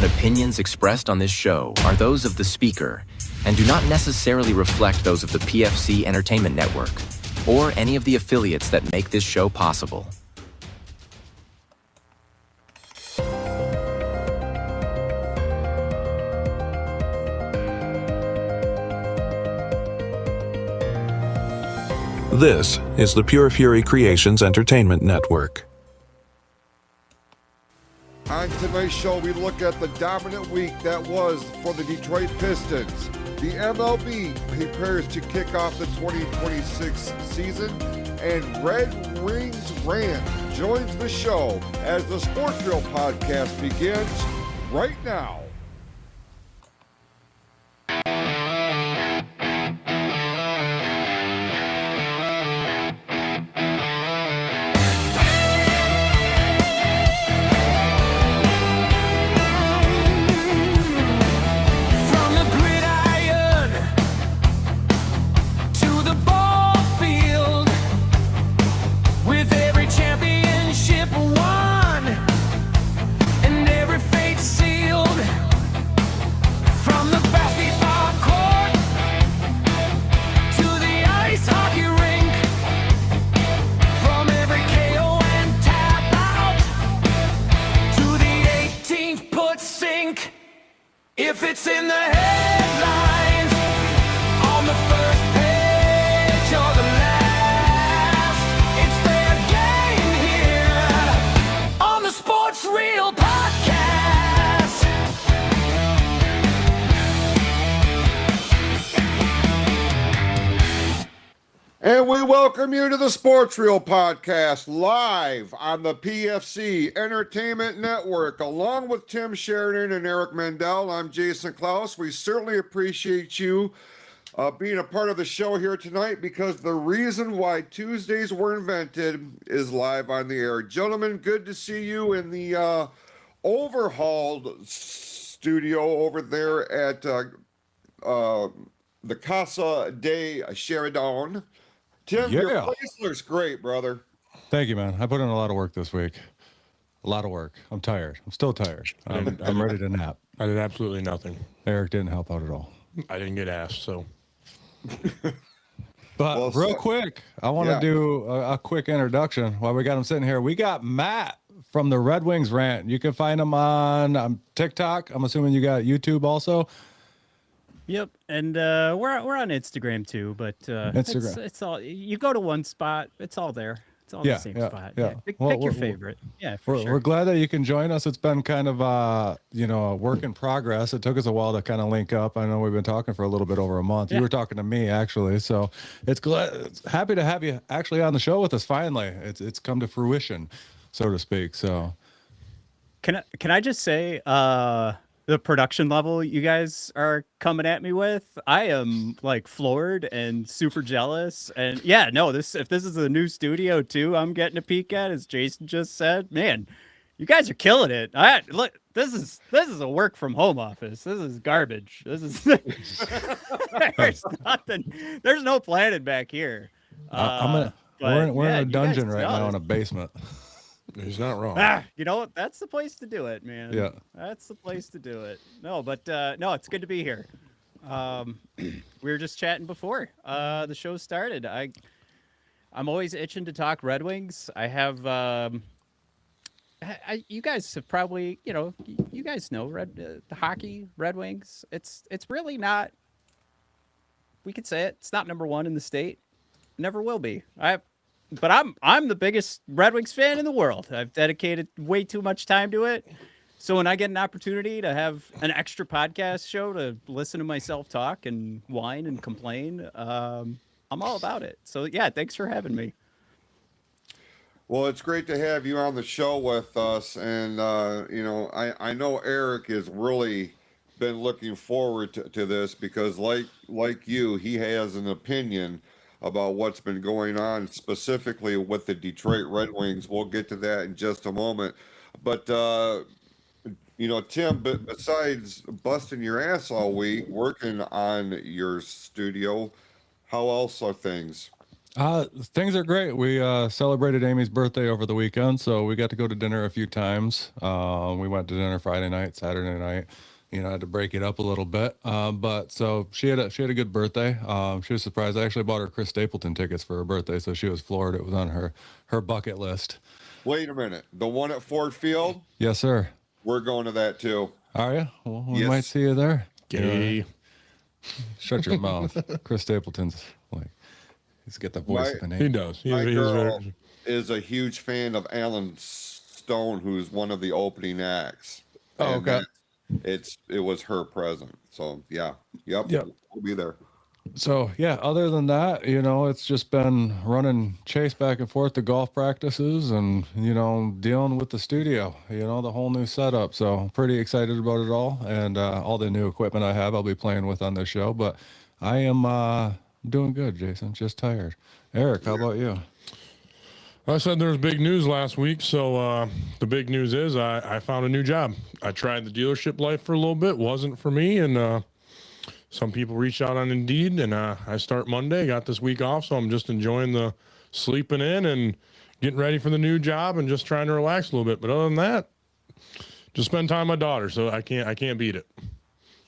Opinions expressed on this show are those of the speaker and do not necessarily reflect those of the PFC Entertainment Network or any of the affiliates that make this show possible. This is the Pure Fury Creations Entertainment Network. On tonight's show, we look at the dominant week that was for the Detroit Pistons. The MLB prepares to kick off the 2026 season, and Red Wings Rant joins the show as the Sports Reel podcast begins right now. If it's in the headlines, on the first page or the last, it's fair game here on the Sports Reel podcast. And we welcome you to the Sports Reel podcast live on the PFC Entertainment Network. Along with Tim Sheridan and Eric Mendal, I'm Jason Clouse. We certainly appreciate you being a part of the show here tonight, because the reason why Tuesdays were invented is live on the air. Gentlemen, good to see you in the overhauled studio over there at the Casa de Sheridan. Tim, your place looks great, brother. Thank you, man. I put in a lot of work this week. A lot of work. I'm tired. I'm still tired. I'm ready to nap. I did absolutely nothing. Eric didn't help out at all. I didn't get asked, so. But real quick, I want to do a quick introduction while we got him sitting here. We got Matt from the Red Wings Rant. You can find him on TikTok. I'm assuming you got YouTube also. Yep, and we're on Instagram too, but Instagram. It's all, you go to one spot, it's all there. It's all the same spot. Yeah. Pick your favorite. Yeah, for sure. We're glad that you can join us. It's been kind of a work in progress. It took us a while to kind of link up. I know we've been talking for a little bit over a month. Yeah. You were talking to me actually, so it's happy to have you actually on the show with us finally. It's come to fruition, so to speak. So can I just say the production level you guys are coming at me with, I am like floored and super jealous. And if this is a new studio too, I'm getting a peek at, as Jason just said, man, you guys are killing it. Look, this is a work from home office. This is garbage. This is there's nothing. There's no planning back here. We're in a dungeon right now in a basement. He's not wrong. That's the place to do it, man. Yeah. That's the place to do it. No, but no, it's good to be here. We were just chatting before the show started. I'm always itching to talk Red Wings. I have you guys have probably, you guys know the hockey Red Wings. It's really not, we could say it, it's not number one in the state. Never will be. But I'm the biggest Red Wings fan in the world. I've dedicated way too much time to it. So when I get an opportunity to have an extra podcast show to listen to myself talk and whine and complain, I'm all about it. So yeah, thanks for having me. Well, it's great to have you on the show with us. And, I know Eric has really been looking forward to this, because like you, he has an opinion about what's been going on specifically with the Detroit Red Wings. We'll get to that in just a moment. But, Tim, besides busting your ass all week working on your studio, how else are things? Things are great. We celebrated Amy's birthday over the weekend, so we got to go to dinner a few times. We went to dinner Friday night, Saturday night. You know, I had to break it up a little bit. But so she had a good birthday. She was surprised. I actually bought her Chris Stapleton tickets for her birthday, so she was floored. It was on her bucket list. Wait a minute. The one at Ford Field? Yes, sir. We're going to that too. Are you? Well, we Yes. might see you there. Gay. Shut your mouth. Chris Stapleton's like he's got the voice of an He angel. does. My He's girl very, is a huge fan of Alan Stone, who's one of the opening acts. Oh, And okay. it was her present. So yeah. Yep. We'll be there. So yeah, other than that, you know, it's just been running Chase back and forth to golf practices and, you know, dealing with the studio, you know, the whole new setup. So I'm pretty excited about it all and all the new equipment I have I'll be playing with on this show. But I am doing good, Jason. Just tired. Eric, how about you? I said there was big news last week, so the big news is I found a new job. I tried the dealership life for a little bit, wasn't for me, and some people reached out on Indeed, and I start Monday. Got this week off, so I'm just enjoying the sleeping in and getting ready for the new job, and just trying to relax a little bit. But other than that, just spend time with my daughter. So I can't beat it.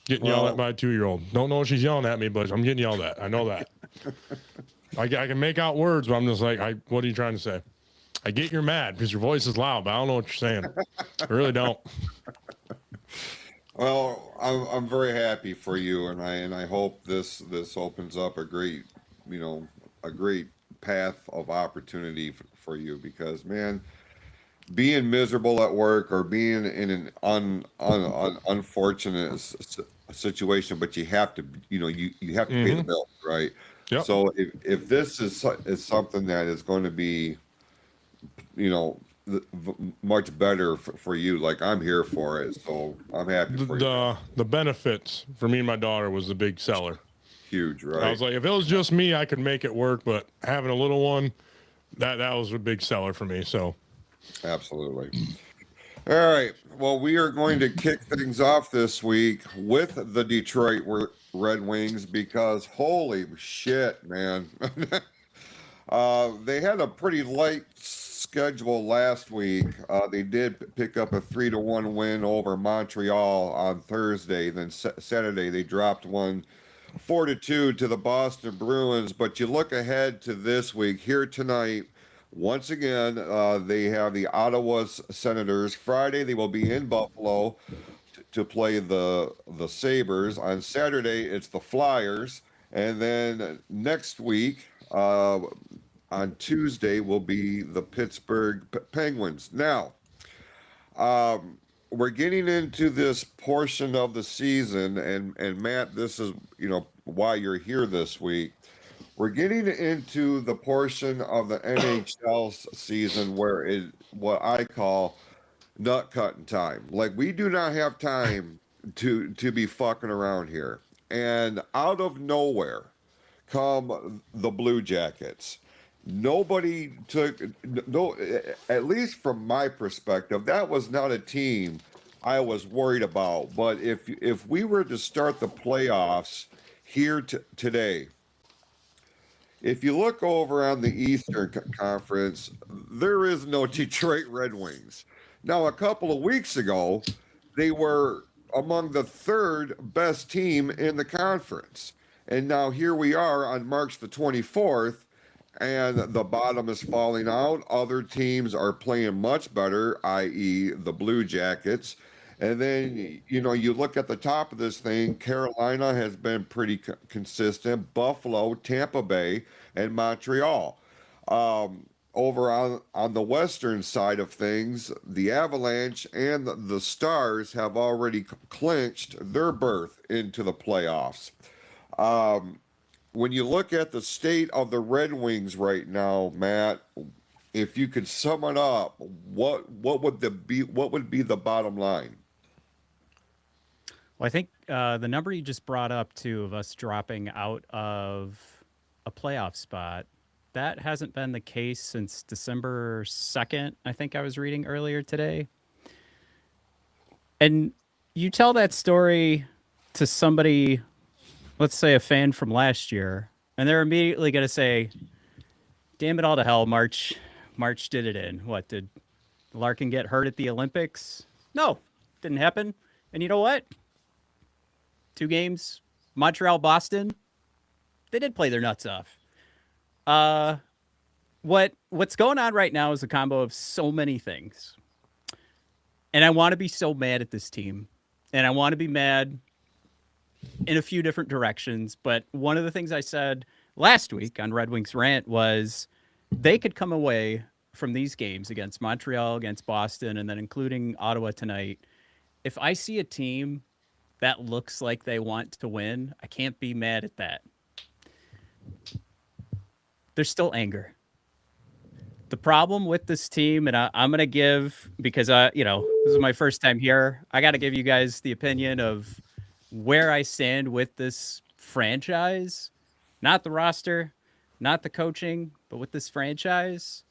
Getting yelled at by a 2-year-old. Don't know if she's yelling at me, but I'm getting yelled at. I know that. I can make out words, but I'm just like, what are you trying to say? I get you're mad because your voice is loud, but I don't know what you're saying. I really don't. Well, I'm very happy for you, and I hope this opens up a great, a great path of opportunity for you, because man, being miserable at work or being in an unfortunate situation, but you have to, you have to pay the bill, right? Yep. So if this is something that is going to be, much better for you, like I'm here for it, so I'm happy for you. The benefits for me and my daughter was the big seller. Huge, right? I was like, if it was just me, I could make it work, but having a little one, that was a big seller for me. So Absolutely. All right. Well, we are going to kick things off this week with the Detroit Red Wings, because holy shit, man. They had a pretty light schedule last week. They did pick up a 3-1 win over Montreal on Thursday. Then Saturday they dropped one 4-2 to the Boston Bruins. But you look ahead to this week here tonight. Once again, they have the Ottawa Senators. Friday they will be in Buffalo to play the Sabres. On Saturday it's the Flyers, and then next week on Tuesday will be the Pittsburgh Penguins. Now, we're getting into this portion of the season, and Matt, this is why you're here this week. We're getting into the portion of the NHL season where what I call nut cutting time. Like, we do not have time to be fucking around here. And out of nowhere come the Blue Jackets. Nobody took, no, at least from my perspective, that was not a team I was worried about. But if we were to start the playoffs here today, if you look over on the Eastern Conference, there is no Detroit Red Wings. Now, a couple of weeks ago, they were among the third best team in the conference. And now here we are on March the 24th, and the bottom is falling out. Other teams are playing much better, i.e. the Blue Jackets. And then, you look at the top of this thing, Carolina has been pretty consistent, Buffalo, Tampa Bay, and Montreal. Over on the western side of things, the Avalanche and the Stars have already clinched their berth into the playoffs. When you look at the state of the Red Wings right now, Matt, if you could sum it up, what would be the bottom line? Well, I think the number you just brought up, too, of us dropping out of a playoff spot, that hasn't been the case since December 2nd, I think I was reading earlier today. And you tell that story to somebody, let's say a fan from last year, and they're immediately going to say, damn it all to hell. March did it in. What, did Larkin get hurt at the Olympics? No, didn't happen. And you know what? 2 games, Montreal, Boston, they did play their nuts off. What's going on right now is a combo of so many things. And I want to be so mad at this team. And I want to be mad in a few different directions. But one of the things I said last week on Red Wings Rant was they could come away from these games against Montreal, against Boston, and then including Ottawa tonight. If I see a team that looks like they want to win, I can't be mad at that. There's still anger. The problem with this team, and I'm going to give, because this is my first time here, I got to give you guys the opinion of where I stand with this franchise, not the roster, not the coaching, but with this franchise.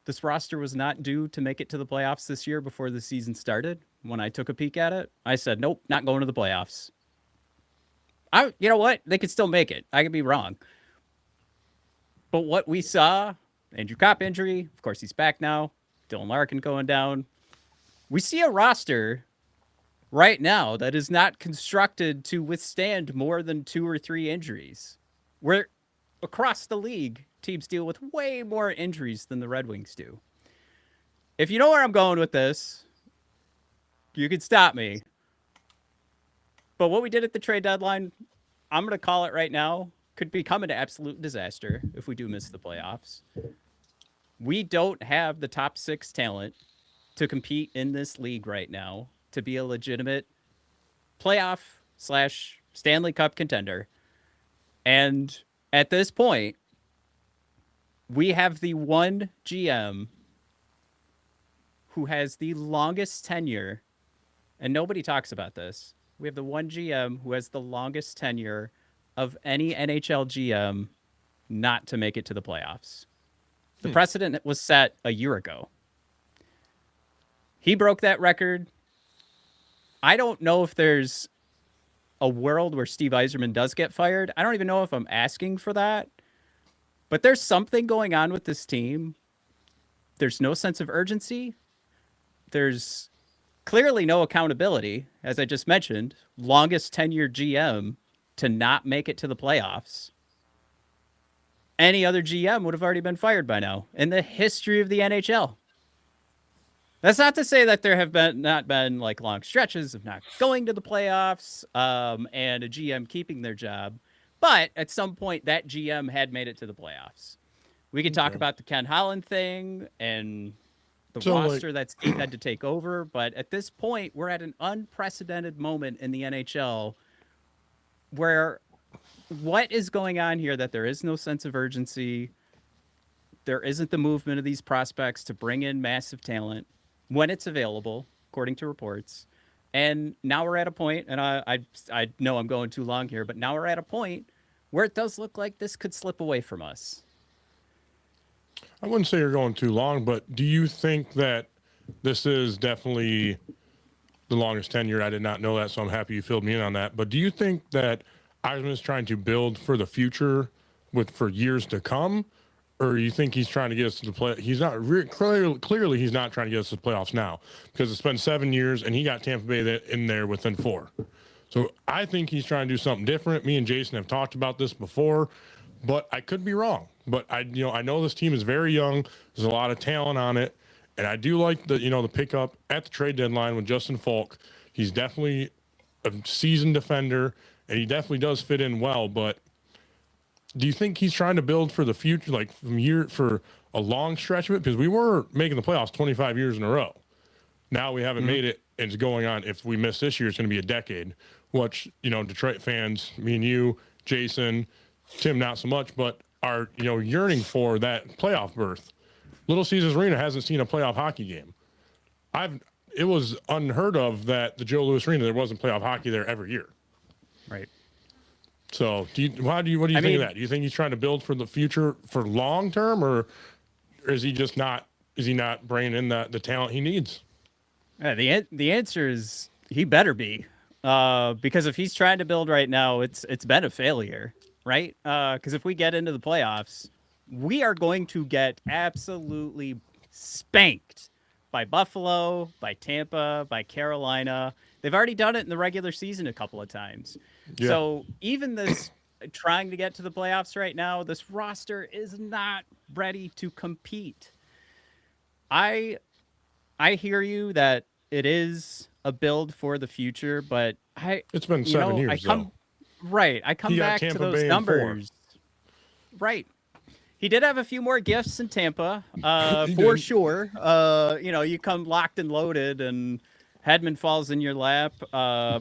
This roster was not due to make it to the playoffs this year before the season started. When I took a peek at it, I said, nope, not going to the playoffs. You know what? They could still make it. I could be wrong. But what we saw, Andrew Kopp injury, of course he's back now, Dylan Larkin going down. We see a roster right now that is not constructed to withstand more than 2 or 3 injuries. Where across the league, teams deal with way more injuries than the Red Wings do. If you know where I'm going with this, you can stop me. But what we did at the trade deadline, I'm going to call it right now, could become an absolute disaster if we do miss the playoffs. We don't have the top 6 talent to compete in this league right now to be a legitimate playoff/Stanley Cup contender. And at this point, we have the one GM who has the longest tenure, and nobody talks about this. We have the one GM who has the longest tenure of any NHL GM not to make it to the playoffs. The precedent was set a year ago. He broke that record. I don't know if there's a world where Steve Yzerman does get fired. I don't even know if I'm asking for that. But there's something going on with this team. There's no sense of urgency. There's clearly no accountability. As I just mentioned, longest tenured GM to not make it to the playoffs. Any other GM would have already been fired by now in the history of the NHL. That's not to say that there have not been like long stretches of not going to the playoffs and a GM keeping their job. But at some point, that GM had made it to the playoffs. We could talk about the Ken Holland thing and the roster that Steve had to take over. But at this point, we're at an unprecedented moment in the NHL where what is going on here that there is no sense of urgency. There isn't the movement of these prospects to bring in massive talent when it's available, according to reports. And now we're at a point, and I know I'm going too long here, but now we're at a point where it does look like this could slip away from us. I wouldn't say you're going too long, but do you think that this is definitely the longest tenure? I did not know that, so I'm happy you filled me in on that. But do you think that Yzerman is trying to build for the future for years to come? Or you think he's trying to get us to the play? He's not clearly he's not trying to get us to the playoffs now, because it's been 7 years and he got Tampa Bay in there within 4. So I think he's trying to do something different. Me and Jason have talked about this before, but I could be wrong. But I know this team is very young. There's a lot of talent on it, and I do like the pickup at the trade deadline with Justin Falk. He's definitely a seasoned defender, and he definitely does fit in well. But do you think he's trying to build for the future, like for a long stretch of it? Because we were making the playoffs 25 years in a row. Now we haven't made it, and it's going on. If we miss this year, it's going to be a decade. Which, Detroit fans, me and you, Jason, Tim, not so much, but are, yearning for that playoff berth. Little Caesars Arena hasn't seen a playoff hockey game. It was unheard of that the Joe Louis Arena, there wasn't playoff hockey there every year. Right. So, what do you think of that? Do you think he's trying to build for the future for long term, or is he just not? Is he not bringing in the talent he needs? The answer is he better be, because if he's trying to build right now, it's been a failure, right? Because if we get into the playoffs, we are going to get absolutely spanked by Buffalo, by Tampa, by Carolina. They've already done it in the regular season a couple of times. Yeah. So even this trying to get to the playoffs right now, this roster is not ready to compete. I hear you that it is a build for the future, but It's been 7 years, I come He got back to Tampa those Bay in 4. numbers. Right. He did have a few more gifts in Tampa, He for did. sure. You come locked and loaded, and Hedman falls in your lap.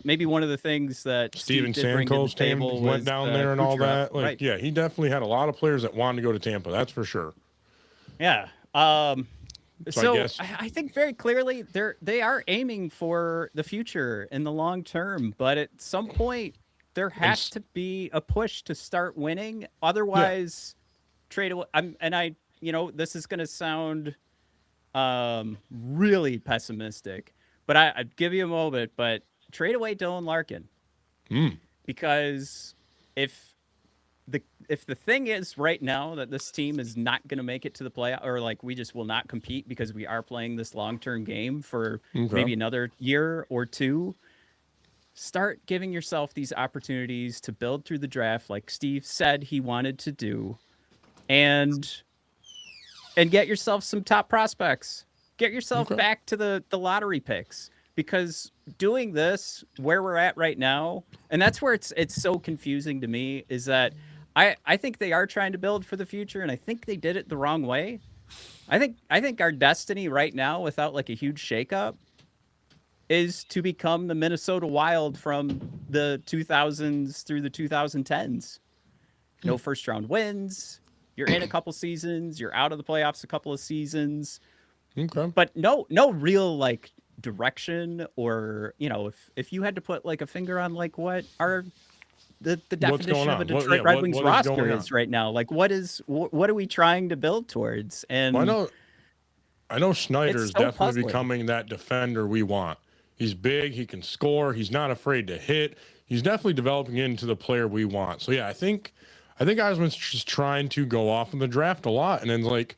Maybe one of the things that Steven Steve did bring to the Stamkos table went was down the there and all Kucherov. that. Like, Right. yeah, he definitely had a lot of players that wanted to go to Tampa. That's for sure. Yeah. So I So guess- I think very clearly they are aiming for the future in the long term, but at some point there has to be a push to start winning. Otherwise, trade away. This is going to sound really pessimistic, but I'd give you a moment. But trade away Dylan Larkin, because if the thing is right now that this team is not going to make it to the playoff, or like we just will not compete because we are playing this long-term game for maybe another year or two, start giving yourself these opportunities to build through the draft like Steve said he wanted to do, and get yourself some top prospects. Get yourself back to the lottery picks, because doing this where we're at right now, and that's where it's so confusing to me, is that I think they are trying to build for the future, and I think they did it the wrong way. I think our destiny right now, without like a huge shakeup, is to become the Minnesota Wild from the 2000s through the 2010s. No first round wins. You're in a couple seasons. You're out of the playoffs a couple of seasons. Okay. But no real like direction, or if you had to put like a finger on like what are the definition of a Detroit Red Wings roster is right now, like what are we trying to build towards? And Well, I know Schneider's so definitely puzzling. becoming that defender we want. He's big, he can score, he's not afraid to hit. He's definitely developing into the player we want. So yeah, I think Eisman's just trying to go off in the draft a lot, and then like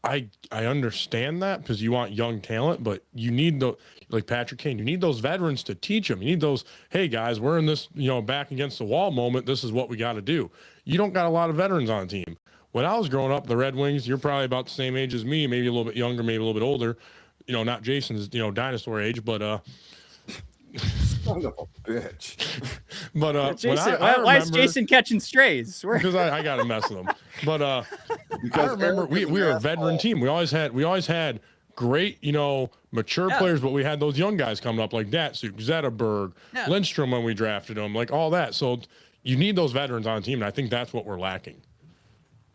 I understand that, because you want young talent, but you need like Patrick Kane, you need those veterans to teach them. You need those, hey guys, we're in this, back against the wall moment. This is what we got to do. You don't got a lot of veterans on the team. When I was growing up, the Red Wings, you're probably about the same age as me, maybe a little bit younger, maybe a little bit older. Not Jason's, dinosaur age, but Son of a bitch. but Jason, I why is remember- Jason catching strays? because I got to mess with them. But I remember we were a veteran team. We always had great, mature players, but we had those young guys coming up like Datsuk, Zetterberg, Lindstrom when we drafted them, like all that. So you need those veterans on the team, and I think that's what we're lacking.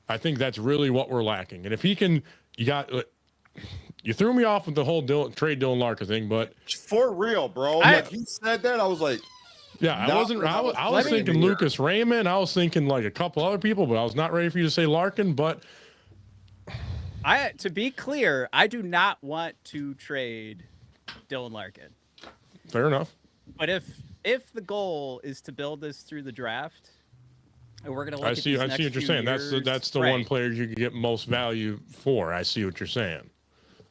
I think that's really what we're lacking. And if he can, you threw me off with the whole trade Dylan Larkin thing, but For real, bro. Like he said that, I was like, yeah, I was thinking here. Lucas Raymond. I was thinking like a couple other people, but I was not ready for you to say Larkin. But To be clear, I do not want to trade Dylan Larkin. fair enough. But if the goal is to build this through the draft, and we're gonna look I at see these what next you're few saying. years, That's the one player you could get most value for. I see what you're saying.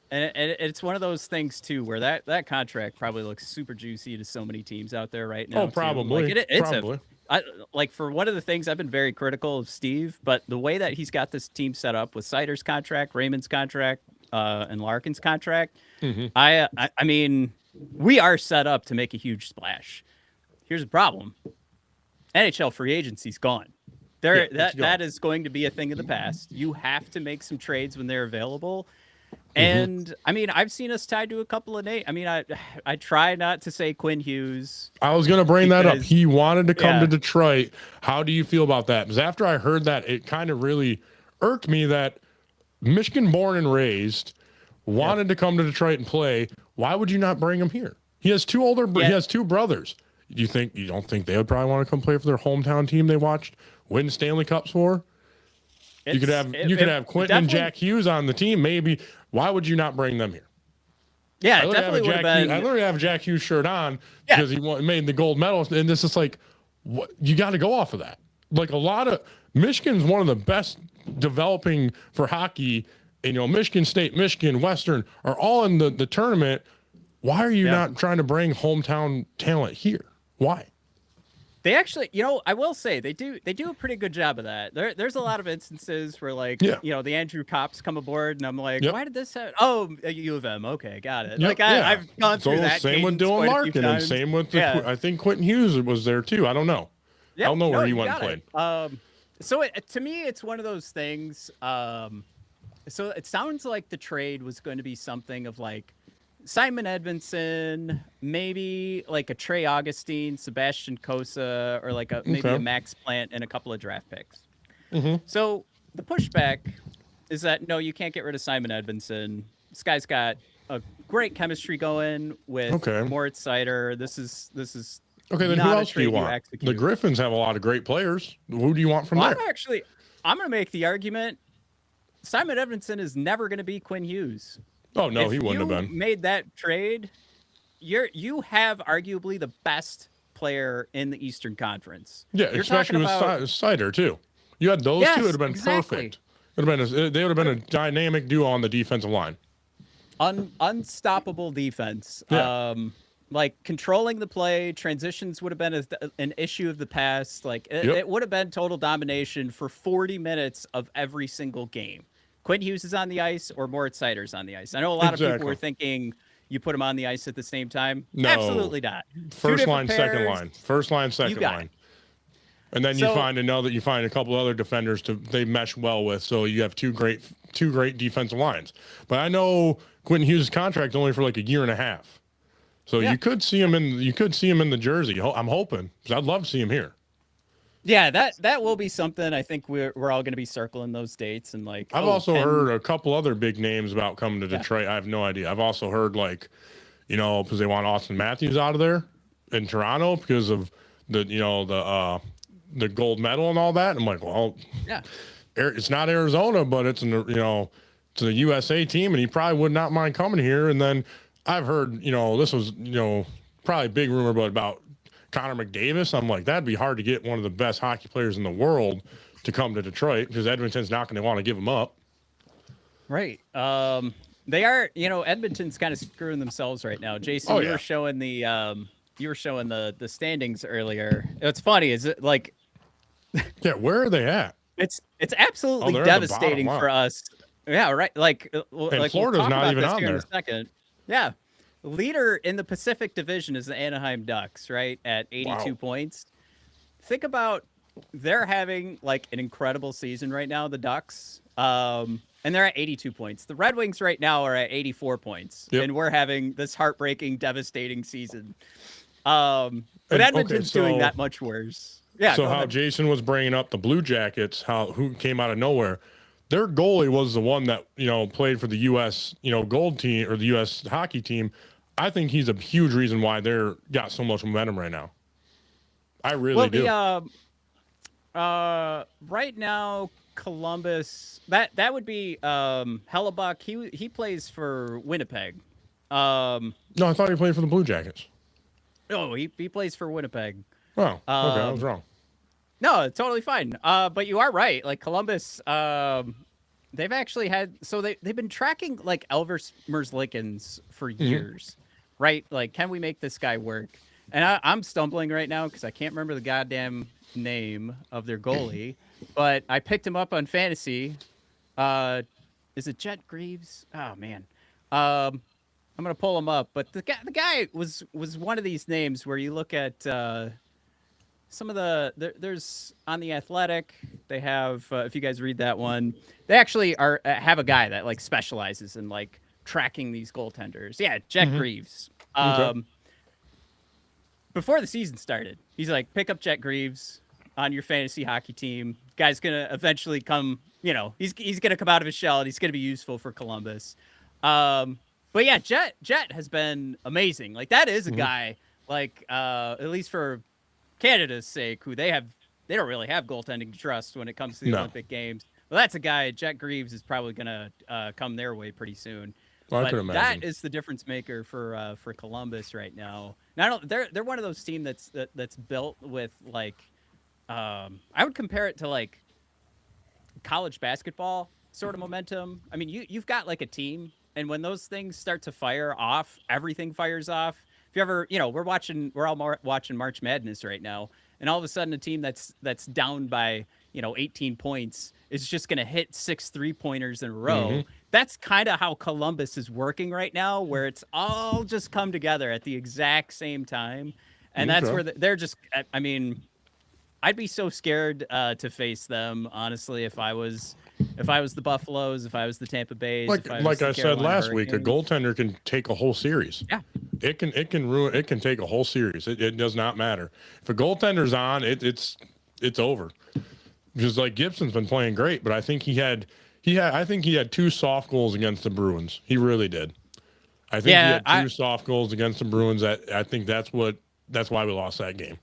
And it's one of those things too, where that contract probably looks super juicy to so many teams out there right now. Oh, too. probably. Like it's Probably. like for one of the things I've been very critical of Steve, but the way that he's got this team set up with Sider's contract, Raymond's contract, and Larkin's contract, I mean, we are set up to make a huge splash. Here's the problem: NHL free agency's gone. That is going to be a thing of the past. You have to make some trades when they're available. And I mean, I've seen us tied to a couple of names. I mean, I try not to say Quinn Hughes. I was going to bring that up. Because- He wanted to come Yeah. to Detroit. How do you feel about that? Because after I heard that, it kind of really irked me that Michigan born and raised wanted to come to Detroit and play. Why would you not bring him here? He has two he has two brothers. You don't think they would probably want to come play for their hometown team they watched win Stanley Cups for? You could have Quentin and Jack Hughes on the team. Maybe. Why would you not bring them here? Yeah, I it literally definitely would have been. I literally have a Jack Hughes shirt on Yeah. because he made the gold medal, and this is like, what you got to go off of that. Like a lot of Michigan's one of the best developing for hockey. And, Michigan State, Michigan, Western are all in the tournament. Why are you not trying to bring hometown talent here? Why? They actually, I will say they do a pretty good job of that. There's a lot of instances where the Andrew Cops come aboard and I'm like, why did this happen? Oh, U of M. Okay, got it. Yep, I've gone through that. Same with Dylan Larkin and same with I think Quentin Hughes was there too. I don't know. I don't know where he went and played. So to me, it's one of those things. So it sounds like the trade was going to be something of like Simon Edmondson, maybe like a Trey Augustine, Sebastian Cosa, or like maybe a Max Plant and a couple of draft picks. So the pushback is that no, you can't get rid of Simon Edmondson. This guy's got a great chemistry going with Moritz Seider. This is okay. Then who else do you want? The Griffins have a lot of great players. Who do you want from there? I'm going to make the argument. Simon Edmondson is never going to be Quinn Hughes. Oh no, he wouldn't have been. Made that trade. You have arguably the best player in the Eastern Conference. Yeah, especially with Seider too. You had those two; it would have been perfect. They would have been a dynamic duo on the defensive line. Unstoppable defense. Yeah. Like controlling the play, transitions would have been an issue of the past. Like it would have been total domination for 40 minutes of every single game. Quinn Hughes is on the ice or Moritz Seider's on the ice. I know a lot of people were thinking you put them on the ice at the same time. No. Absolutely not. First line, second line. First line, second line. And then you find a couple other defenders they mesh well with. So you have two great defensive lines. But I know Quentin Hughes' contract only for like a year and a half. So you could see him in the jersey. I'm hoping, because I'd love to see him here. Yeah, that will be something. I think we're all going to be circling those dates and like. I've also heard a couple other big names about coming to Detroit. I have no idea. I've also heard because they want Austin Matthews out of there in Toronto because of the gold medal and all that. And I'm like, well, it's not Arizona, but it's it's a USA team, and he probably would not mind coming here. And then I've heard this was probably a big rumor, but about Connor McDavis. I'm like, that'd be hard to get one of the best hockey players in the world to come to Detroit because Edmonton's not going to want to give him up. Right. They are, Edmonton's kind of screwing themselves right now. Jason, you were showing the standings earlier. It's funny. Is it like? Yeah, where are they at? It's absolutely devastating for us. Yeah, right. Like Florida's not even on there. In a second. Yeah. Leader in the Pacific Division is the Anaheim Ducks, right? At 82 points. Think about they're having like an incredible season right now, the Ducks. And they're at 82 points. The Red Wings right now are at 84 points. And we're having this heartbreaking, devastating season. But Edmonton's doing that much worse. Yeah. So how Jason was bringing up the Blue Jackets, who came out of nowhere. Their goalie was the one that, played for the U.S., gold team or the U.S. hockey team. I think he's a huge reason why they're got so much momentum right now. I really do. Right now, Columbus, that would be Hellebuck. He plays for Winnipeg. No, I thought he played for the Blue Jackets. No, he plays for Winnipeg. Oh, okay, I was wrong. No, totally fine. But you are right. Like Columbus, they've actually had they've been tracking like Elvis Merzlikins for years, right? Like, can we make this guy work? And I'm stumbling right now because I can't remember the goddamn name of their goalie, but I picked him up on fantasy. Is it Jet Greaves? Oh man, I'm gonna pull him up. But the guy was one of these names where you look at. Some of there's on the Athletic, they have if you guys read that one, they actually have a guy that like specializes in like tracking these goaltenders. Yeah, Jet Greaves. Before the season started, he's like, pick up Jet Greaves on your fantasy hockey team. Guy's gonna eventually come. He's gonna come out of his shell and he's gonna be useful for Columbus. But yeah, Jet has been amazing. Like that is a guy like at least for Canada's sake, who they don't really have goaltending to trust when it comes to the Olympic Games. Well, that's a guy. Jet Greaves is probably going to come their way pretty soon. Well, but I could imagine. that is the difference maker for Columbus right now. They're one of those teams that's built with like I would compare it to like college basketball sort of momentum. I mean, you've got like a team, and when those things start to fire off, everything fires off. If you ever, we're all watching March Madness right now, and all of a sudden a team that's down by 18 points is just going to hit 6 3-pointers in a row. That's kind of how Columbus is working right now, where it's all just come together at the exact same time. And that's where they're just, I mean, I'd be so scared to face them, honestly, if I was the Buffaloes, if I was the Tampa Bays. Like I said last week, a goaltender can take a whole series. Yeah. It can take a whole series. It does not matter. If a goaltender's on, it's over. Just like Gibson's been playing great, but I think he had 2 soft goals against the Bruins. He really did. I think he had 2 soft goals against the Bruins. I think that's why we lost that game.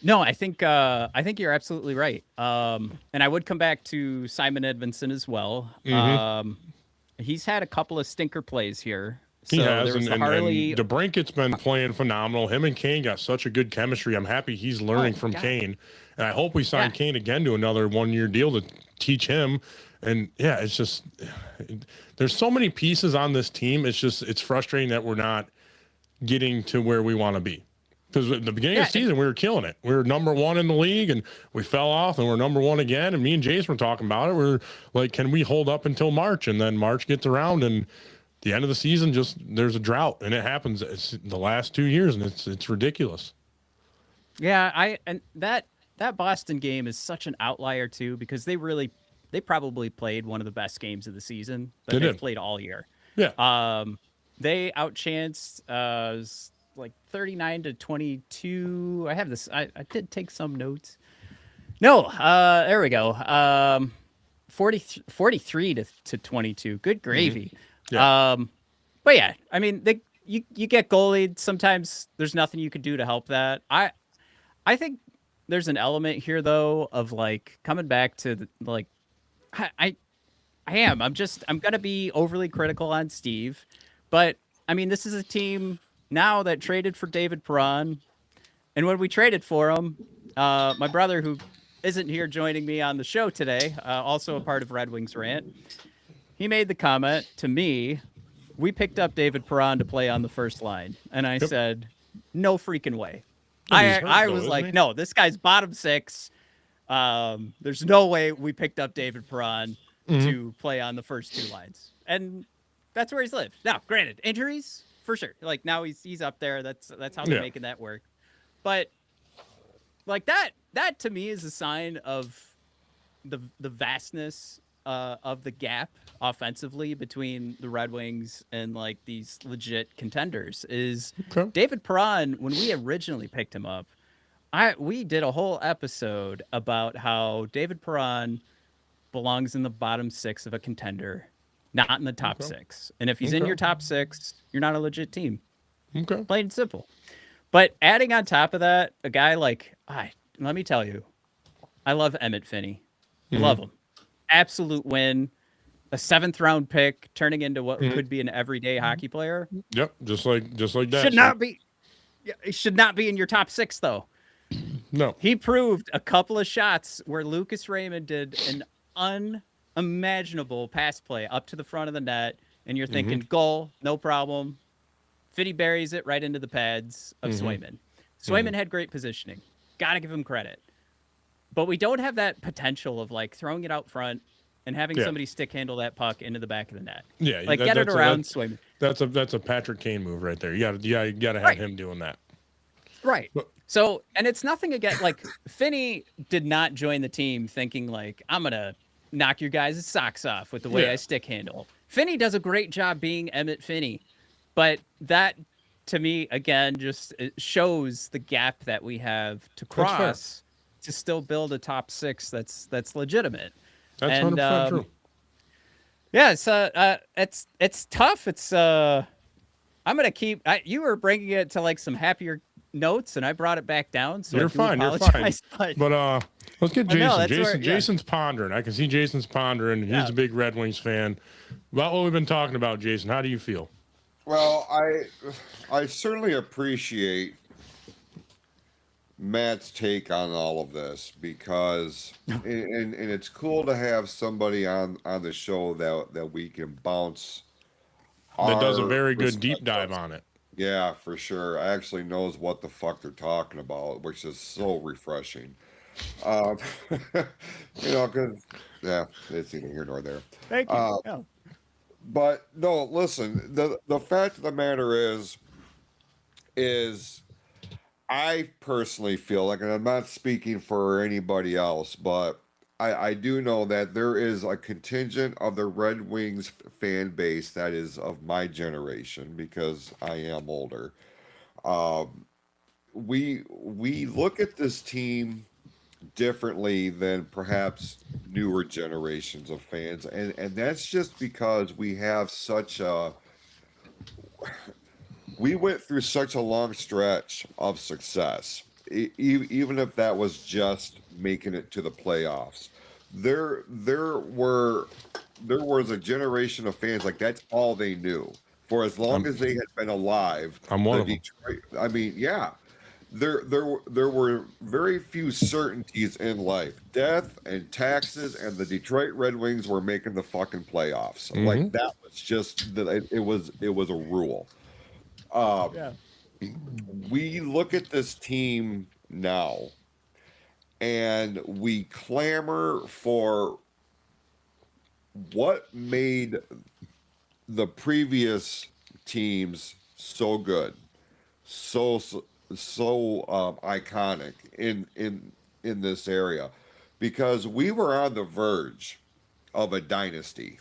No, I think you're absolutely right. And I would come back to Simon Edmondson as well. He's had a couple of stinker plays here. So he has, there was and DeBrinket's been playing phenomenal. Him and Kane got such a good chemistry. I'm happy he's learning from Kane, and I hope we sign Kane again to another 1-year deal to teach him. And yeah, it's just there's so many pieces on this team. It's frustrating that we're not getting to where we want to be. Because at the beginning of the season, we were killing it. We were number 1 in the league, and we fell off, and we're number 1 again. And me and Jason were talking about it. We're like, can we hold up until March? And then March gets around, and the end of the season, there's a drought, and it happens. It's the last 2 years, and it's ridiculous. Yeah, and that Boston game is such an outlier too, because they probably played one of the best games of the season that they've played all year. Yeah. They outchanced like 39-22. I have this. I did take some notes. No, there we go. 43 to 22. Good gravy. Yeah. But yeah, I mean, you get goalied. Sometimes there's nothing you could do to help that. I think there's an element here though of like coming back to I'm gonna be overly critical on Steve, but I mean, this is a team now that traded for David Perron, and when we traded for him, my brother, who isn't here joining me on the show today, also a part of Red Wings Rant, he made the comment to me, we picked up David Perron to play on the first line. And I said, no freaking way. I was like, no, this guy's bottom 6. There's no way we picked up David Perron to play on the first 2 lines. And that's where he's lived. Now, granted, injuries, for sure. Like, now he's up there. That's how they're making that work. But, like, that to me is a sign of the vastness of the gap offensively between the Red Wings and like these legit contenders. Is David Perron, when we originally picked him up, we did a whole episode about how David Perron belongs in the bottom 6 of a contender, not in the top 6. And if he's in your top 6, you're not a legit team. Okay. Plain and simple. But adding on top of that, a guy like, let me tell you, I love Emmett Finney. Love him. Absolute win. A 7th round pick turning into what could be an everyday hockey player. Yep, just like that. Should not be in your top 6 though. No. He proved a couple of shots where Lucas Raymond did an unimaginable pass play up to the front of the net, and you're thinking goal, no problem. Finney buries it right into the pads of Swayman. Swayman had great positioning. Got to give him credit. But we don't have that potential of like throwing it out front and having somebody stick handle that puck into the back of the net. Yeah, like get it around Swayman. That's a Patrick Kane move right there. You got to have him doing that. Right. So, and it's nothing again. Like Finney did not join the team thinking like I'm gonna knock your guys' socks off with the way I stick handle. Finney does a great job being Emmett Finney, but that to me again just it shows the gap that we have to cross to still build a top 6 that's legitimate. That's 100% true. Yeah, it's tough. It's I'm gonna keep. You were bringing it to like some happier notes, and I brought it back down. So you're fine. But let's get Jason. Jason's pondering. I can see Jason's pondering. He's a big Red Wings fan. About what we've been talking about, Jason. How do you feel? Well, I certainly appreciate Matt's take on all of this because, and it's cool to have somebody on the show that we can bounce. That does a our very good deep dive perspectives. on it. Yeah, for sure. Actually knows what the fuck they're talking about, which is so refreshing. Um, because yeah, it's neither here nor there. Thank you. Uh, Yeah. but no, listen. The fact of the matter is I personally feel like, and I'm not speaking for anybody else, but I do know that there is a contingent of the Red Wings fan base that is of my generation because I am older. Um, we look at this team differently than perhaps newer generations of fans, and that's just because we went through such a long stretch of success. Even if that was just making it to the playoffs, there was a generation of fans like that's all they knew for as long I'm, as they had been alive. I'm one The of them. Detroit, I mean, yeah, there were very few certainties in life. Death and taxes, and the Detroit Red Wings were making the fucking playoffs. Like that was just it was a rule. Um, Yeah. we look at this team now and we clamor for what made the previous teams so good, so iconic in this area, because we were on the verge of a dynasty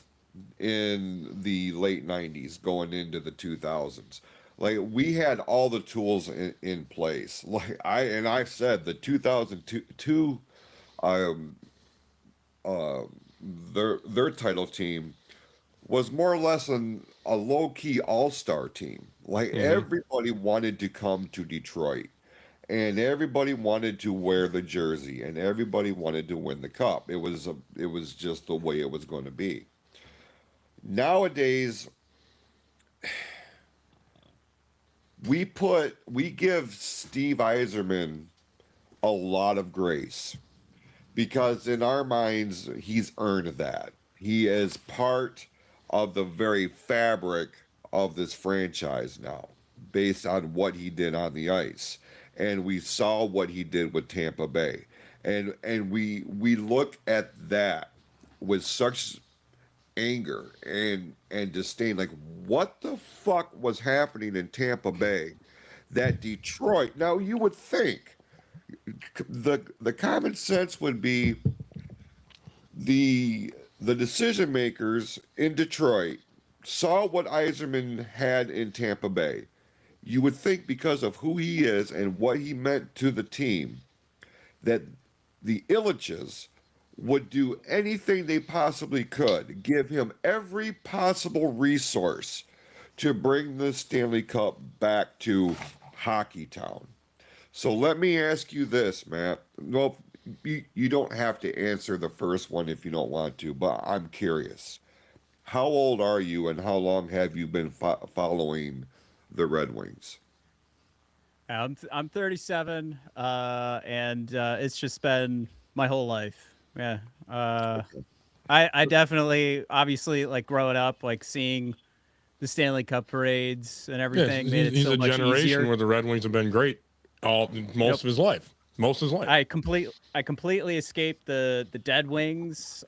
in the late 90s going into the 2000s. Like we had all the tools in place. Like I've said the 2002 um uh their title team was more or less a low-key all-star team. Like everybody wanted to come to Detroit and everybody wanted to wear the jersey and everybody wanted to win the cup. It was just the way it was going to be. Nowadays, we give Steve Eiserman a lot of grace because in our minds he's earned that. He is part of the very fabric of this franchise now based on what he did on the ice. And we saw what he did with Tampa Bay. And we look at that with such anger and disdain. Like, what the fuck was happening in Tampa Bay that Detroit? Now you would think the common sense would be the decision makers in Detroit saw what Eiserman had in Tampa Bay. You would think because of who he is and what he meant to the team that the Illiches would do anything they possibly could, give him every possible resource to bring the Stanley Cup back to Hockey Town. So let me ask you this, Matt. Well, you don't have to answer the first one if you don't want to, but I'm curious. How old are you and how long have you been following the Red Wings? I'm 37, and it's just been my whole life. Yeah. I definitely, obviously, like growing up, like seeing the Stanley Cup parades and Yes, everything made it he's so a much generation easier. where the Red Wings have been great most of his life. Most of his life. I completely escaped the Dead Wings.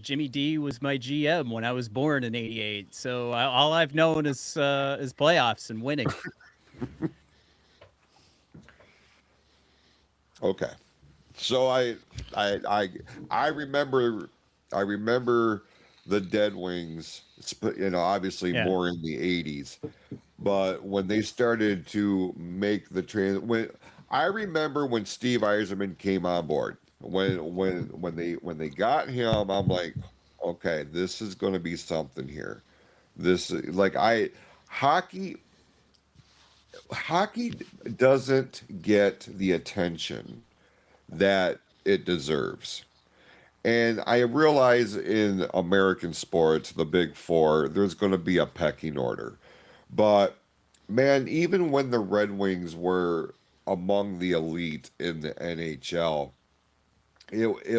Jimmy D was my GM when I was born in '88. So all I've known is playoffs and winning. Okay. So I remember the Dead Wings, obviously Yeah. more in the 80s, but when they started to make the when I remember when Steve Eiserman came on board, when they got him, I'm like, okay, this is going to be something here. This like I hockey hockey doesn't get the attention that it deserves. And I realize in American sports, the big four, there's going to be a pecking order. But man, even when the Red Wings were among the elite in the NHL. It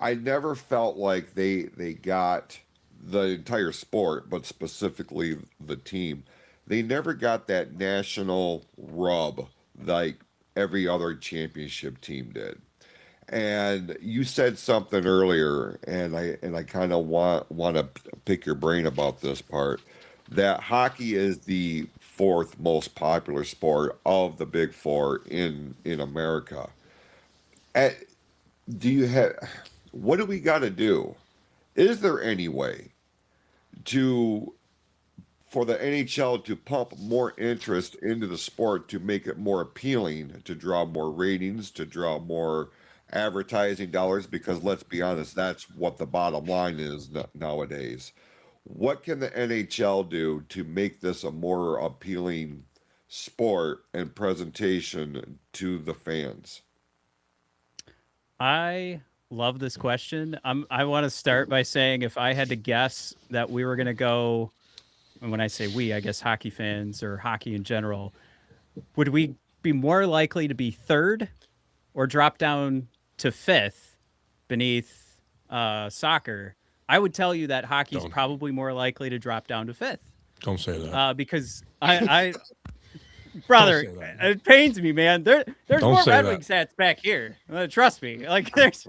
I never felt like they got the entire sport, but specifically the team. They never got that national rub like every other championship team did. And you said something earlier, and I kind of want to pick your brain about this part. That hockey is the fourth most popular sport of the big four in America. Eh, do you have what do we got to do? Is there any way to for the NHL to pump more interest into the sport to make it more appealing, to draw more ratings, to draw more advertising dollars? Because let's be honest, that's what the bottom line is nowadays. What can the NHL do to make this a more appealing sport and presentation to the fans? I love this question. I want to start by saying if I had to guess that we were going to go, and when I say we, I guess hockey fans or hockey in general, would we be more likely to be third or drop down to fifth beneath soccer? I would tell you that hockey's probably more likely to drop down to fifth. Don't say that. Because I brother, it pains me, man. There's Don't more say Red that. Wings hats back here. Trust me. Like there's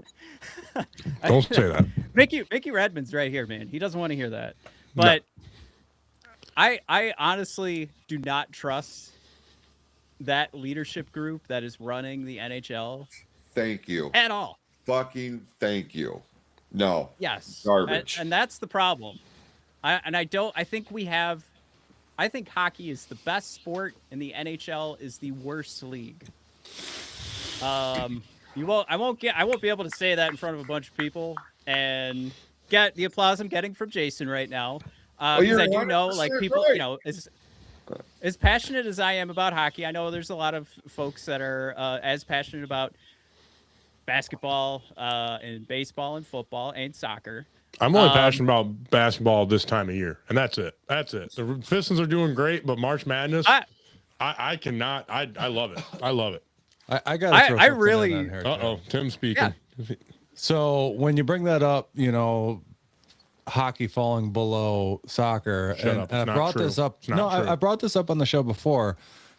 Don't say that. Mickey Redmond's right here, man. He doesn't want to hear that. But I honestly do not trust that leadership group that is running the NHL Thank you. at all. Fucking thank you. No. Yes. Garbage. And that's the problem. I think hockey is the best sport and the NHL is the worst league. I won't be able to say that in front of a bunch of people and get the applause I'm getting from Jason right now. Because I do know, like, people, right. As passionate as I am about hockey, I know there's a lot of folks that are as passionate about basketball and baseball and football and soccer. I'm only passionate about basketball this time of year, and that's it. The Pistons are doing great, but March Madness, I cannot. I love it. I love it. I got to really. Tim speaking. Yeah. So when you bring that up, hockey falling below soccer, Shut up. It's I not brought true. this up. It's not true. I brought this up on the show before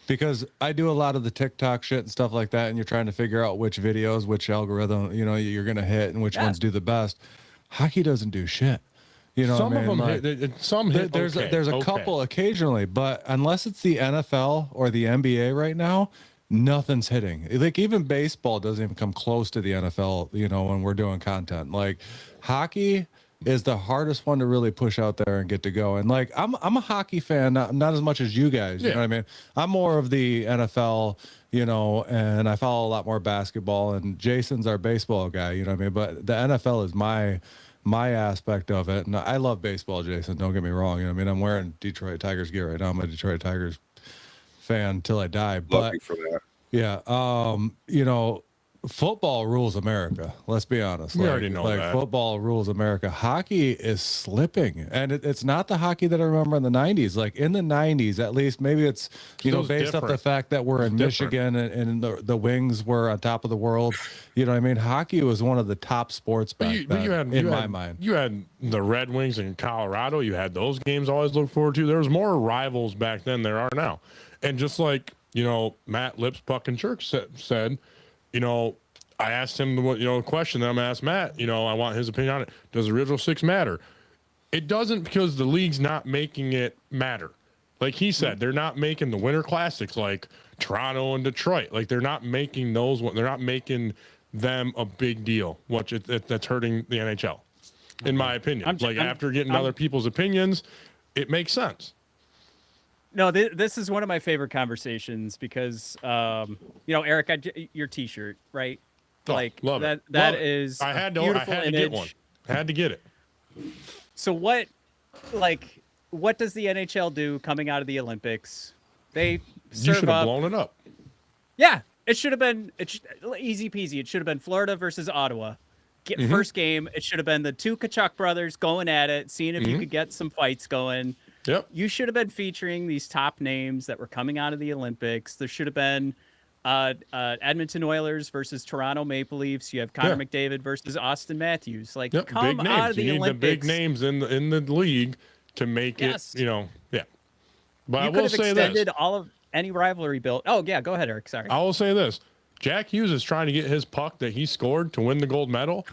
because I do a lot of the TikTok shit and stuff like that, and you're trying to figure out which videos, which algorithm, you're gonna hit, and which ones do the best. Hockey doesn't do shit. Some what I mean? of them hit. Some hit. There's a okay. couple occasionally, but unless it's the NFL or the NBA right now, nothing's hitting. Like even baseball doesn't even come close to the NFL, when we're doing content. Like hockey is the hardest one to really push out there and get to go. And like I'm a hockey fan, not as much as you guys. You know what I mean? I'm more of the NFL, and I follow a lot more basketball. And Jason's our baseball guy. You know what I mean? But the NFL is my aspect of it. And I love baseball, Jason. Don't get me wrong. I'm wearing Detroit Tigers gear right now. I'm a Detroit Tigers fan till I die. Love But you for that. yeah, football rules America. Let's be honest. We already know that. Football rules America. Hockey is slipping, and it's not the hockey that I remember in the '90s. Like in the '90s, at least, maybe it's based off the fact that we're in Michigan and the Wings were on top of the world. You know what I mean? Hockey was one of the top sports back then, in my mind. You had the Red Wings in Colorado. You had those games I always look forward to. There was more rivals back then there are now, and just like Matt Lips Puck and Church said. I asked him the question that I'm gonna ask Matt. I want his opinion on it. Does the original six matter? It doesn't, because the league's not making it matter. Like he said, they're not making the Winter Classics like Toronto and Detroit. Like they're not making those. They're not making them a big deal. That's hurting the NHL, in my opinion. After getting other people's opinions, it makes sense. No, this is one of my favorite conversations because, Eric, your T-shirt, right? Love that. it. That love is it. I had to image. get one. Had to get it. So what does the NHL do coming out of the Olympics? They You should have blown it up. Yeah, it should have been easy peasy. It should have been Florida versus Ottawa. First game, it should have been the two Kachuk brothers going at it, seeing if you could get some fights going. Yep. You should have been featuring these top names that were coming out of the Olympics. There should have been Edmonton Oilers versus Toronto Maple Leafs. You have Connor McDavid versus Austin Matthews. Like, Yep, come big names. out of the You need Olympics. the big names in the league to make Yes. it, yeah. But I You could will have say extended this. all of any rivalry built. Oh, yeah, go ahead, Eric. Sorry. I will say this. Jack Hughes is trying to get his puck that he scored to win the gold medal,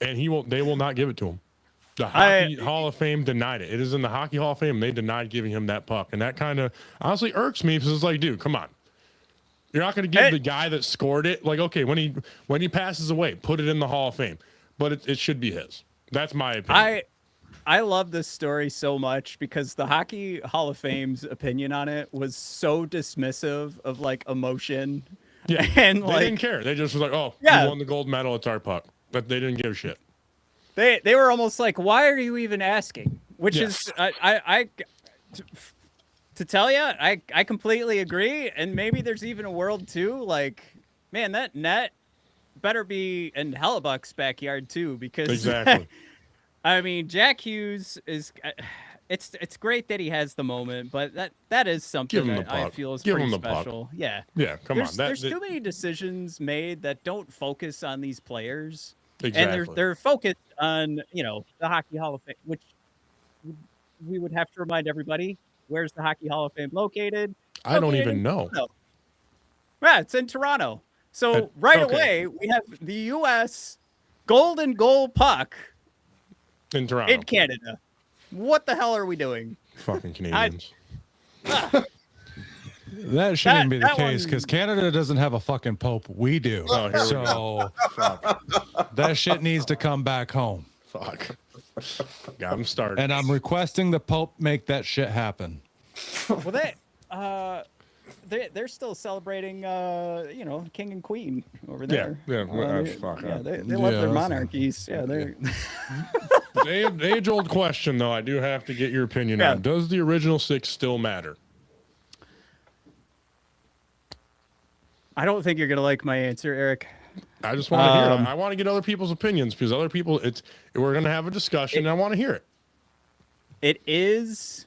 and they will not give it to him. The Hockey Hall of Fame denied it. It is in the Hockey Hall of Fame. They denied giving him that puck. And that kind of honestly irks me because it's like, dude, come on. You're not going to give the guy that scored it. Like, okay, when he passes away, put it in the Hall of Fame. But it should be his. That's my opinion. I love this story so much because the Hockey Hall of Fame's opinion on it was so dismissive of like emotion. Yeah, and they didn't care. They just was like, oh, Yeah. we won the gold medal. It's our puck. But they didn't give a shit. They were almost like, why are you even asking? Which Yes. is to tell you, I completely agree. And maybe there's even a world too. Like, man, that net better be in Hellebuck's backyard too, because Exactly. I mean, Jack Hughes is. It's great that he has the moment, but that is something Give him the that I puck. feel is Give pretty him the puck. special. Yeah. Yeah, come on. There's too many decisions made that don't focus on these players. Exactly. And they're focused on, the Hockey Hall of Fame, which we would have to remind everybody, where's the Hockey Hall of Fame located? I don't Located even in know. Toronto. Yeah, it's in Toronto. So Okay. away, we have the U.S. golden goal puck In Toronto. in Canada. What the hell are we doing? Fucking Canadians. That shouldn't be the that case one- because Canada doesn't have a fucking pope. We do. Oh, here we So that shit needs to come back home. Fuck. Got him started. And I'm requesting the pope make that shit happen. Well, they're still celebrating, king and queen over there. Yeah, fuck. They love Yeah, their that's- monarchies. Yeah, they're. The age-old question, though, I do have to get your opinion Yeah. on. Does the original six still matter? I don't think you're gonna like my answer, Eric. I just want to hear it. I want to get other people's opinions because other people, we're going to have a discussion and I want to hear it. It is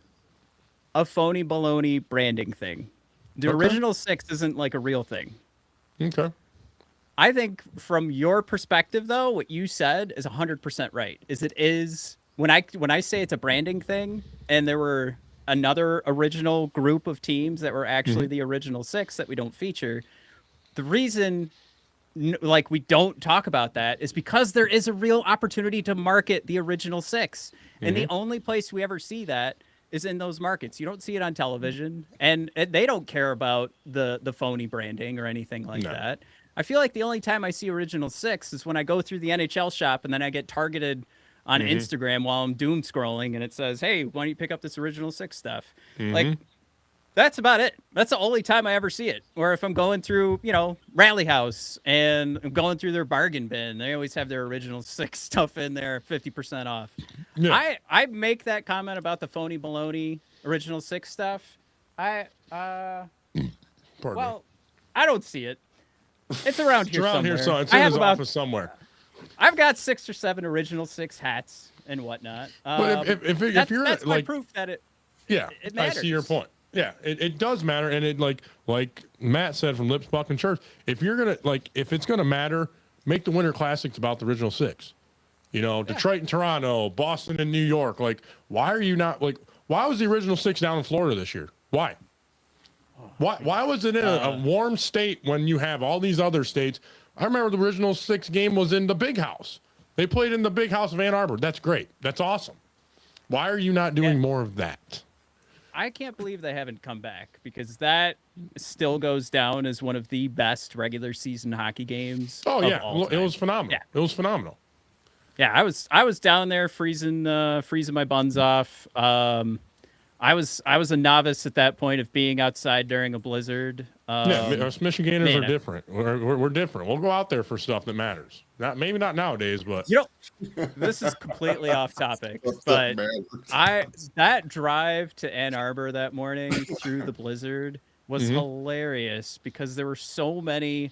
a phony baloney branding thing. The Okay. original six isn't like a real thing. Okay. I think from your perspective, though, what you said is 100% right. It is when I say it's a branding thing, and there were another original group of teams that were actually the original six that we don't feature. The reason, we don't talk about that is because there is a real opportunity to market the original six, and the only place we ever see that is in those markets. You don't see it on television, and they don't care about the phony branding or anything like that. I feel like the only time I see original six is when I go through the NHL shop and then I get targeted on Instagram while I'm doom scrolling and it says, hey, why don't you pick up this original six stuff? Like, that's about it. That's the only time I ever see it. Or if I'm going through, Rally House and I'm going through their bargain bin, they always have their original six stuff in there, 50% off. Yeah. I make that comment about the phony baloney original six stuff. Pardon me. I don't see it. It's around It's here around somewhere. here, so it's I in have his about, office somewhere. I've got 6 or 7 original six hats and whatnot. But if you're that's my like, proof that it yeah, it I see your matters. point. Yeah, it does matter, and it like Matt said from Lips Buck and Church. If you're gonna if it's gonna matter, make the Winter Classics about the original six. Detroit and Toronto, Boston and New York. Like, why are you not why was the original six down in Florida this year? Why? Why was it in a warm state when you have all these other states? I remember the original six game was in the Big House. They played in the Big House of Ann Arbor. That's great. That's awesome. Why are you not doing more of that? I can't believe they haven't come back because that still goes down as one of the best regular season hockey games. Oh of yeah, all it was time. phenomenal. Yeah. It was phenomenal. Yeah, I was down there freezing my buns off. I was a novice at that point of being outside during a blizzard. Us Michiganders man, are different. We're different. We'll go out there for stuff that matters. Maybe not nowadays, but This is completely off topic, What's but up, man? that drive to Ann Arbor that morning through the blizzard was hilarious because there were so many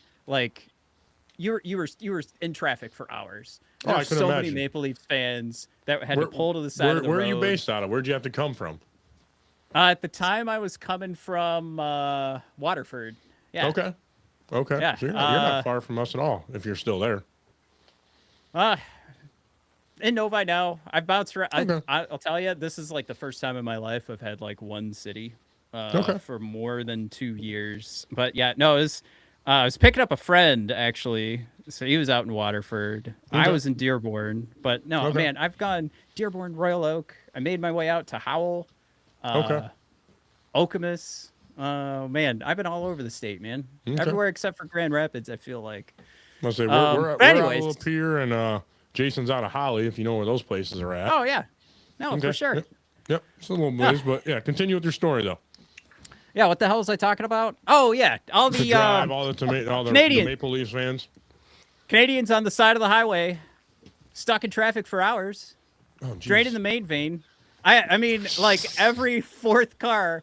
you were in traffic for hours. There I were can so imagine. many Maple Leafs fans that had to pull to the side of the where road. are you based out of? Where'd you have to come from? At the time, I was coming from Waterford. Yeah. Okay. Okay. Yeah, So you're not far from us at all if you're still there. In Novi now. I've bounced around. Okay. I'll tell you, this is like the first time in my life I've had like one city Okay. for more than 2 years. But yeah, no, it was, I was picking up a friend actually. So he was out in Waterford. I Okay. was in Dearborn. But no, Okay. man, I've gone Dearborn, Royal Oak. I made my way out to Howell, Okay. Okemos. Man, I've been all over the state, man. Okay. Everywhere except for Grand Rapids, I feel like. I'll say But we're anyways. out up here, and Jason's out of Holly, if you know where those places are at. Oh yeah, no, Okay. for sure. Yep. It's a little ways, but yeah, continue with your story though. Yeah, what the hell was I talking about? Oh yeah, all The the drive, all the Canadian- Maple Leafs fans. Canadians on the side of the highway, stuck in traffic for hours, Oh, geez. draining the main vein. I mean, like every fourth car,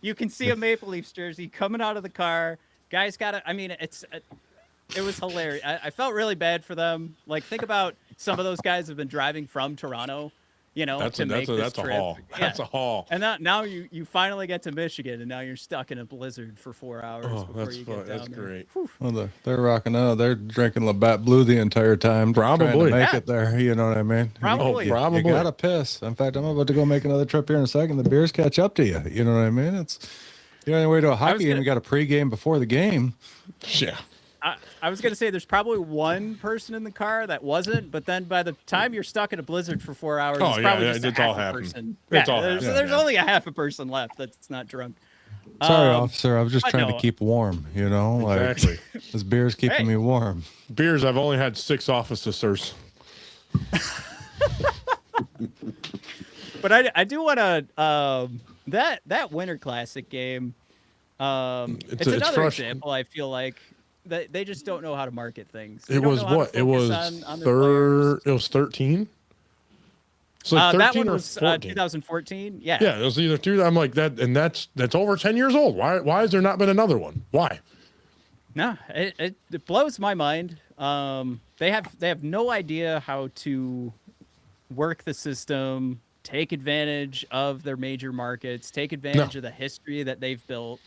you can see a Maple Leafs jersey coming out of the car. Guys got to. I mean, it was hilarious. I felt really bad for them. Like, think about some of those guys have been driving from Toronto, That's to a make this that's a trip. haul. Yeah. That's a haul. And now you finally get to Michigan, and now you're stuck in a blizzard for 4 hours Oh, before that's you fun. get down That's there. great. Well, they're rocking out. They're drinking Labatt Blue the entire time. Trying Probably. to make Yeah. it there. You know what I mean? Probably. You, Probably. You gotta piss. In fact, I'm about to go make another trip here in a second. The beers catch up to you. You know what I mean? It's the only way to a hockey game. gonna- You got a pregame before the game. Yeah. I was gonna say there's probably one person in the car that wasn't, but then by the time you're stuck in a blizzard for 4 hours, Oh, it's yeah, probably yeah, just it's a all half a happened. person. It's all there's, happened, there's yeah. only a half a person left that's not drunk. Sorry, officer. I was just but trying no. to keep warm. You know, like Exactly. this beer's keeping Hey. me warm. Beers, I've only had 6 officers. But I do want to that Winter Classic game. It's it's another fresh. example. I feel like they just don't know how to market things. They It don't was know how to what? It focus was on their players. It was 13. It's like 13 That one or was 14. 2014. Yeah. Yeah, it was either two. I'm like that, and that's over 10 years old. Why has there not been another one? Why? No, it blows my mind. They have no idea how to work the system, take advantage of their major markets, take advantage of the history that they've built.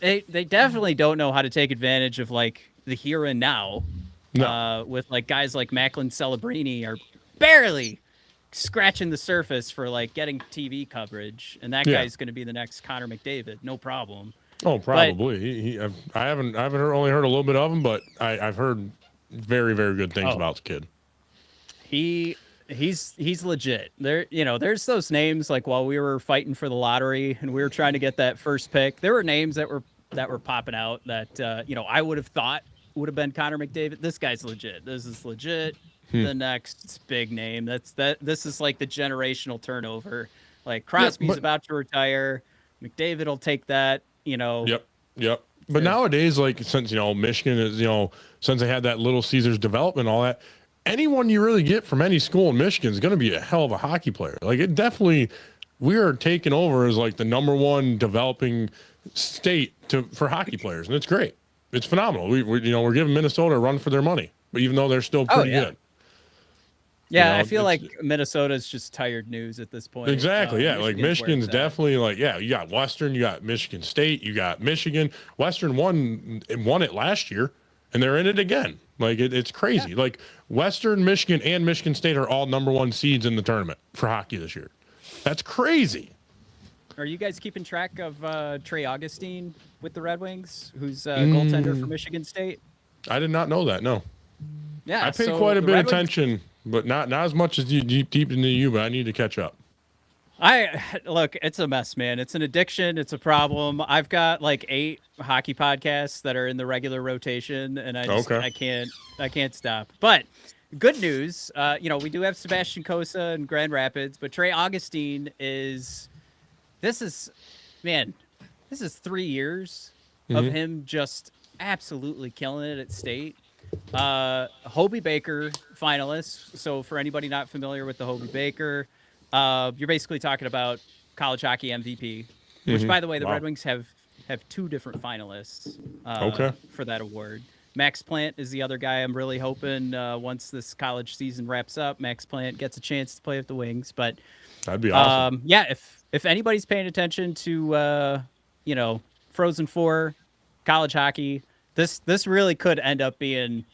They definitely don't know how to take advantage of like the here and now. No. With like guys like Macklin Celebrini are barely scratching the surface for like getting TV coverage, and that Yeah. guy's going to be the next Connor McDavid, no problem. Oh, probably. I haven't only heard a little bit of him, but I've heard very, very good things about the kid. He's legit. There's those names like while we were fighting for the lottery and we were trying to get that first pick, there were names that were popping out that I would have thought would have been Connor McDavid. This guy's legit. This is legit. The next big name. This is like the generational turnover. Like Crosby's but- about to retire. McDavid will take that. Yep. But nowadays, like since Michigan is since they had that Little Caesars development, all that, anyone you really get from any school in Michigan is going to be a hell of a hockey player. Like it definitely, we are taking over as like the #1 developing state for hockey players, and it's great. It's phenomenal. We're giving Minnesota a run for their money, but even though they're still pretty good. Yeah, I feel like Minnesota's just tired news at this point. Exactly. Yeah. Like Michigan's where Michigan's it's at. definitely like, yeah, you got Western, you got Michigan State, you got Michigan. Western won it last year and they're in it again. Like it's crazy. Like Western, Michigan, and Michigan State are all #1 seeds in the tournament for hockey this year. That's crazy. Are you guys keeping track of Trey Augustine with the Red Wings, who's goaltender for Michigan State? I did not know that. No. Yeah, I paid so quite a the bit of Red Wings- attention, but not as much as you deep into you, but I need to catch up. Look, it's a mess, man. It's an addiction. It's a problem. I've got like 8 hockey podcasts that are in the regular rotation, and I can't stop. But good news, we do have Sebastian Cossa in Grand Rapids, but Trey Augustine this is 3 years of him just absolutely killing it at state. Hobie Baker finalist. So for anybody not familiar with the Hobie Baker, you're basically talking about college hockey MVP, which by the way, the Red Wings have 2 different finalists for that award. Max Plant is the other guy. I'm really hoping once this college season wraps up, Max Plant gets a chance to play with the Wings. But That'd be awesome. if anybody's paying attention to Frozen Four, college hockey, This really could end up being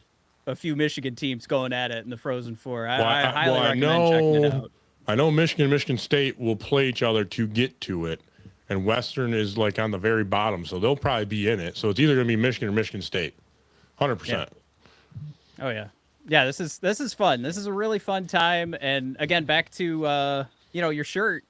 a few Michigan teams going at it in the Frozen Four. I highly recommend checking it out. I know Michigan and Michigan State will play each other to get to it, and Western is like on the very bottom, so they'll probably be in it. So it's either going to be Michigan or Michigan State, 100%. Oh yeah, yeah. This is fun. This is a really fun time. And again, back to your shirt.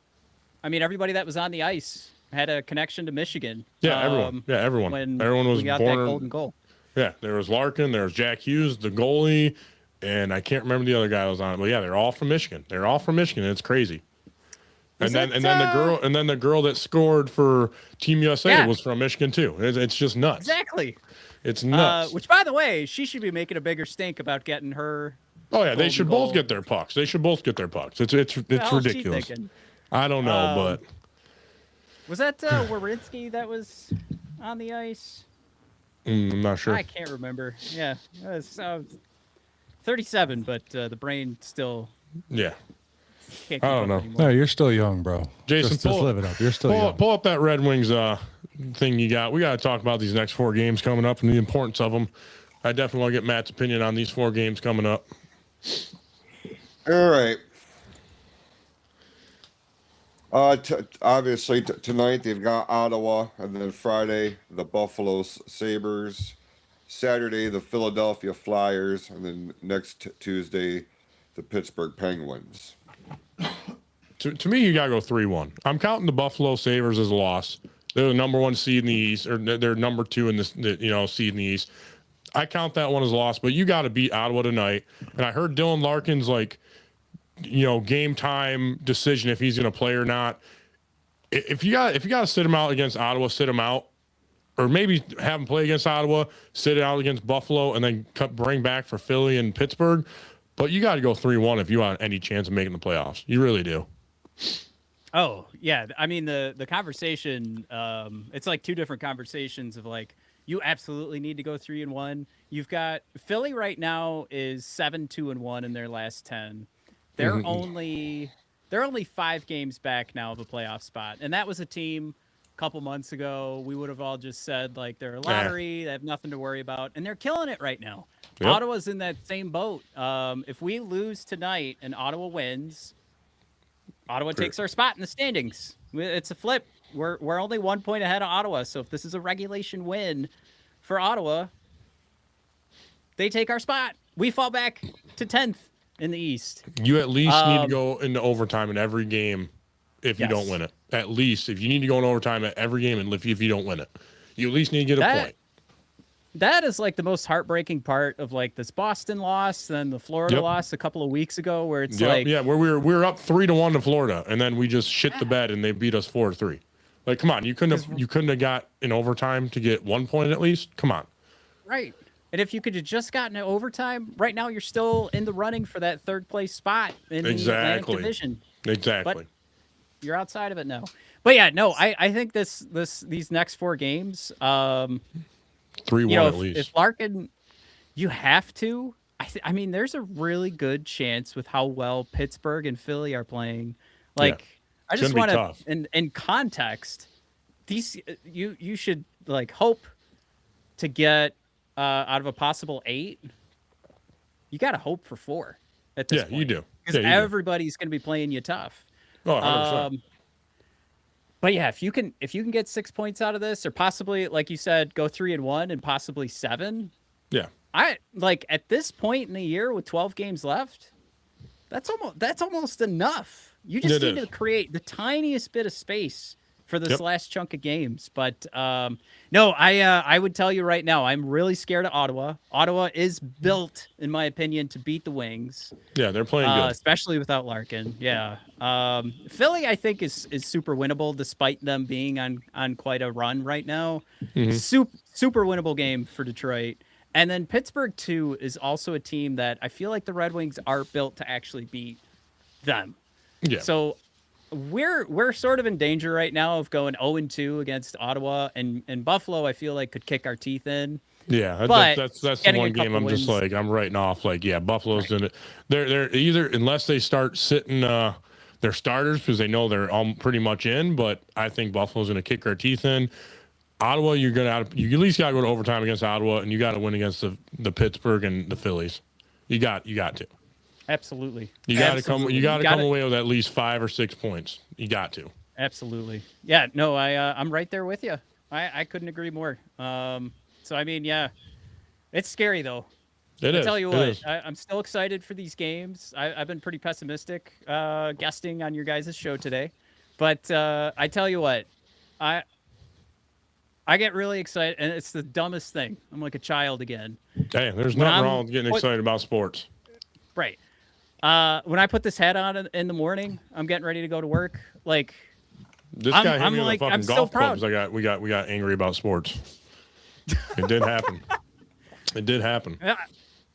I mean, everybody that was on the ice had a connection to Michigan. Yeah, everyone. Yeah, everyone. When everyone was we got born that golden goal. Yeah, there was Larkin, there was Jack Hughes, the goalie, and I can't remember the other guy that was on it. But yeah, they're all from Michigan. They're all from Michigan. It's crazy. And then the girl that scored for Team USA was from Michigan too. It's just nuts. Exactly. It's nuts. Which, by the way, she should be making a bigger stink about getting her. Oh yeah, they should both get their pucks. They should both get their pucks. It's ridiculous. I don't know, but was that Wawrinski that was on the ice? I'm not sure. I can't remember. Yeah, it was, 37, but the brain still. Yeah. Can't I don't know. anymore. No, you're still young, bro. Jason, just live it up. You're still young. Pull up that Red Wings thing you got. We got to talk about these next 4 games coming up and the importance of them. I definitely want to get Matt's opinion on these 4 games coming up. All right. Obviously, tonight they've got Ottawa, and then Friday, the Buffalo Sabres. Saturday, the Philadelphia Flyers, and then next Tuesday, the Pittsburgh Penguins. To me, you got to go 3-1. I'm counting the Buffalo Sabres as a loss. They're the number 1 seed in the East, or they're number 2 in this, seed in the East. I count that one as a loss, but you got to beat Ottawa tonight. And I heard Dylan Larkin's game time decision if he's going to play or not. If you got to sit him out against Ottawa, sit him out, or maybe have him play against Ottawa, sit out against Buffalo, and then bring back for Philly and Pittsburgh. But you got to go 3-1 if you want any chance of making the playoffs. You really do. Oh yeah, I mean the conversation. It's like 2 different conversations of like you absolutely need to go 3-1. You've got Philly right now is 7-2-1 in their last 10. They're only 5 games back now of a playoff spot, and that was a team a couple months ago. We would have all just said like they're a lottery, they have nothing to worry about, and they're killing it right now. Yep. Ottawa's in that same boat. If we lose tonight and Ottawa wins, Ottawa takes our spot in the standings. It's a flip. We're only 1 point ahead of Ottawa, so if this is a regulation win for Ottawa, they take our spot. We fall back to 10th in the East. You at least need to go into overtime in every game if you don't win it. At least if you need to go in overtime at every game and if you don't win it, you at least need to get a point. That is like the most heartbreaking part of like this Boston loss, then the Florida loss a couple of weeks ago, where it's where we were up 3-1 to Florida, and then we just shit the bed and they beat us 4-3. Like, come on, you couldn't have got in overtime to get 1 point at least. Come on, right? And if you could have just gotten to overtime, right now you're still in the running for that 3rd place spot in the Atlantic Division. Exactly. But you're outside of it now. But yeah, no, I think these next 4 games. 3-1 at least. If Larkin, you have to. I mean, there's a really good chance with how well Pittsburgh and Philly are playing. Like, I just want to, in context, these you should like hope to get out of a possible 8. You got to hope for 4 at this point. Yeah, you do. Because everybody's going to be playing you tough. Oh, 100%. But yeah, if you can get 6 points out of this, or possibly, like you said, go 3-1 and possibly 7. Yeah. I like at this point in the year with 12 games left, that's almost enough. You just need to create the tiniest bit of space for this last chunk of games. But no, I would tell you right now, I'm really scared of Ottawa. Ottawa is built, in my opinion, to beat the Wings. Yeah, they're playing good, especially without Larkin. Yeah, Philly, I think is super winnable, despite them being on quite a run right now. Super winnable game for Detroit. And then Pittsburgh too is also a team that I feel like the Red Wings are built to actually beat them. Yeah. So we're sort of in danger right now of going 0-2 against Ottawa, and Buffalo. I feel like could kick our teeth in. Yeah, but that's the one game I'm just like I'm writing off. Like, yeah, Buffalo's gonna they're either, unless they start sitting their starters because they know they're all pretty much in. But I think Buffalo's gonna kick our teeth in. Ottawa, you at least got to go to overtime against Ottawa, and you got to win against the Pittsburgh and the Phillies. You got to. Absolutely. You got to come. You got to come away with at least 5 or 6 points. You got to. Absolutely. Yeah. No, I'm right there with you. I couldn't agree more. So I mean, yeah, it's scary though. I tell you what, I'm still excited for these games. I've been pretty pessimistic guesting on your guys' show today, but I tell you what, I get really excited, and it's the dumbest thing. I'm like a child again. Hey, there's nothing wrong with getting excited about sports. Right. When I put this hat on in the morning, I'm getting ready to go to work. Like, this guy hit me with like, the fucking golf clubs. We got angry about sports. It did happen. It did happen. Yeah.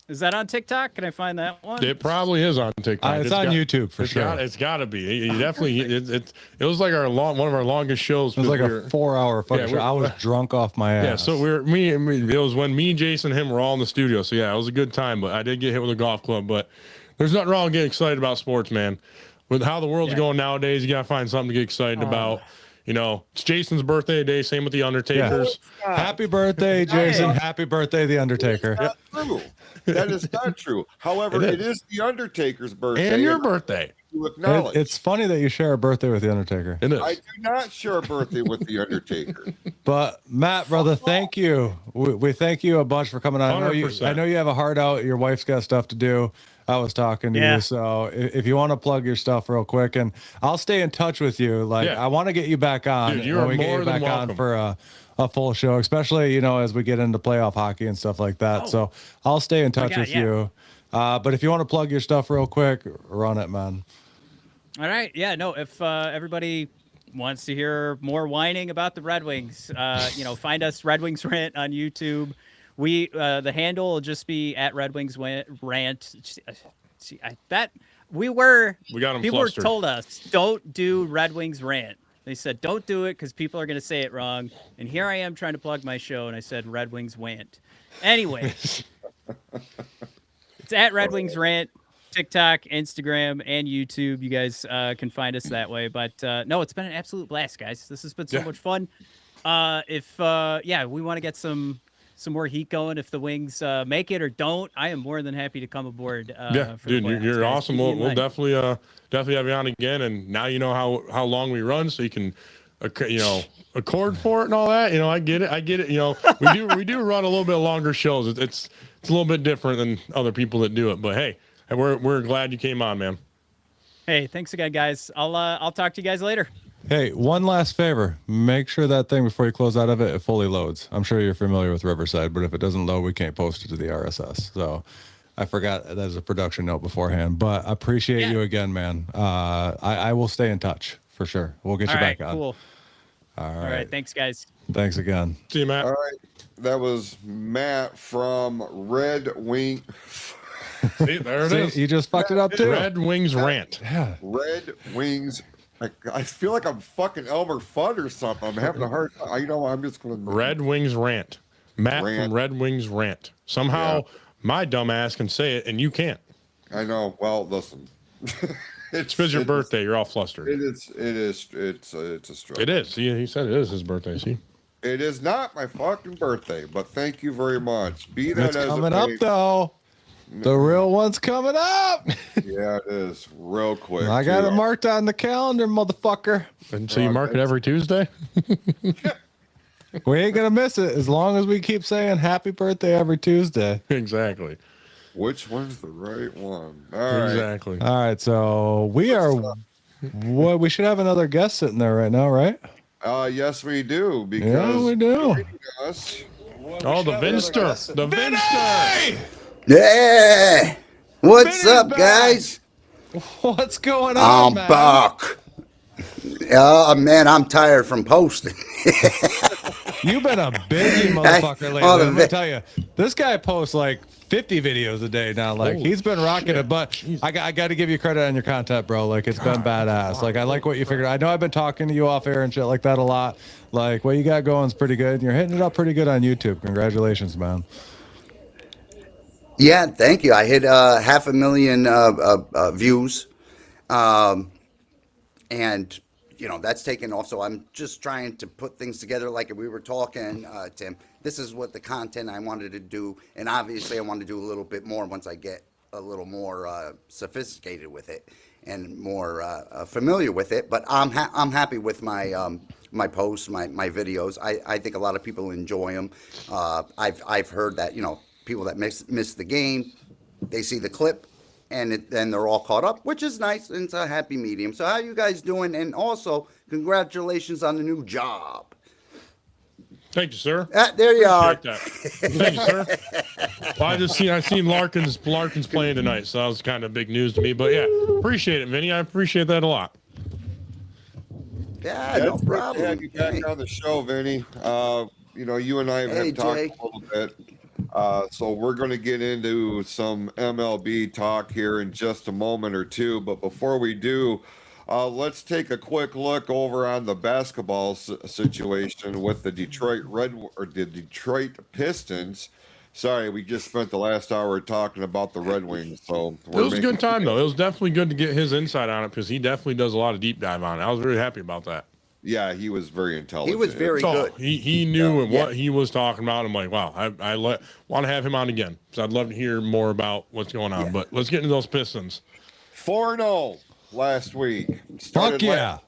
Is that on TikTok? Can I find that one? It probably is on TikTok. It's on YouTube for sure. It's got to be. You definitely. It was like one of our longest shows. It was like a 4-hour fucking show. I was drunk off my ass. Yeah, so it was when me, Jason, and him were all in the studio. So yeah, it was a good time. But I did get hit with a golf club. But there's nothing wrong with getting excited about sports, man. With how the world's going nowadays, you gotta find something to get excited about. You know, it's Jason's birthday today. Same with the Undertakers. Yeah. Happy birthday, Jason. Happy birthday, the Undertaker. That's not true. That is not true. However, it is the Undertaker's birthday. And your birthday. You acknowledge. It's funny that you share a birthday with the Undertaker. It is. I do not share a birthday with the Undertaker. But Matt, brother, thank you. We thank you a bunch for coming on. I know you have a heart out. Your wife's got stuff to do. I was talking to you. So if you want to plug your stuff real quick, and I'll stay in touch with you. I want to get you back on. Dude, when we get you back on for a full show, especially, as we get into playoff hockey and stuff like that. So I'll stay in touch with you. But if you want to plug your stuff real quick, run it, man. All right. Yeah, no, if everybody wants to hear more whining about the Red Wings, find us Red Wings Rant on YouTube. The handle will just be at Red Wings Rant. We got them people flustered. Told us don't do Red Wings Rant. They said don't do it because people are going to say it wrong. And here I am trying to plug my show, and I said Red Wings Want. Anyway, it's at Red Wings Rant, TikTok, Instagram, and YouTube. You guys can find us that way. But no, it's been an absolute blast, guys. This has been so much fun. We want to get some more heat going. If the Wings make it or don't, I am more than happy to come aboard. Dude, you're awesome. We'll definitely have you on again. And now you know how long we run, so you can, accord for it and all that. I get it. We do run a little bit longer shows. It's a little bit different than other people that do it. But hey, we're glad you came on, man. Hey, thanks again, guys. I'll talk to you guys later. Hey, one last favor. Make sure that thing before you close out of it fully loads. I'm sure you're familiar with Riverside, but if it doesn't load, we can't post it to the RSS. So I forgot that as a production note beforehand, but I appreciate you again, man. I will stay in touch for sure. We'll get you back on. Cool. All right. Thanks, guys. Thanks again. See you, Matt. All right. That was Matt from Red Wing. See, there it is. You just fucked it up too. Red Wings Rant. Yeah. Red Wings. I feel like I'm fucking Elmer Fudd or something. I'm having a hard time. I'm just going to... Red Wings Rant. Matt from Red Wings Rant. Somehow my dumb ass can say it and you can't. I know. Well, listen. It's because your birthday. You're all flustered. It's a struggle. It is. See, he said it is his birthday. See? It is not my fucking birthday, but thank you very much. Be that it's as coming up, though. The real one's coming up. Yeah, it is. Real quick. I got it marked on the calendar, motherfucker. And so you mark it every Tuesday? We ain't going to miss it as long as we keep saying happy birthday every Tuesday. Exactly. Which one's the right one? All right. Exactly. All right. So we should have another guest sitting there right now, right? Yes, we do. Because we do. The Vinster. The Vinster. Yeah. What's up, guys? What's going on, man? I'm back. Man, I'm tired from posting. You've been a busy motherfucker lately. Let me tell you, this guy posts like 50 videos a day now. Like he's been rocking it, but I got to give you credit on your content, bro. Like it's been badass. Like I like what you figured. I know I've been talking to you off air and shit like that a lot. Like what you got going is pretty good. You're hitting it up pretty good on YouTube. Congratulations, man. Yeah, thank you. I hit 500,000 views, and that's taken off. So I'm just trying to put things together like we were talking, Tim. This is what the content I wanted to do. And obviously I want to do a little bit more once I get a little more sophisticated with it and more familiar with it. But I'm happy with my my posts, my videos. I think a lot of people enjoy them. I've heard that, people that miss the game, they see the clip and then they're all caught up, which is nice, and it's a happy medium. So how you guys doing? And also, congratulations on the new job. Thank you, sir. There you are. That. Thank you, sir. Well, I seen Larkins playing tonight, so that was kind of big news to me. But yeah, appreciate it, Vinny. I appreciate that a lot. Yeah, no problem. Yeah, you back on the show, Vinny. You and I have talked a little bit. So we're going to get into some MLB talk here in just a moment or two. But before we do, let's take a quick look over on the basketball situation with the Detroit Pistons. Sorry, we just spent the last hour talking about the Red Wings. So it was a good time, though. It was definitely good to get his insight on it because he definitely does a lot of deep dive on it. I was very happy about that. Yeah, he was very intelligent. He was very good. He knew what he was talking about. I'm like, wow, I want to have him on again. So I'd love to hear more about what's going on. Yeah. But let's get into those Pistons. 4-0 last week. Fuck yeah.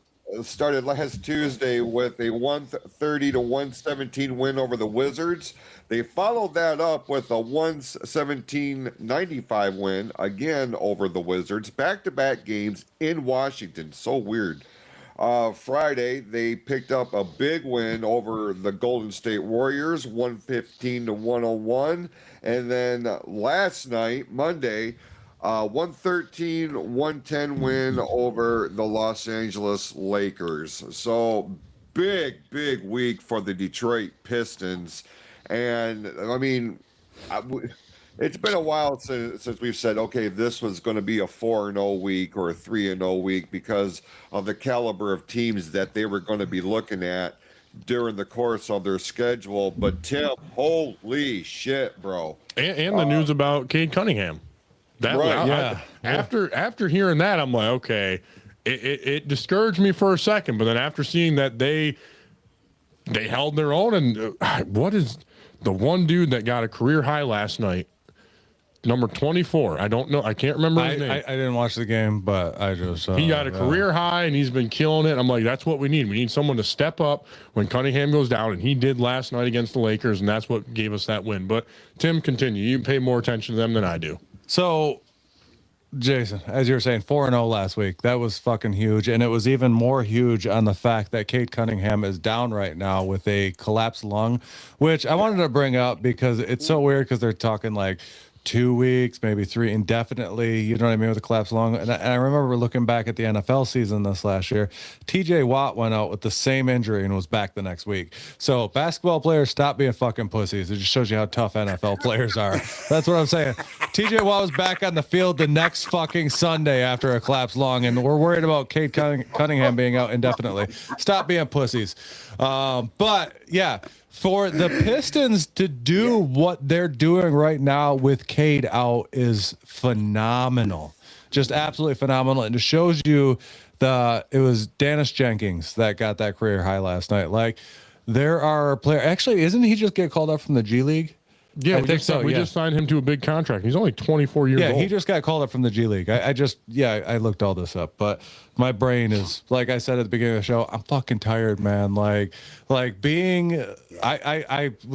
Started last Tuesday with a 130-117 win over the Wizards. They followed that up with a 117-95 win again over the Wizards. Back-to-back games in Washington. So weird. Friday, they picked up a big win over the Golden State Warriors, 115-101. And then last night, Monday, 113-110 win over the Los Angeles Lakers. So big week for the Detroit Pistons. And I mean, it's been a while since we've said, okay, this was going to be a 4-0 week or a 3-0 week because of the caliber of teams that they were going to be looking at during the course of their schedule. But Tim, holy shit, bro. And the news about Cade Cunningham. After hearing that, I'm like, okay, it discouraged me for a second, but then after seeing that they held their own, and what is the one dude that got a career high last night? Number 24. I don't know. I can't remember his name. I didn't watch the game, but I just he got a career high and he's been killing it. I'm like, that's what we need. We need someone to step up when Cunningham goes down, and he did last night against the Lakers, and that's what gave us that win. But Tim, continue. You pay more attention to them than I do. So, Jason, as you were saying, 4-0 last week. That was fucking huge, and it was even more huge on the fact that Cade Cunningham is down right now with a collapsed lung, which I wanted to bring up because it's so weird because they're talking like 2 weeks, maybe 3 indefinitely, you know what I mean, with the collapse lung. And I remember looking back at the NFL season this last year, TJ Watt went out with the same injury and was back the next week. So basketball players, stop being fucking pussies. It just shows you how tough NFL players are. That's what I'm saying. TJ Watt was back on the field the next fucking Sunday after a collapsed lung, and we're worried about Cade Cunningham being out indefinitely. Stop being pussies. But yeah, for the Pistons to do what they're doing right now with Cade out is phenomenal. Just absolutely phenomenal. And it shows you it was Dennis Jenkins that got that career high last night. Like, there are players. Actually, isn't he just get called up from the G League? Yeah, I think so. We just signed him to a big contract. He's only 24 years old. Yeah, he just got called up from the G League. I looked all this up, but my brain is, like I said at the beginning of the show, I'm fucking tired, man. I was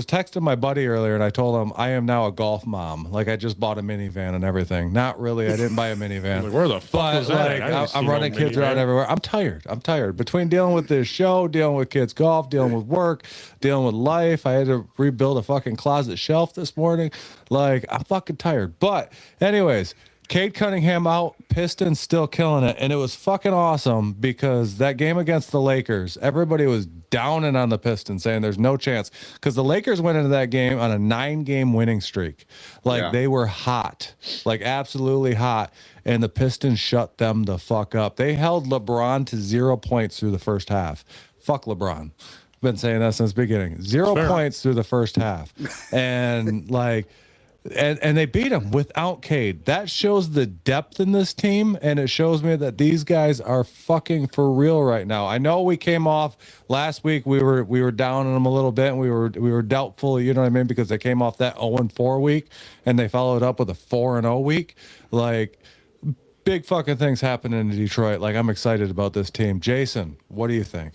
texting my buddy earlier and I told him I am now a golf mom. Like, I just bought a minivan and everything. Not really. I didn't buy a minivan. Like, where the fuck was that? I'm running kids around everywhere. I'm tired. Between dealing with this show, dealing with kids golf, dealing with work, dealing with life. I had to rebuild a fucking closet shelf this morning. Like, I'm fucking tired. But anyways, Cade Cunningham out, Pistons still killing it. And it was fucking awesome because that game against the Lakers, everybody was downing on the Pistons, saying there's no chance. Because the Lakers went into that game on a 9-game winning streak. They were hot. Like, absolutely hot. And the Pistons shut them the fuck up. They held LeBron to 0 points through the first half. Fuck LeBron. Been saying that since the beginning. 0 points through the first half. And and they beat them without Cade. That shows the depth in this team, and it shows me that these guys are fucking for real right now. I know we came off last week. We were down on them a little bit, and we were doubtful. You know what I mean? Because they came off that 0-4 week, and they followed up with a 4-0 week. Like, big fucking things happening in Detroit. Like, I'm excited about this team. Jason, what do you think?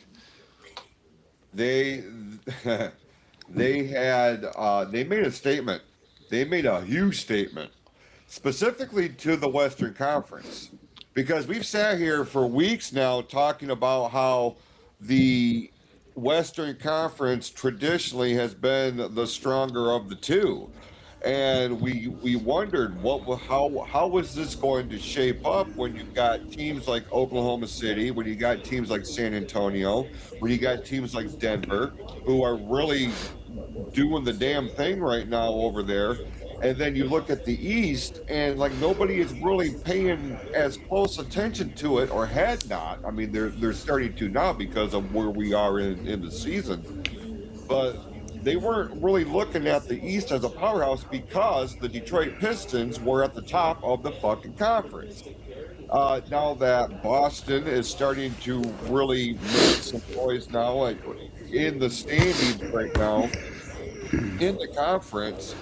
They they made a statement. They made a huge statement specifically to the Western Conference, because we've sat here for weeks now talking about how the Western Conference traditionally has been the stronger of the two. And we wondered how was this going to shape up when you've got teams like Oklahoma City, when you got teams like San Antonio, when you got teams like Denver, who are really doing the damn thing right now over there. And then you look at the East, and like nobody is really paying as close attention to it, or had not. I mean, they're starting to now because of where we are in the season. But they weren't really looking at the East as a powerhouse because the Detroit Pistons were at the top of the fucking conference. Now that Boston is starting to really make some noise now, like in the standings right now, in the conference,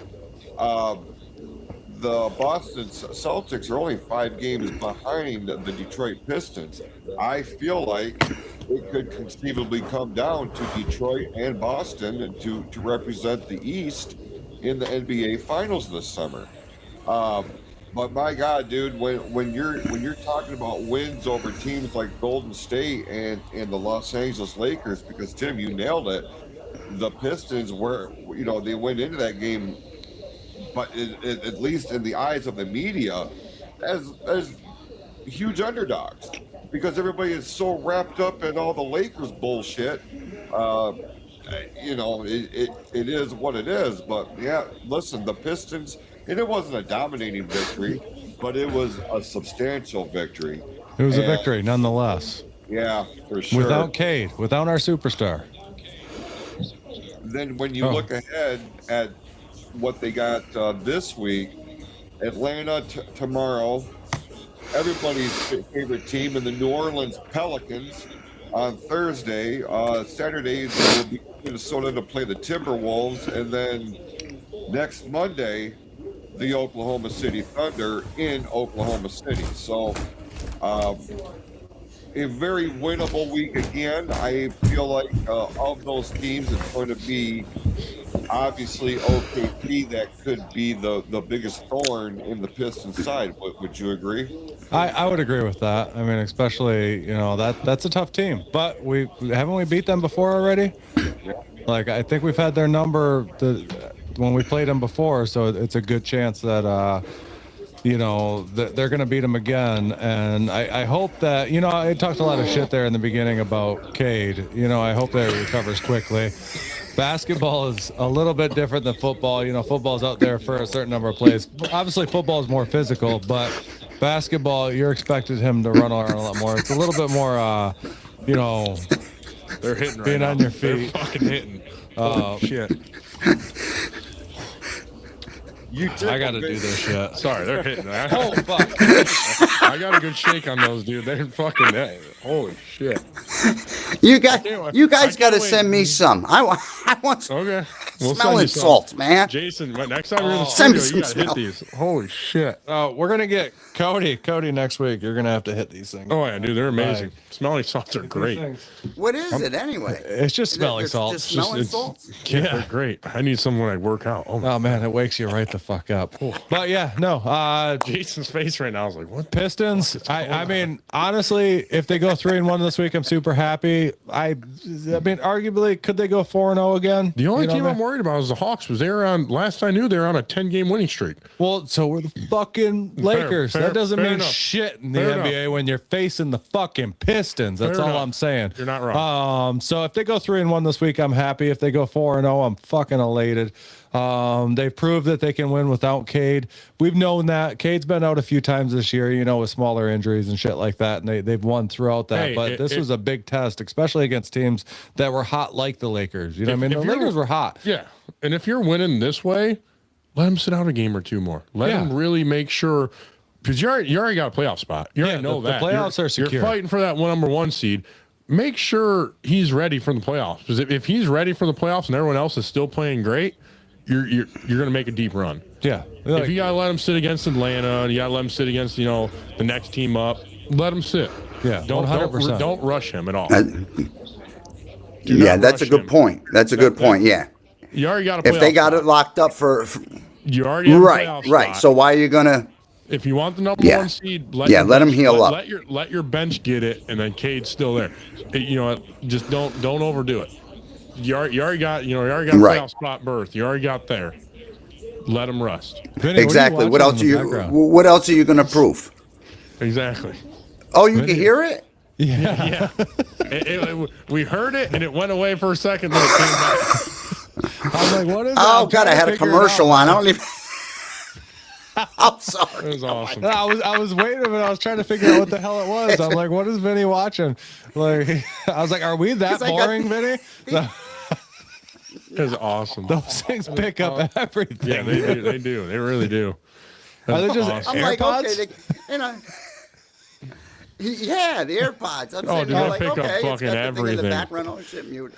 the Boston Celtics are only 5 games behind the Detroit Pistons. I feel like it could conceivably come down to Detroit and Boston to represent the East in the NBA Finals this summer. But my God, dude, when you're talking about wins over teams like Golden State and the Los Angeles Lakers, because Tim, you nailed it. The Pistons were, they went into that game, but at least in the eyes of the media, as huge underdogs, because everybody is so wrapped up in all the Lakers bullshit. It is what it is. But yeah, listen, the Pistons, and it wasn't a dominating victory, but it was a substantial victory. It was a victory nonetheless. Yeah, for sure. Without Cade, without our superstar. Then when you look ahead at what they got this week, Atlanta tomorrow, everybody's favorite team, in the New Orleans Pelicans on Thursday. Saturday, they will be in Minnesota to play the Timberwolves. And then next Monday, the Oklahoma City Thunder in Oklahoma City. So a very winnable week again. I feel like of those teams, it's going to be obviously OKC that could be the biggest thorn in the Pistons side. Would you agree? I would agree with that. I mean, especially, that's a tough team. But we beat them before already? Yeah. Like, I think we've had their number when we played them before, so it's a good chance that they're going to beat them again. And I hope that, I talked a lot of shit there in the beginning about Cade. I hope that he recovers quickly. Basketball is a little bit different than football. Football's out there for a certain number of plays. Obviously, football is more physical, but basketball, you're expected him to run around a lot more. It's a little bit more, they're hitting right being now. on your feet. They're fucking hitting. Oh, shit. I got to do this shit. Sorry, they're hitting. Oh, fuck. I got a good shake on those, dude. They're fucking, holy shit. You guys got to send me some. I want some Okay. We'll smelling salts, man. Jason, next time you're in the Send me studio, some you gotta hit these. Holy shit. We're going to get Cody next week. You're going to have to hit these things. Oh, yeah, dude, they're amazing. Smelling salts are great. What is it anyway? It's just smelling salts. Just smelling salts? Yeah, they're great. I need some when I work out. Oh, man, it wakes you right the fuck up. But yeah, no. Jason's face right now is like, what? Pistons. I mean, honestly, if they go 3-1 this week, I'm super happy. I mean, arguably, could they go 4-0 again? The only team I'm worried about is the Hawks. Was last I knew, they were on a 10-game winning streak. Well, so we're the fucking Lakers. That doesn't mean enough. shit in the Fair NBA enough. when you're facing the fucking Pistons. That's Fair all enough. I'm saying. You're not wrong. So if they go 3-1 this week, I'm happy. If they go 4-0, I'm fucking elated. They proved that they can win without Cade. We've known that. Cade's been out a few times this year, with smaller injuries and shit like that, and they've won throughout that. Hey, but this was a big test, especially against teams that were hot like the Lakers. You know what I mean? The Lakers were hot. Yeah. And if you're winning this way, let him sit out a game or two more. Let him really make sure, because you already got a playoff spot. You already know that. The playoffs are secure. You're fighting for that number 1 seed. Make sure he's ready for the playoffs. Because if he's ready for the playoffs and everyone else is still playing great, you're going to make a deep run. Yeah. If you got to let him sit against Atlanta, and you got to let him sit against, the next team up, let him sit. Yeah, 100%. Don't rush him at all. Yeah, that's a good point. That's a good point. Yeah. You already got a playoff If they got spot. it locked up for You already have a playoff right. spot. So why are you gonna? If you want the number Yeah. 1 seed, let him heal up. Let your bench get it, and then Cade's still there. Just don't overdo it. You already got a Right. playoff spot berth. You already got there. Let him rest. Vinny, Exactly. What else are you? background? What else are you gonna prove? Exactly. Oh, you can hear it. Yeah. We heard it, and it went away for a second. Then it came back. I was like, what is that? Oh I'm God, trying I to had a figure it commercial out. on. I don't even. I'm It sorry. was awesome. I was waiting, but I was trying to figure out what the hell it was. I'm like, what is Vinny watching? Like, I was like, are we that 'Cause I got- boring, Vinny? It was awesome. Those things pick up everything. Yeah, they do. They really do. Are they just Awesome. I'm like, AirPods? okay, yeah, the AirPods. I'm Oh, sitting dude, there they like, pick up okay, it's fucking got the thing in everything. the background. Oh shit, mute.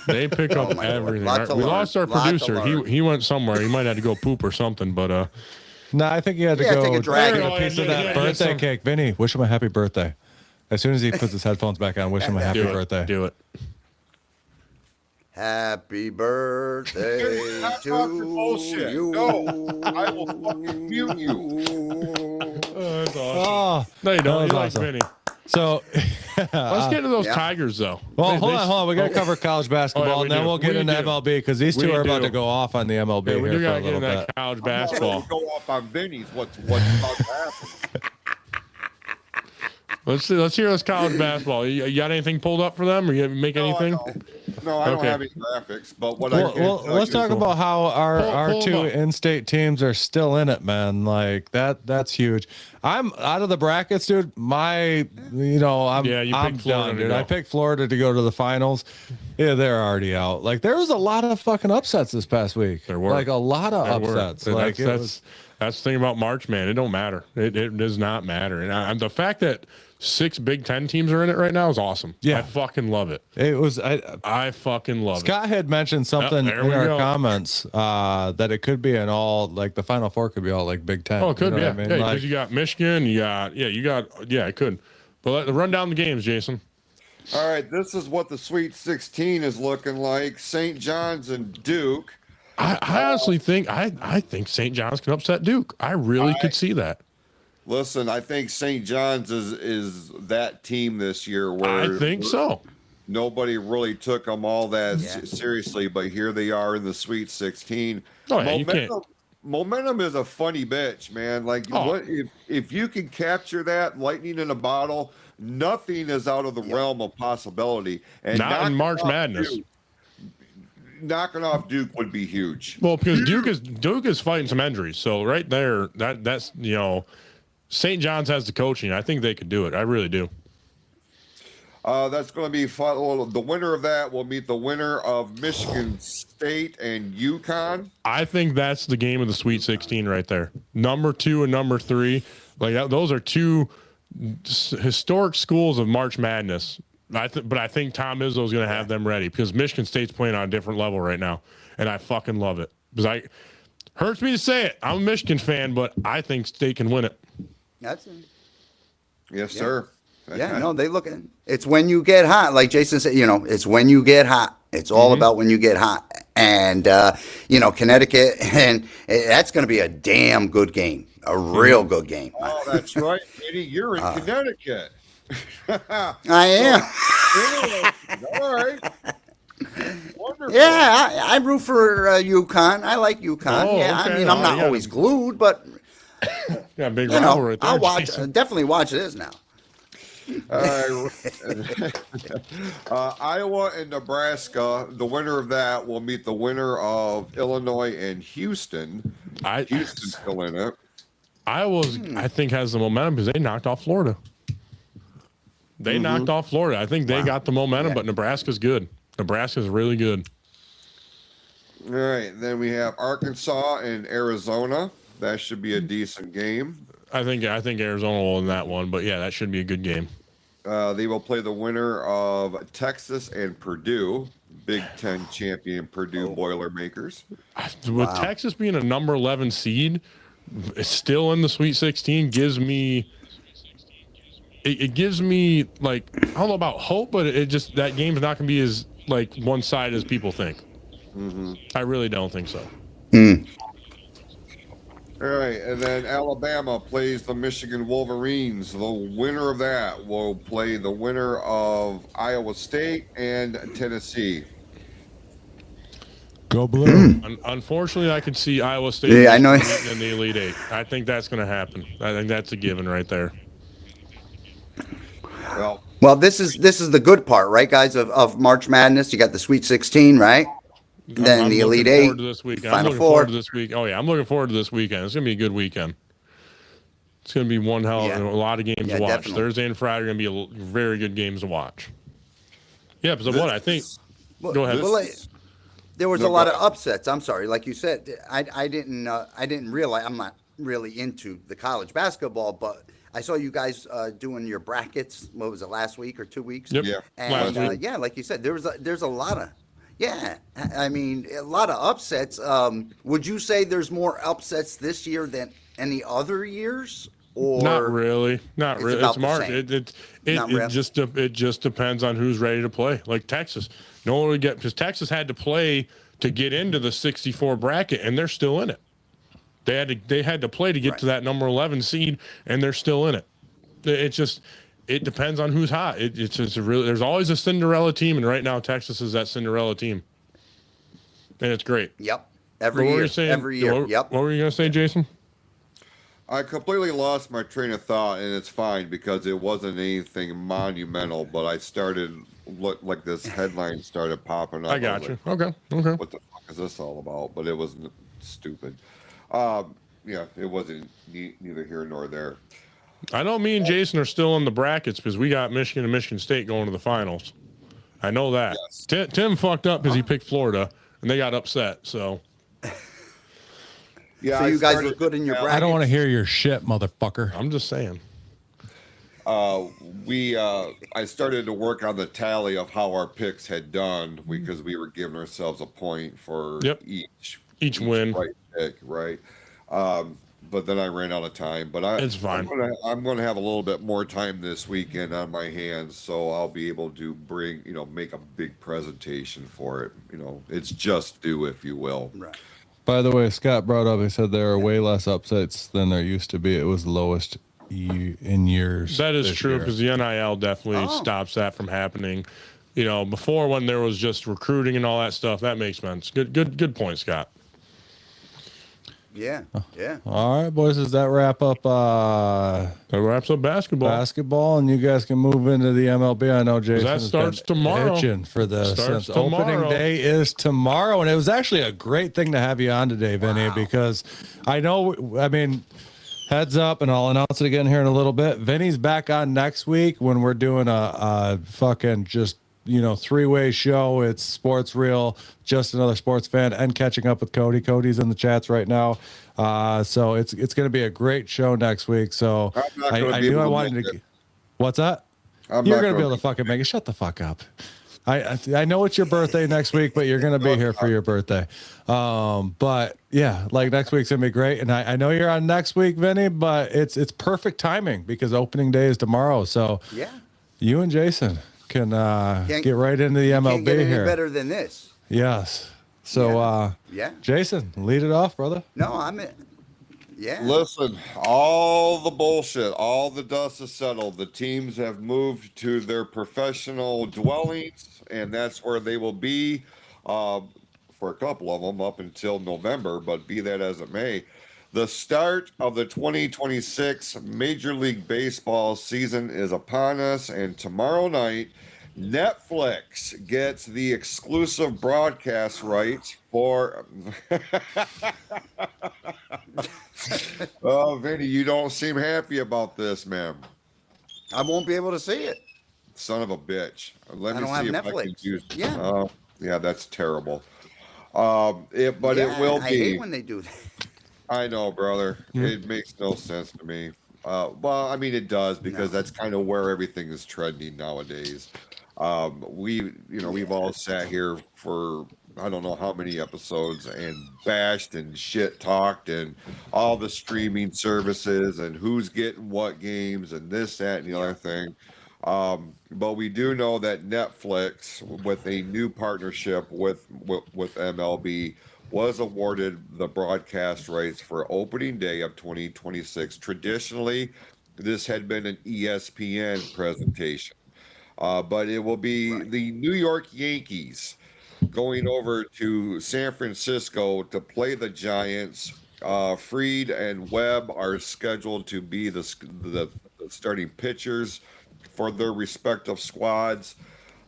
They pick up my Lord. everything. Lot to We learn. lost our Lot to producer. learn. He went somewhere. He might have to go poop or something. But No, I think you had to Yeah, go take a drag. get a piece of Yeah, that yeah, birthday some- cake. Vinny, wish him a happy birthday. As soon as he puts his headphones back on, wish him a happy do birthday. it. Do it. Happy birthday Stop to talking bullshit. you. No, I will fucking mute you. That's awesome. Oh, No, you that don't. was You like awesome. Vinny. So, Let's get to those yeah. Tigers, though. well, They- hold they- on, hold on. We got to cover college basketball, we and then do. we'll get We into do. MLB because these two We are about do. to go off on the MLB Yeah, we here do for a got to get little in bit. that college Before basketball. we go off on Vinny's, what's about to happen? Let's hear this college basketball. You got anything pulled up for them, or you make anything? No, I don't Okay. have any graphics, but what I Well, can well, tell let's you- talk about how our pull 'em two up. in-state teams are still in it, man. Like that's huge. I'm out of the brackets, dude. I'm Yeah, you I'm picked Florida done, to dude. go. I picked Florida to go to the finals. Yeah, they're already out. Like there was a lot of fucking upsets this past week. There were. like a lot of There were. upsets. Like it was. That's the thing about March, man. It don't matter. It does not matter. And the fact that 6 Big Ten teams are in it right now is awesome. Yeah. I fucking love it. It was. I fucking love it. Scott had mentioned something there in we our go. comments that it could be an all like the Final Four could be all like Big Ten. Oh, it could you be. know Yeah, what I mean? because Like, you got Michigan. It could. But run down the games, Jason. All right, this is what the Sweet 16 is looking like. St. John's and Duke. I honestly think I think St. John's can upset Duke. I really could see that. Listen, I think St. John's is that team this year where I think so. nobody really took them all that Yeah. seriously, but here they are in the Sweet 16. Oh, yeah, you can't. Momentum is a funny bitch, man. Like, Oh. what if you can capture that lightning in a bottle, nothing is out of the realm of possibility. And Not in knocking March off Madness. Duke- knocking off Duke would be huge. Well, because Duke is fighting some injuries. So right there, that's St. John's has the coaching. I think they could do it. I really do. That's going to be fun. Well, the winner of that will meet the winner of Michigan State and UConn. I think that's the game of the Sweet 16 right there. Number 2 and number 3, those are two historic schools of March Madness. But I think Tom Izzo's going to have them ready because Michigan State's playing on a different level right now, and I fucking love it. Because hurts me to say it, I'm a Michigan fan, but I think State can win it. That's it. Yes, sir. Yeah, no, they look at it's when you get hot, like Jason said, it's when you get hot. It's all about when you get hot. And, Connecticut, and that's going to be a damn good game, a real good game. Oh, that's right, Eddie. You're in Connecticut. I am. All right. Wonderful. Yeah, I root for UConn. I like UConn. Oh, Yeah, okay. I mean, I'm not Yeah. always glued, but, Yeah, big rival right there. I'll watch, Jason. definitely watch this now. Iowa and Nebraska, the winner of that will meet the winner of Illinois and Houston. Houston's still in it. Iowa's, I think, has the momentum because they knocked off Florida. They knocked off Florida. I think they got the momentum, but Nebraska's good. Nebraska's really good. All right, then we have Arkansas and Arizona. That should be a decent game. I think Arizona will win that one, but yeah, that should be a good game. They will play the winner of Texas and Purdue. Big Ten champion Purdue Boilermakers. With Texas being a number 11 seed, it's still in the Sweet 16 gives me. It gives me like I don't know about hope, but it just that game's not going to be as like one side as people think. I really don't think so. All right, and then Alabama plays the Michigan Wolverines. The winner of that will play the winner of Iowa State and Tennessee. Go blue. Unfortunately, I could see Iowa State Yeah, I know. in the Elite Eight. I think that's going to happen. I think that's a given right there. Well, this is the good part, right, guys? Of March Madness, you got the Sweet 16, right? Then I'm the looking Elite forward Eight, to this weekend. I'm Final looking Four. forward to this week. Oh yeah, I'm looking forward to this weekend. It's gonna be a good weekend. It's gonna be one hell of a lot of games to watch. Definitely. Thursday and Friday are gonna be very good games to watch. Yeah, because what I think. Go ahead. Well, there was a lot of upsets. I'm sorry, like you said, I didn't realize. I'm not really into the college basketball, but I saw you guys doing your brackets. What was it, last week or 2 weeks? Yep. Yeah. And Last week. yeah, like you said, there's a lot of. Yeah, I mean, a lot of upsets. Would you say there's more upsets this year than any other years? Or Not really. Not really. about It's the March. same? Not It real? just depends on who's ready to play. Like Texas, no one would get because Texas had to play to get into the 64 bracket, and they're still in it. They had to play to get to that number 11 seed, and they're still in it. It depends on who's hot. There's always a Cinderella team, and right now Texas is that Cinderella team, and it's great. Yep. But Every what were year. you saying? Every year. What were you gonna say, Jason? I completely lost my train of thought, and it's fine because it wasn't anything monumental. But I started like this headline started popping up. I got you. Like, Okay. what the fuck is this all about? But it was stupid. Yeah, it wasn't neither here nor there. I know me and Jason are still in the brackets because we got Michigan and Michigan State going to the finals. I know that. Yes. Tim fucked up because he picked Florida, and they got upset. So Yeah, So I you guys started look good in your to- bracket. I don't want to hear your shit, motherfucker. I'm just saying. I started to work on the tally of how our picks had done because we were giving ourselves a point for Each win. right pick, right? But then I ran out of time. But It's fine. I'm gonna have a little bit more time this weekend on my hands, so I'll be able to make a big presentation for it. It's just due, if you will. Right. By the way, Scott brought up, he said there are way less upsets than there used to be. It was the lowest in years. That is this true year. because the NIL definitely stops that from happening. Before when there was just recruiting and all that stuff, that makes sense. Good point, Scott. Yeah. Yeah. All right, boys, does that wrap up That wraps up basketball. and you guys can move into the MLB? I know Jason That has starts been tomorrow. itching for this. Starts Since opening tomorrow. day is tomorrow, and it was actually a great thing to have you on today, Vinny, because heads up, and I'll announce it again here in a little bit. Vinny's back on next week when we're doing a fucking just three-way show. It's Sports Real, Just Another Sports Fan, and catching up with Cody. Cody's in the chats right now. So it's going to be a great show next week. So I'm not gonna I be knew able I to wanted make to. it. What's that? I'm You're not going to be gonna able to fucking make it. Shut the fuck up. I know it's your birthday next week, but you're going to be here for your birthday. But yeah, like next week's going to be great. And I know you're on next week, Vinny, but it's perfect timing because opening day is tomorrow. So Yeah. you and Jason can Can't- get right into the Can't MLB get any here. better than this. Yes. So Yeah. Jason, lead it off, brother. No, I'm it. Yeah. Listen, all the bullshit, all the dust is settled. The teams have moved to their professional dwellings, and that's where they will be for a couple of them up until November, but be that as it may. The start of the 2026 Major League Baseball season is upon us, and tomorrow night, Netflix gets the exclusive broadcast rights for. Oh, Vinny, you don't seem happy about this, man. I won't be able to see it. Son of a bitch. Let I me don't see have if I can Netflix. use. Yeah. Yeah, that's terrible. But it will I be. hate when they do that. I know, brother. It makes no sense to me. Well, I mean, it does because that's kind of where everything is trending nowadays. We've all sat here for I don't know how many episodes and bashed and shit talked and all the streaming services and who's getting what games and this, that, and the other thing. But we do know that Netflix, with a new partnership with MLB, was awarded the broadcast rights for opening day of 2026. Traditionally, this had been an ESPN presentation, but it will be the New York Yankees going over to San Francisco to play the Giants. Freed and Webb are scheduled to be the starting pitchers for their respective squads.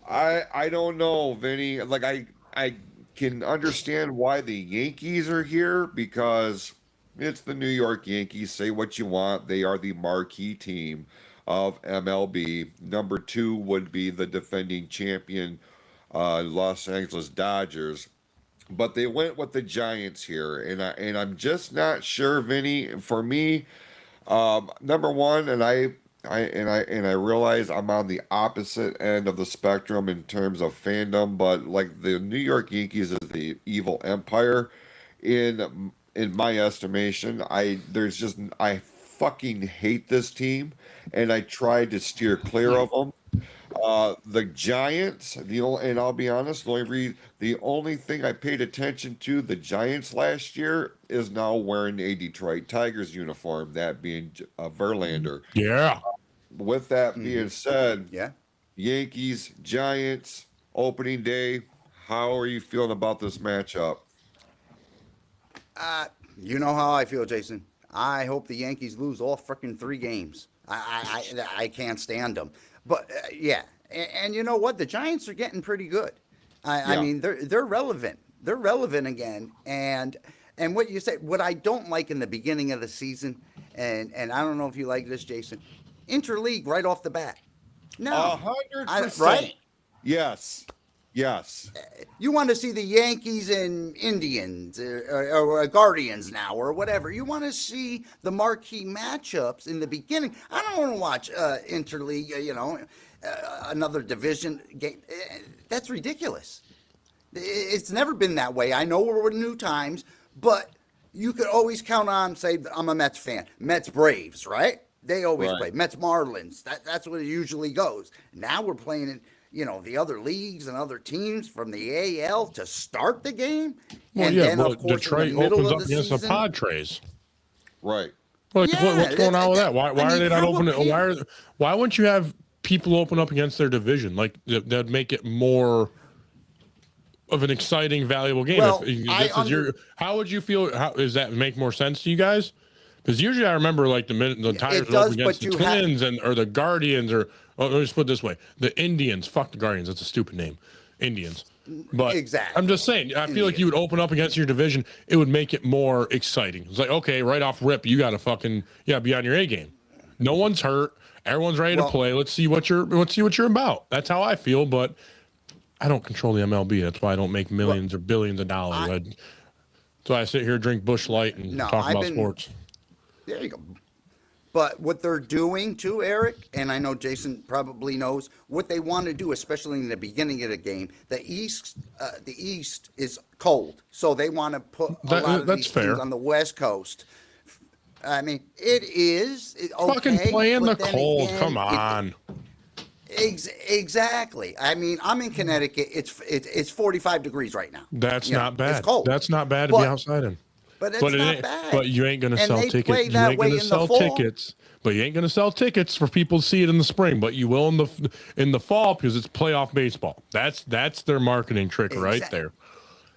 I don't know, Vinny. Like I can understand why the Yankees are here because it's the New York Yankees. Say what you want. They are the marquee team of MLB. Number two would be the defending champion Los Angeles Dodgers. But they went with the Giants here, and I'm just not sure, Vinny. For me, number one, and I realize I'm on the opposite end of the spectrum in terms of fandom, but like the New York Yankees is the evil empire in my estimation. I fucking hate this team, and I tried to steer clear of them. The Giants, and I'll be honest, the only thing I paid attention to the Giants last year is now wearing a Detroit Tigers uniform, that being Verlander. Yeah. With that being said, Yeah. Yankees, Giants, opening day. How are you feeling about this matchup? You know how I feel, Jason. I hope the Yankees lose all freaking 3 games. I can't stand them. But yeah, and you know what? The Giants are getting pretty good. I Yeah. mean, they're relevant. They're relevant again. And what you said, what I don't like in the beginning of the season, and I don't know if you like this, Jason, interleague right off the bat. No, 100%. right? Yes. Yes. You want to see the Yankees and Indians or Guardians now or whatever. You want to see the marquee matchups in the beginning. I don't want to watch interleague, another division game. That's ridiculous. It's never been that way. I know we're in new times, but you could always count on, say, I'm a Mets fan. Mets Braves, right? They always play. Mets Marlins. That's what it usually goes. Now we're playing in the other leagues and other teams from the AL to start the game. Well, and yeah, then, well, of course, Detroit in the middle opens of up the against the season, Padres. Right. What's going on with that? Why I are mean, they not how opening? appealing- Why wouldn't you have people open up against their division? Like that'd make it more of an exciting, valuable game. Well, How would you feel? How does that make more sense to you guys? Because usually I remember like the minute the Tigers does, open against but the you have- Twins or the Guardians or let me just put it this way: the Indians. Fuck the Guardians. That's a stupid name. Indians. But Exactly. I'm just saying, I feel like you would open up against your division. It would make it more exciting. It's like, okay, right off rip, you got to be on your A game. No one's hurt. Everyone's ready to play. Let's see what you're about. That's how I feel. But I don't control the MLB. That's why I don't make millions or billions of dollars. That's why I sit here, drink Busch Light, and talk about sports. There you go. But what they're doing too, Eric, and I know Jason probably knows what they want to do, especially in the beginning of the game. The East is cold, so they want to put a lot of these teams on the West Coast. I mean, it is Fucking play in the but then cold. again, Come on. Exactly. I mean, I'm in Connecticut. It's 45 degrees right now. That's not bad. It's cold. That's not bad to be outside in. But it's not bad. But you ain't gonna And sell they tickets. play You that ain't way gonna in the sell fall. tickets. But you ain't gonna sell tickets for people to see it in the spring. But you will in the fall because it's playoff baseball. That's their marketing trick right there.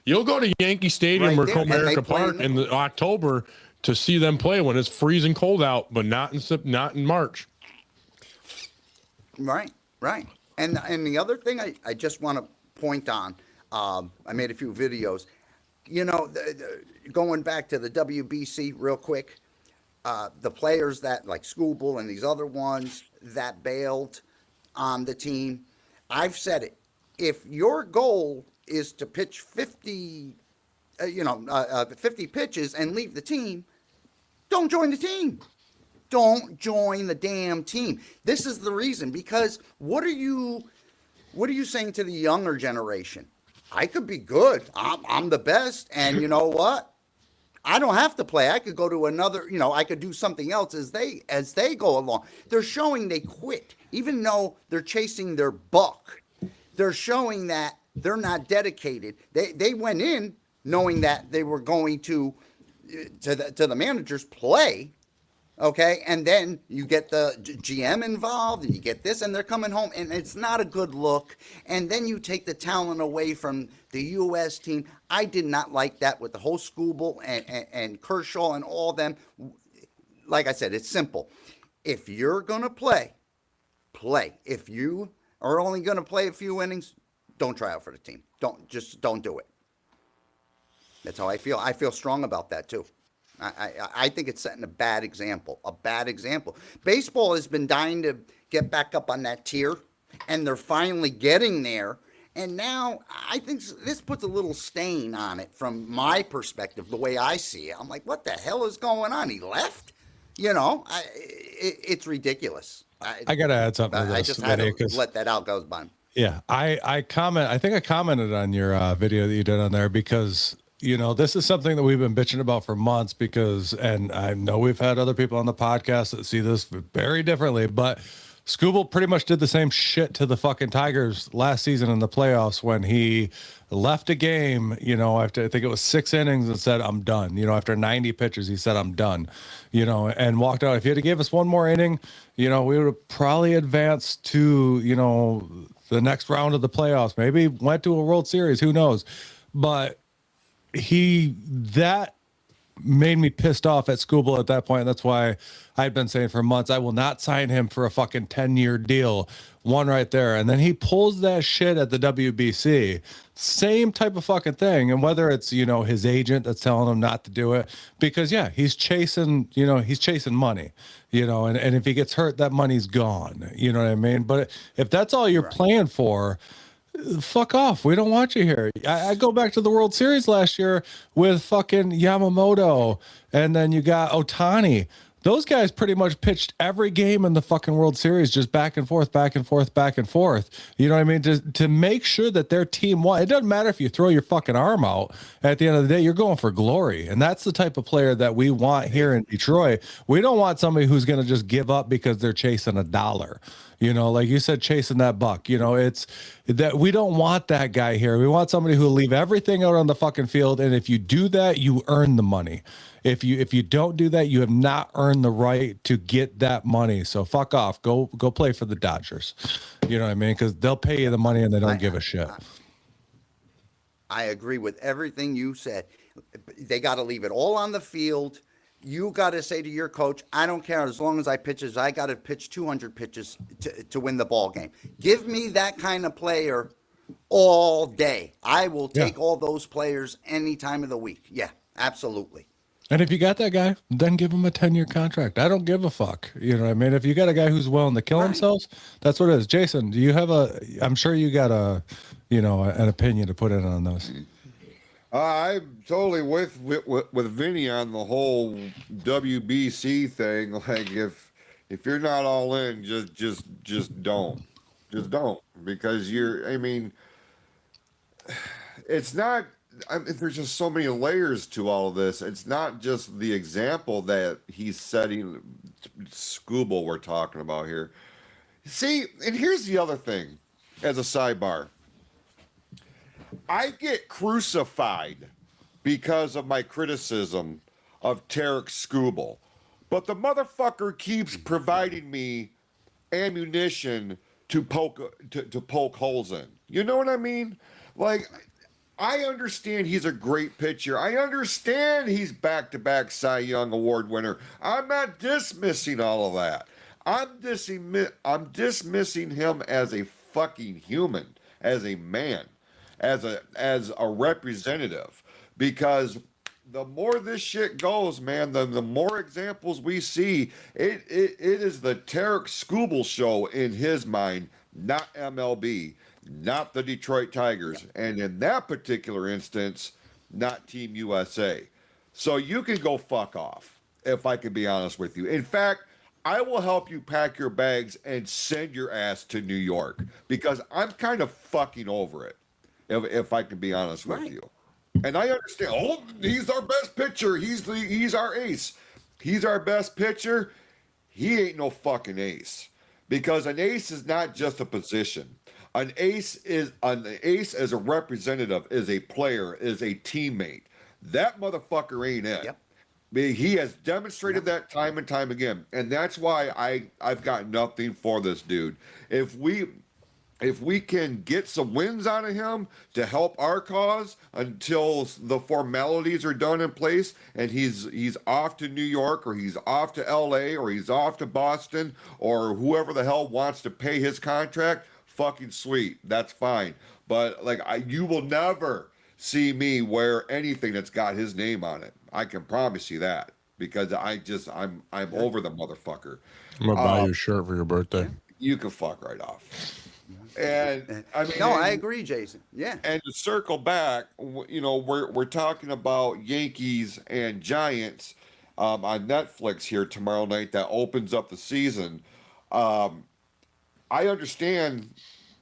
You'll go to Yankee Stadium or Comerica Park in the October to see them play when it's freezing cold out, but not in March. Right. And the other thing I just want to point on, I made a few videos. Going back to the WBC real quick, the players that like Scooble and these other ones that bailed on the team, I've said it. If your goal is to pitch 50 50 pitches and leave the team, don't join the team. Don't join the damn team. This is the reason, because what are you saying to the younger generation? I could be good. I'm the best. And you know what? I don't have to play. I could go to another, I could do something else as they go along. They're showing they quit, even though they're chasing their buck. They're showing that they're not dedicated. They went in knowing that they were going to the managers play. Okay, and then you get the GM involved, and you get this, and they're coming home, and it's not a good look. And then you take the talent away from the U.S. team. I did not like that with the whole Skubal and Kershaw and all them. Like I said, it's simple. If you're gonna play. If you are only gonna play a few innings, don't try out for the team. Don't do it. That's how I feel. I feel strong about that too. I think it's setting a bad example. Baseball has been dying to get back up on that tier, and they're finally getting there. And now I think this puts a little stain on it from my perspective, the way I see it. I'm like, what the hell is going on? He left? It's ridiculous. I got to add something to this. I just had to let that out, goes by. Yeah, I think I commented on your video that you did on there because this is something that we've been bitching about for months and I know we've had other people on the podcast that see this very differently, but Skubal pretty much did the same shit to the fucking Tigers last season in the playoffs when he left a game, after I think it was 6 innings and said, I'm done. After 90 pitches, he said, I'm done, and walked out. If he had to give us one more inning, we would have probably advanced to, the next round of the playoffs, maybe went to a World Series, who knows? But that made me pissed off at Skubal at that point. That's why I'd been saying for months, I will not sign him for a fucking 10-year deal. One right there. And then he pulls that shit at the WBC. Same type of fucking thing. And whether it's, his agent that's telling him not to do it, because he's chasing money, and if he gets hurt, that money's gone. You know what I mean? But if that's all you're playing for, fuck off. We don't want you here. I go back to the World Series last year with fucking Yamamoto, and then you got Ohtani. Those guys pretty much pitched every game in the fucking World Series, just back and forth, back and forth, back and forth. You know what I mean? To make sure that their team won. It doesn't matter if you throw your fucking arm out. At the end of the day, you're going for glory. And that's the type of player that we want here in Detroit. We don't want somebody who's going to just give up because they're chasing a dollar. Like you said, chasing that buck. It's that we don't want that guy here. We want somebody who will leave everything out on the fucking field. And if you do that, you earn the money. If you don't do that, you have not earned the right to get that money. So fuck off. Go play for the Dodgers. You know what I mean? Because they'll pay you the money and they don't give a shit. I agree with everything you said. They got to leave it all on the field. You got to say to your coach, I don't care as long as I pitches. I got to pitch 200 pitches to win the ball game. Give me that kind of player all day. I will take all those players any time of the week. Yeah, absolutely. And if you got that guy, then give him a 10-year contract. I don't give a fuck. You know what I mean? If you got a guy who's willing to kill himself, that's what it is. Jason, do you have I'm sure you got an opinion to put in on this. I'm totally with Vinny on the whole WBC thing. Like if you're not all in, just don't, because it's not. There's just so many layers to all of this. It's not just the example that he's setting. Skubal we're talking about here. See, and here's the other thing, as a sidebar. I get crucified because of my criticism of Tarek Skubal, but the motherfucker keeps providing me ammunition to poke holes in. You know what I mean? Like, I understand he's a great pitcher. I understand he's back-to-back Cy Young Award winner. I'm not dismissing all of that. I'm dismissing him as a fucking human, as a man, as a representative, because the more this shit goes, man, the more examples we see. It is the Tarek Skubal show in his mind, not MLB, not the Detroit Tigers. And in that particular instance, not Team USA. So you can go fuck off, if I can be honest with you. In fact, I will help you pack your bags and send your ass to New York because I'm kind of fucking over it, if I can be honest with you. And I understand. Oh, he's our best pitcher. He's our ace. He's our best pitcher. He ain't no fucking ace, because an ace is not just a position. An ace as a representative, is a player, is a teammate. That motherfucker ain't it. Yep. I mean, he has demonstrated that time and time again, and that's why I've got nothing for this dude. If we can get some wins out of him to help our cause until the formalities are done in place, and he's off to New York, or he's off to LA, or he's off to Boston, or whoever the hell wants to pay his contract, fucking sweet, that's fine. But you will never see me wear anything that's got his name on it. I can promise you that, because I'm over the motherfucker. I'm gonna buy you a shirt for your birthday. You can fuck right off. And I mean, No, I agree, Jason. Yeah. And to circle back, we're talking about Yankees and Giants on Netflix here tomorrow night. That opens up the season. I understand,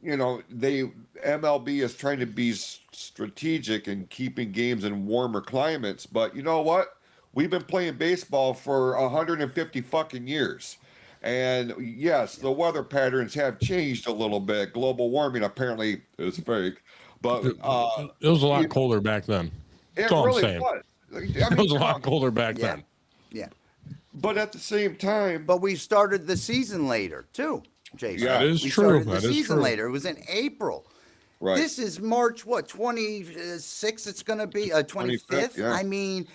MLB is trying to be strategic in keeping games in warmer climates, but you know what? We've been playing baseball for 150 fucking years. And yes, the weather patterns have changed a little bit. Global warming apparently is fake, but it was a lot colder back then. That's all I'm saying. Was. It was a lot colder back then. Yeah. But at the same time, But we started the season later too, Jason. Yeah. That is we true. started the That is season true. later. It was in April. right? This is March, 26th it's going to be, 25th? yeah. I mean,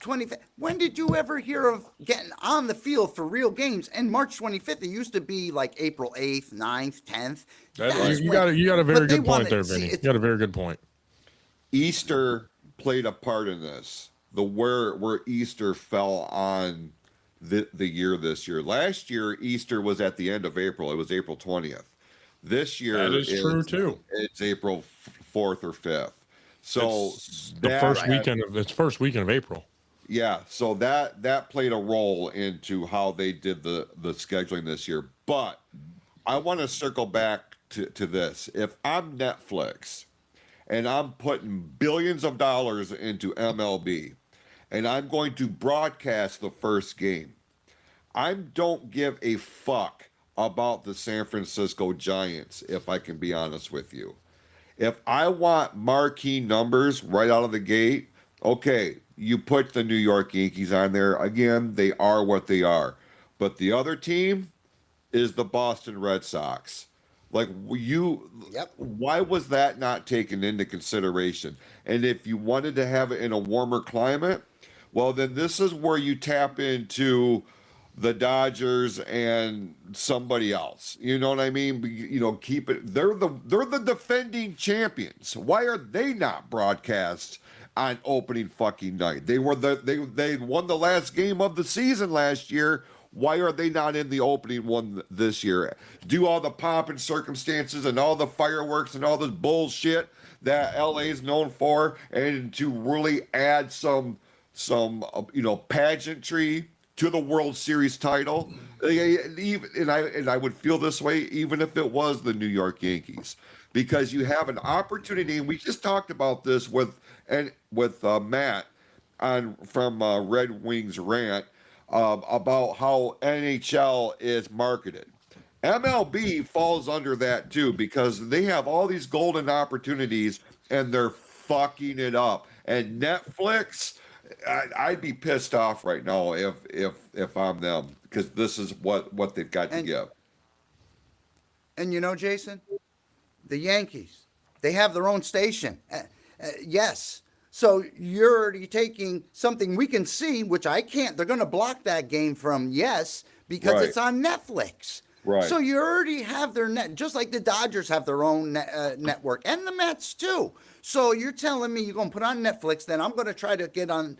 25th. When did you ever hear of getting on the field for real games? And March 25th, it used to be like April 8th, 9th, 10th. You got a very but they good point wanted- there, see, Vinny. You it's- got a very good point. Easter played a part in this. Where Easter fell on the year this year. Last year, Easter was at the end of April. It was April 20th. This year, That is true too. It's April 4th or 5th. So It's the that first had- first weekend of April. Yeah, so that played a role into how they did the scheduling this year. But I want to circle back to this. If I'm Netflix and I'm putting billions of dollars into MLB and I'm going to broadcast the first game, I don't give a fuck about the San Francisco Giants, if I can be honest with you. If I want marquee numbers right out of the gate, okay, you put the New York Yankees on there. Again, they are what they are. But the other team is the Boston Red Sox. Why was that not taken into consideration? And if you wanted to have it in a warmer climate, well, then this is where you tap into the Dodgers and somebody else. You know what I mean? Keep it. They're the defending champions. Why are they not broadcast on opening fucking night? They won the last game of the season last year. Why are they not in the opening one this year? Do all the pomp and circumstances and all the fireworks and all this bullshit that LA is known for, and to really add some pageantry to the World Series title. And I would feel this way even if it was the New York Yankees, because you have an opportunity, and we just talked about this with Matt from Red Wings Rant about how NHL is marketed. MLB falls under that too, because they have all these golden opportunities and they're fucking it up. And Netflix, I'd be pissed off right now if I'm them, because this is what they've got to give. And Jason, the Yankees, they have their own station. Yes. So you're already taking something we can see, which I can't. They're going to block that game from because Right. it's on Netflix. Right. So you already have their net, just like the Dodgers have their own network, and the Mets too. So you're telling me you're going to put on Netflix, then I'm going to try to get on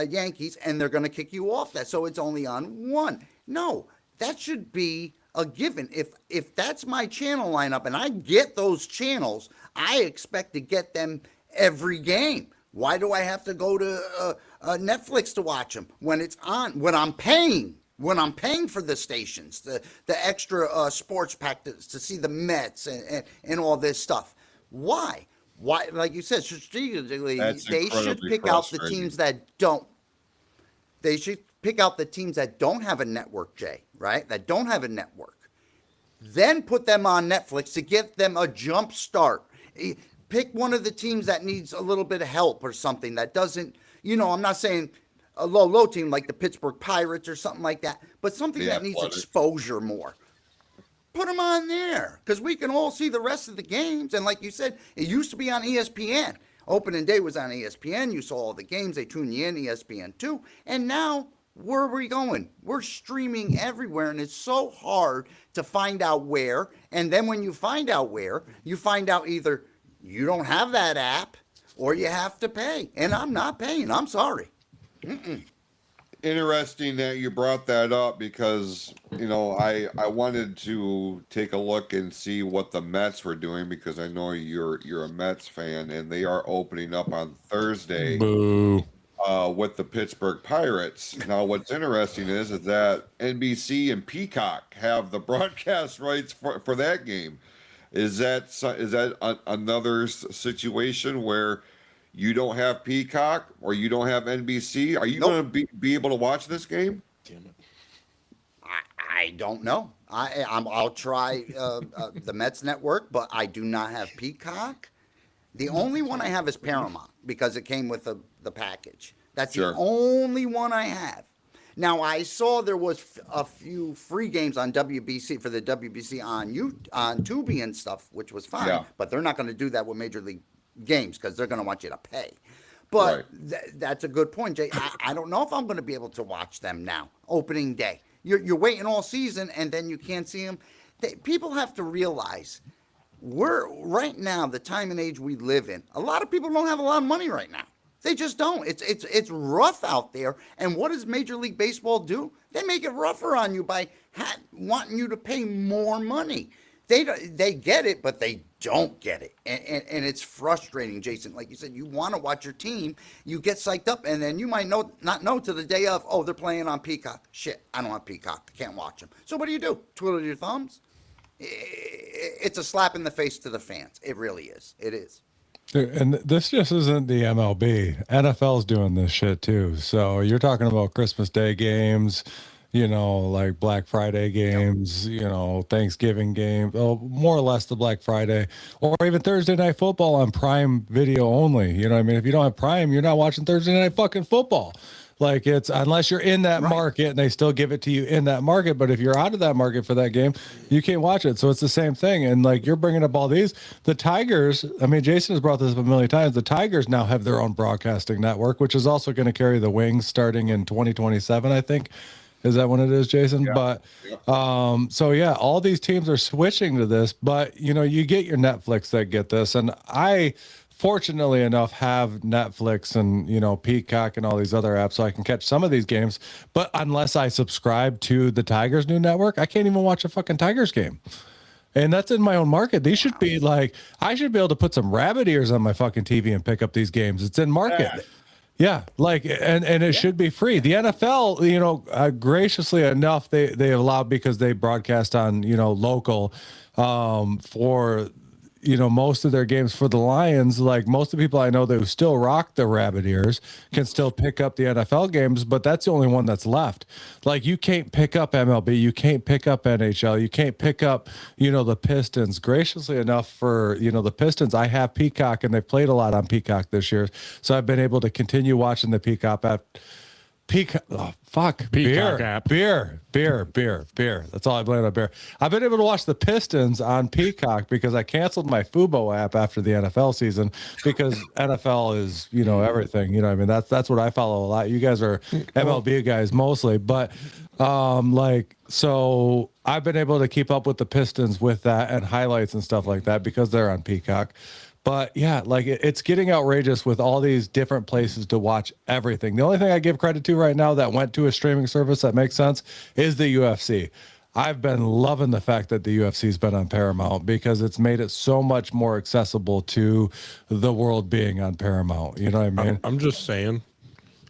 Yankees, and they're going to kick you off that. So it's only on one. No, that should be a given. If that's my channel lineup and I get those channels, I expect to get them every game. Why do I have to go to Netflix to watch them when it's on? When I'm paying for the stations, the extra sports pack to see the Mets and all this stuff. Why? Why? Like you said, strategically, That's they should incredibly pick out the frustrating. teams that don't. They should pick out the teams that don't have a network, Jay, right? That don't have a network. Then put them on Netflix to give them a jump start. Pick one of the teams that needs a little bit of help or something that doesn't, I'm not saying a low team like the Pittsburgh Pirates or something like that, but something The that needs Athletics. exposure more. Put them on there because we can all see the rest of the games. And like you said, it used to be on ESPN. Opening day was on ESPN. You saw all the games. They tuned you in, ESPN2. And now, where are we going? We're streaming everywhere, and it's so hard to find out where. And then when you find out where, you find out either you don't have that app or you have to pay. And I'm not paying. I'm sorry. Interesting that you brought that up because I wanted to take a look and see what the Mets were doing because I know you're a Mets fan and they are opening up on Thursday Boo. with the Pittsburgh Pirates. Now, what's interesting is that NBC and Peacock have the broadcast rights for that game. Is that another situation where you don't have Peacock or you don't have NBC? Are you Nope. going to be able to watch this game? I don't know. I'll try the Mets network, but I do not have Peacock. The only one I have is Paramount because it came with the package. That's Sure. the only one I have. Now I saw there was a few free games on WBC for the WBC on Tubi and stuff, which was fine. Yeah. But they're not going to do that with Major League games because they're going to want you to pay. But that's a good point, Jay. I don't know if I'm going to be able to watch them now, opening day. You're waiting all season, and then you can't see them. People have to realize we're right now, the time and age we live in, a lot of people don't have a lot of money right now. They just don't. It's rough out there. And what does Major League Baseball do? They make it rougher on you by wanting you to pay more money. They get it, but they don't get it. And it's frustrating, Jason. Like you said, you want to watch your team, you get psyched up, and then you might not know to the day of, oh, they're playing on Peacock. Shit, I don't have Peacock. I can't watch them. So what do? Twiddle your thumbs? It's a slap in the face to the fans. It really is. It is. And this just isn't the MLB. NFL's doing this shit too. So you're talking about Christmas Day games, like Black Friday games, Thanksgiving games, more or less the Black Friday, or even Thursday Night Football on Prime Video only. You know what I mean? If you don't have Prime, you're not watching Thursday Night fucking football. Like it's unless you're in that market and they still give it to you in that market. But if you're out of that market for that game, you can't watch it. So it's the same thing. And like you're bringing up all these, the Tigers, I mean, Jason has brought this up a million times. The Tigers now have their own broadcasting network, which is also going to carry the Wings starting in 2027, I think. Is that when it is, Jason? Yeah. But so yeah, all these teams are switching to this, but you get your Netflix that get this. And I fortunately enough have Netflix and Peacock and all these other apps so I can catch some of these games. But unless I subscribe to the Tigers new network, I can't even watch a fucking Tigers game. And that's in my own market. These should be like, I should be able to put some rabbit ears on my fucking TV and pick up these games. It's in market. Yeah, like and it should be free. The NFL, graciously enough, they allowed because they broadcast on local for most of their games for the Lions. Like most of the people I know that who still rock the rabbit ears can still pick up the NFL games, but that's the only one that's left. Like you can't pick up MLB, you can't pick up NHL, you can't pick up the Pistons. Graciously enough for the Pistons, I have Peacock and they played a lot on Peacock this year, so I've been able to continue watching the Peacock app. Peacock app. Beer. That's all I blame on beer. I've been able to watch the Pistons on Peacock because I canceled my Fubo app after the NFL season because NFL is, everything. I mean, that's what I follow a lot. You guys are MLB guys mostly, but so I've been able to keep up with the Pistons with that and highlights and stuff like that because they're on Peacock. But yeah, like it's getting outrageous with all these different places to watch everything. The only thing I give credit to right now that went to a streaming service that makes sense is the UFC. I've been loving the fact that the UFC's been on Paramount because it's made it so much more accessible to the world being on Paramount. You know what I mean? I'm just saying,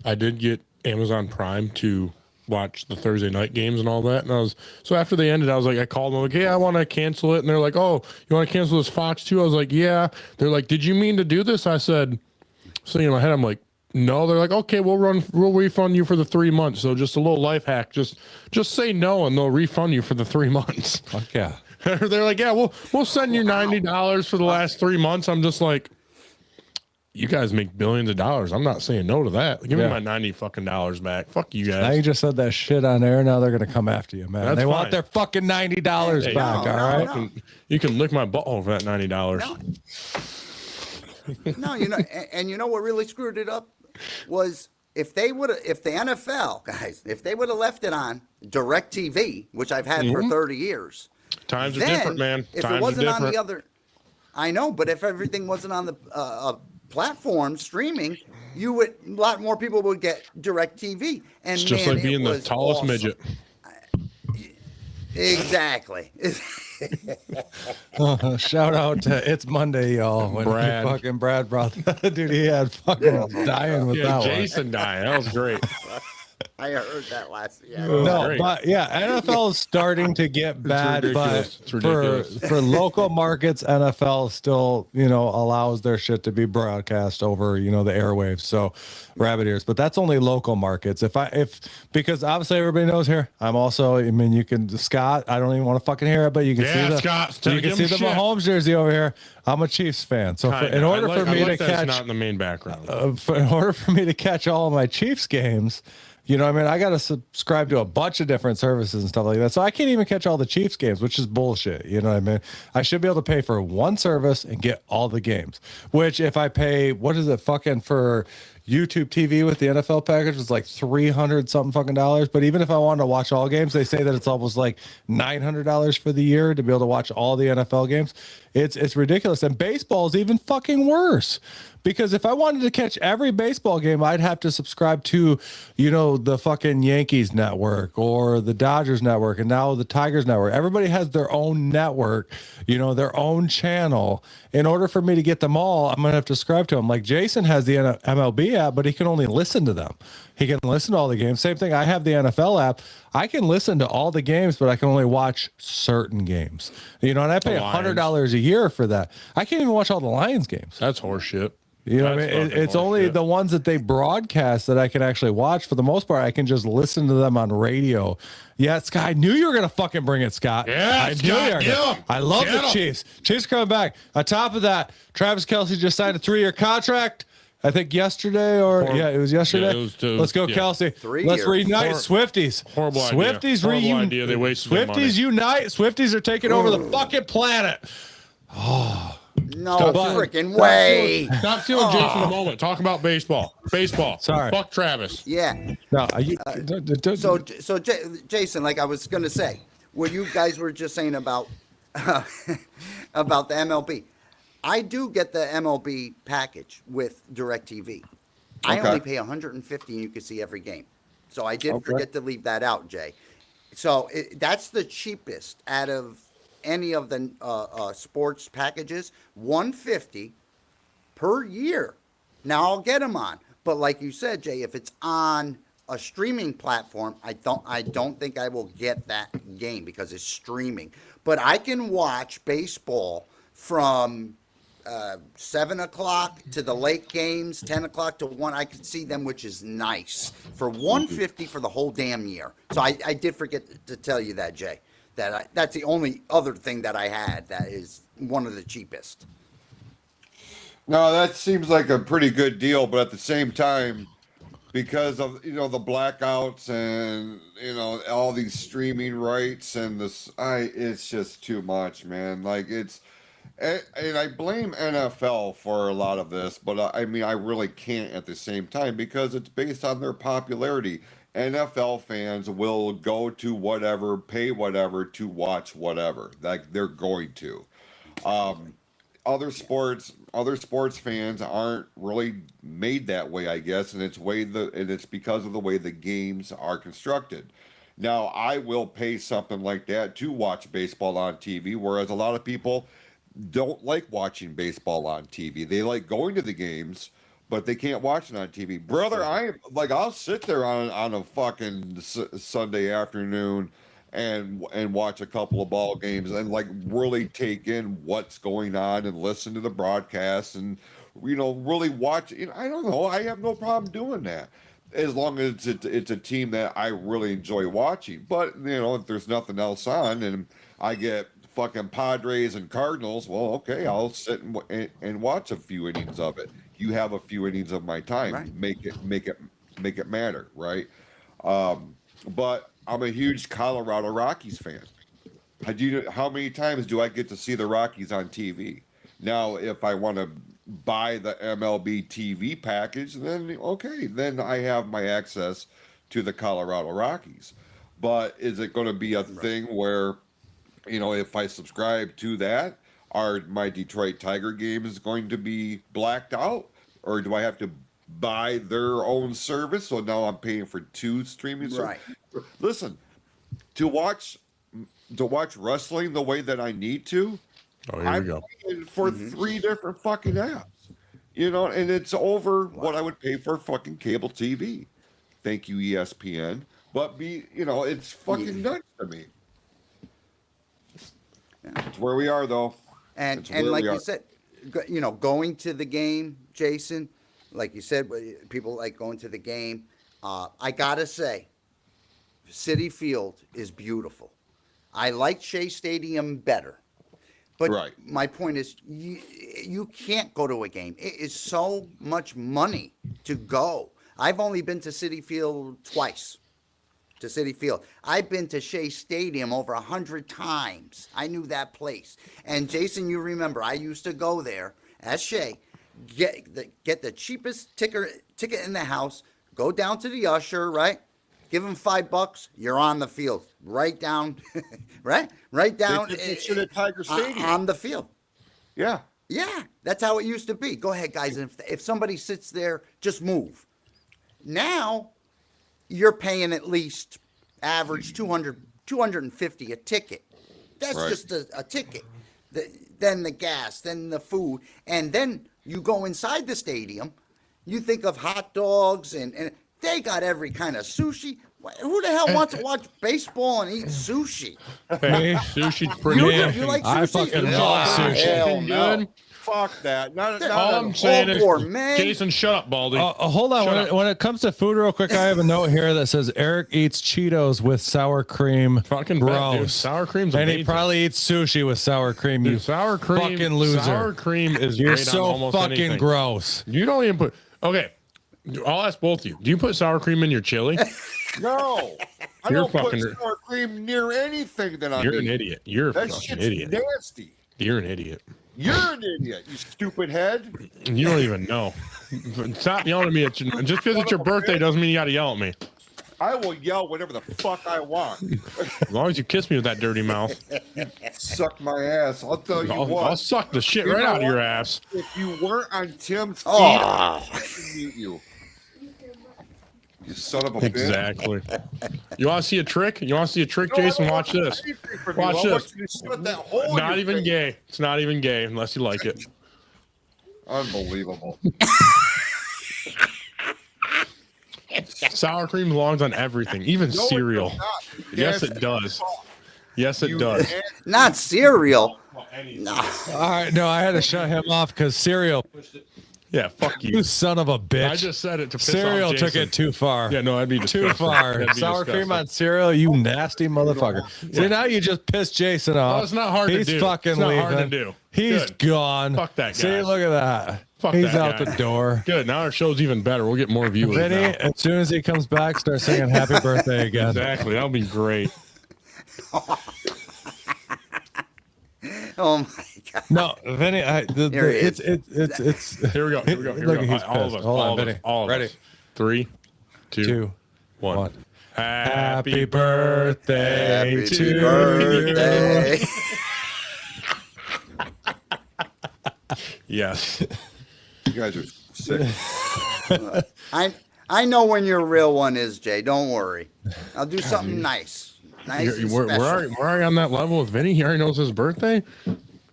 I did get Amazon Prime to watch the Thursday night games and all that. And so after they ended, I called them like, hey, I want to cancel it. And they're like, oh, you want to cancel this Fox too? I was like, yeah. They're like, did you mean to do this? I said, so in my head, I'm like, no. They're like, okay, we'll refund you for the 3 months. So just a little life hack. Just say no and they'll refund you for the 3 months. Fuck yeah. They're like, yeah, we'll send you $90 for the last 3 months. I'm just like, you guys make billions of dollars. I'm not saying no to that. Give me my $90 fucking back. Fuck you guys. Now you just said that shit on air. Now they're gonna come after you, man. That's they fine. want their fucking $90 Hey, back. no, All right. no. You can lick my butthole for that $90. No, and you know what really screwed it up was if the NFL guys, if they would have left it on DirecTV, which I've had for 30 years. Times are then, different, man. If Times it wasn't are on different. the other, I know, but if everything wasn't on the platform streaming, a lot more people would get DirecTV. And It's just man, like being it the was tallest awesome. midget. Exactly. Shout out to It's Monday, y'all. When Brad. fucking Brad brought that, dude, he had fucking dying with Yeah, that Jason dying. That was great. I heard that last. Yeah. one. No, great. but yeah, NFL is starting to get bad, but ridiculous. It's ridiculous. for local markets, NFL still, allows their shit to be broadcast over, the airwaves. So rabbit ears, but that's only local markets. Because obviously everybody knows here, I'm also, you can, Scott, I don't even want to fucking hear it, but you can see Scott, you can see the Mahomes jersey over here. I'm a Chiefs fan. So in order for me to catch, not in the main background. in order for me to catch all of my Chiefs games, I got to subscribe to a bunch of different services and stuff like that. So I can't even catch all the Chiefs games, which is bullshit. You know what I mean? I should be able to pay for one service and get all the games, which if I pay, what is it fucking for YouTube TV with the NFL package, it's like $300 something fucking dollars. But even if I wanted to watch all games, they say that it's almost like $900 for the year to be able to watch all the NFL games. It's ridiculous. And baseball is even fucking worse. Because if I wanted to catch every baseball game, I'd have to subscribe to, the fucking Yankees network or the Dodgers network and now the Tigers network. Everybody has their own network, their own channel. In order for me to get them all, I'm going to have to subscribe to them. Like Jason has the MLB app, but he can only listen to them. He can listen to all the games. Same thing. I have the NFL app. I can listen to all the games, but I can only watch certain games. And I pay $100 a year for that. I can't even watch all the Lions games. That's horseshit. You know what I mean? It's only the ones that they broadcast that I can actually watch. For the most part, I can just listen to them on radio. Yeah, Scott, I knew you were going to fucking bring it, Scott. Yeah, I knew you were gonna. I love the Chiefs. Chiefs coming back. On top of that, Travis Kelce just signed a 3-year contract. I think yesterday it was yesterday. Yeah, it was Let's go, Kelce. 3 Let's years. reunite Swifties. Horrible idea. Swifties Horrible idea. They wasted their money. Swifties unite. Swifties are taking over the fucking planet. No Stop- freaking way. Stop stealing Jason a moment. Talk about baseball. Baseball. Sorry. Fuck Travis. Yeah. No, So Jason, like I was gonna say, what you guys were just saying about about the MLB, I do get the MLB package with DirecTV. I Okay. only pay $150 and you can see every game. So I did forget to leave that out, Jay. So that's the cheapest out of any of the sports packages. $150 per year. Now I'll get them on, but like you said, Jay, if it's on a streaming platform, I don't think I will get that game because it's streaming. But I can watch baseball from 7 o'clock to the late games, 10 o'clock to 1. I can see them, which is nice for $150 for the whole damn year. So I did forget to tell you that, Jay. That's the only other thing that I had that is one of the cheapest. No, that seems like a pretty good deal, but at the same time, because of the blackouts and all these streaming rights and it's just too much, man. Like and I blame NFL for a lot of this, but I really can't at the same time because it's based on their popularity. NFL fans will go to whatever, pay whatever to watch whatever. Like they're going to. Other sports fans aren't really made that way, I guess, and it's because of the way the games are constructed. Now, I will pay something like that to watch baseball on TV, whereas a lot of people don't like watching baseball on TV. They like going to the games, but they can't watch it on TV. Brother, I am like, I'll sit there on a fucking Sunday afternoon and watch a couple of ball games and like really take in what's going on and listen to the broadcast and really watch. I don't know. I have no problem doing that as long as it's a team that I really enjoy watching. But if there's nothing else on and I get fucking Padres and Cardinals, well, okay, I'll sit and watch a few innings of it. You have a few innings of my time. Right. Make it matter, right? But I'm a huge Colorado Rockies fan. How many times do I get to see the Rockies on TV? Now, if I want to buy the MLB TV package, then okay, then I have my access to the Colorado Rockies. But is it going to be a thing where, if I subscribe to that, are my Detroit Tiger games going to be blacked out? Or do I have to buy their own service? So now I'm paying for 2 streaming services. Right. Listen, to watch wrestling the way that I need to, Here we go. paying for 3 different fucking apps. And it's over what I would pay for fucking cable TV. Thank you, ESPN. But it's fucking nuts to me. It's where we are, though. And like you said, going to the game, Jason, like you said, people like going to the game. I gotta say, Citi Field is beautiful. I like Shea Stadium better. But Right. my point is, you can't go to a game. It is so much money to go. I've only been to Citi Field twice. To Citi Field. I've been to Shea Stadium over 100 times. I knew that place. And Jason, you remember, I used to go there at Shea, get the cheapest ticket in the house, go down to the usher, right? Give him $5, you're on the field. Right down, right down. They did this shit at Tiger Stadium. On the field. Yeah. Yeah, that's how it used to be. Go ahead, guys. If somebody sits there, just move. Now, you're paying at least average $250 a ticket. That's Right. just a ticket. Then the gas, then the food, and then you go inside the stadium. You think of hot dogs, and they got every kind of sushi. Who the hell wants to watch baseball and eat sushi? Hey, sushi's pretty You good. like I sushi? fucking Yeah. love sushi. Hell Good. no. Fuck that. Not All I'm saying is, gourmet. Jason, shut up, Baldy. Hold on. Shut up. When it comes to food, real quick, I have a note here that says Eric eats Cheetos with sour cream. Fucking bet, dude. gross. Sour cream's and amazing. he probably eats sushi with sour cream. Dude, You sour cream, fucking loser. Sour cream is You're great on so almost fucking anything. gross. You don't even put. Okay, I'll ask both of you. Do you put sour cream in your chili? No. I You're don't put fucking- sour cream near anything that I'm You're an eating. idiot. You're a That fucking shit's idiot. nasty. You're an idiot. You're an idiot, you stupid head. You don't even know. Stop yelling at me. Just because it's your birthday doesn't mean you got to yell at me. I will yell whatever the fuck I want. As long as you kiss me with that dirty mouth, Suck my ass. I'll tell you what. I'll suck the shit You right know out of your what? ass. If you weren't on Tim's feet, Oh. I could mute you. You son of a bitch. Exactly. You want to see a trick? You want to see a trick, Jason? Watch this. Watch this. Not even gay. It's not even gay unless you like it. Unbelievable. Sour cream belongs on everything, even No, it cereal. does not. Yes, it does. Yes, it You does. nasty- Not cereal. No. All right, no, I had to shut him off because cereal. Yeah, fuck You you. son of a bitch. I just said it to piss cereal off took Jason. it too far. Yeah, no, that'd be Too disgusting. far. That'd be Sour cream disgusting. on cereal, you nasty motherfucker. See, now you just pissed Jason off. it's not hard to He's do. fucking It's not leaving. hard to do. He's Good. gone. Fuck that See, guy. look at that. Fuck He's that out guy. the door. Good. Now our show's even better. We'll get more viewers Vinny, now. as soon as he comes back, start singing happy birthday again. Exactly. That'll be great. Oh my God. No, Vinny, Here he it's Here we go. Here we go. Here Look, we go. he's All of pissed. us. Hold all on, of us. Vinny. All of Ready? us. 3, 2, 2, 1. 1. Happy birthday Happy to birthday. you. Yes. You guys are sick. I'm I know when your real one is, Jay. Don't worry. I'll do something nice. Nice and We're special. already on that level with Vinny. He already knows his birthday.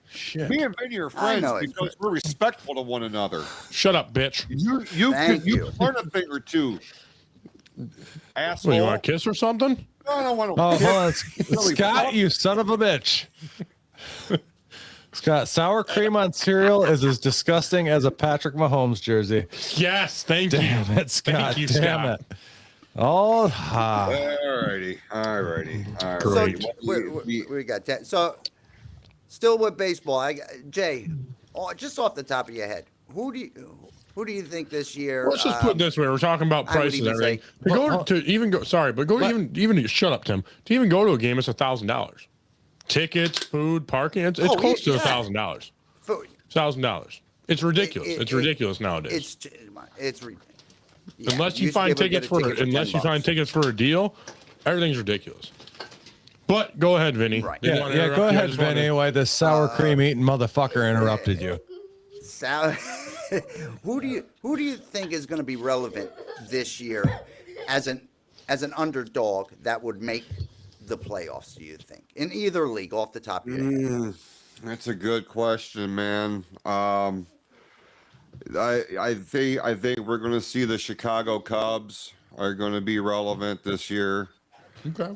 Shit. Me and Vinny are I friends know it's because we're respectful to one another. Shut up, bitch. You Thank can you you. learn a thing or two. Asshole. What, you want a kiss or something? No, I don't want to. Oh, hold on. Really Scott, fuck. you son of a bitch. Scott, sour cream on cereal is as disgusting as a Patrick Mahomes jersey. Yes, thank Damn you. it, Scott. Thank you, Damn Scott. it. Oh, ha. Alrighty. So we got that. So still with baseball, Jay, just off the top of your head, who do you think this year? Let's just put it this way: we're talking about I would prices and even everything. say- To go to even go, sorry, but go to even shut up, Tim. To even go to a game, it's $1,000. Tickets, food, parking. It's Oh, close to yeah. $1,000. Food. $1,000. It's ridiculous. It's ridiculous nowadays. It's Unless you find tickets for a deal, everything's ridiculous. But go ahead, Vinny. Right. Didn't wanna Yeah, interrupt go you. I ahead, just wanted- Vinny, why this sour cream eating motherfucker interrupted you. Who do you think is going to be relevant this year as an underdog that would make the playoffs? Do you think in either league, off the top of your head? That's a good question, man. I think we're going to see the Chicago Cubs are going to be relevant this year. Okay.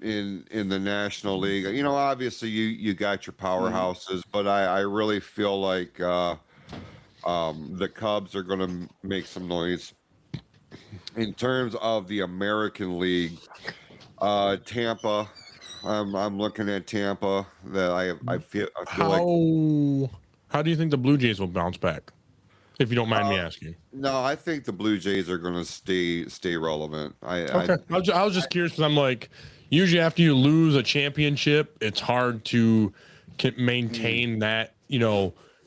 In the National League. You know, obviously you got your powerhouses, but I really feel like the Cubs are going to make some noise. In terms of the American League, Tampa, I'm looking at Tampa. That I feel like. How do you think the Blue Jays will bounce back? If you don't mind me asking. No, I think the Blue Jays are going to stay relevant. Okay. I was just curious because I'm like, usually after you lose a championship, it's hard to maintain that,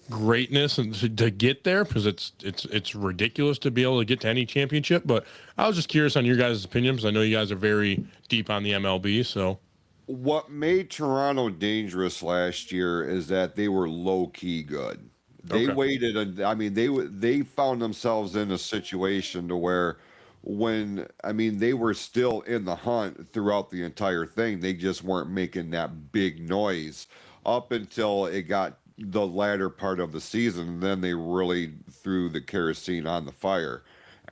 greatness and to get there because it's ridiculous to be able to get to any championship. But I was just curious on your guys' opinion because I know you guys are very deep on the MLB. So what made Toronto dangerous last year is that they were low key good. They waited, and they found themselves in a situation to where they were still in the hunt throughout the entire thing. They just weren't making that big noise up until it got the latter part of the season. And then they really threw the kerosene on the fire.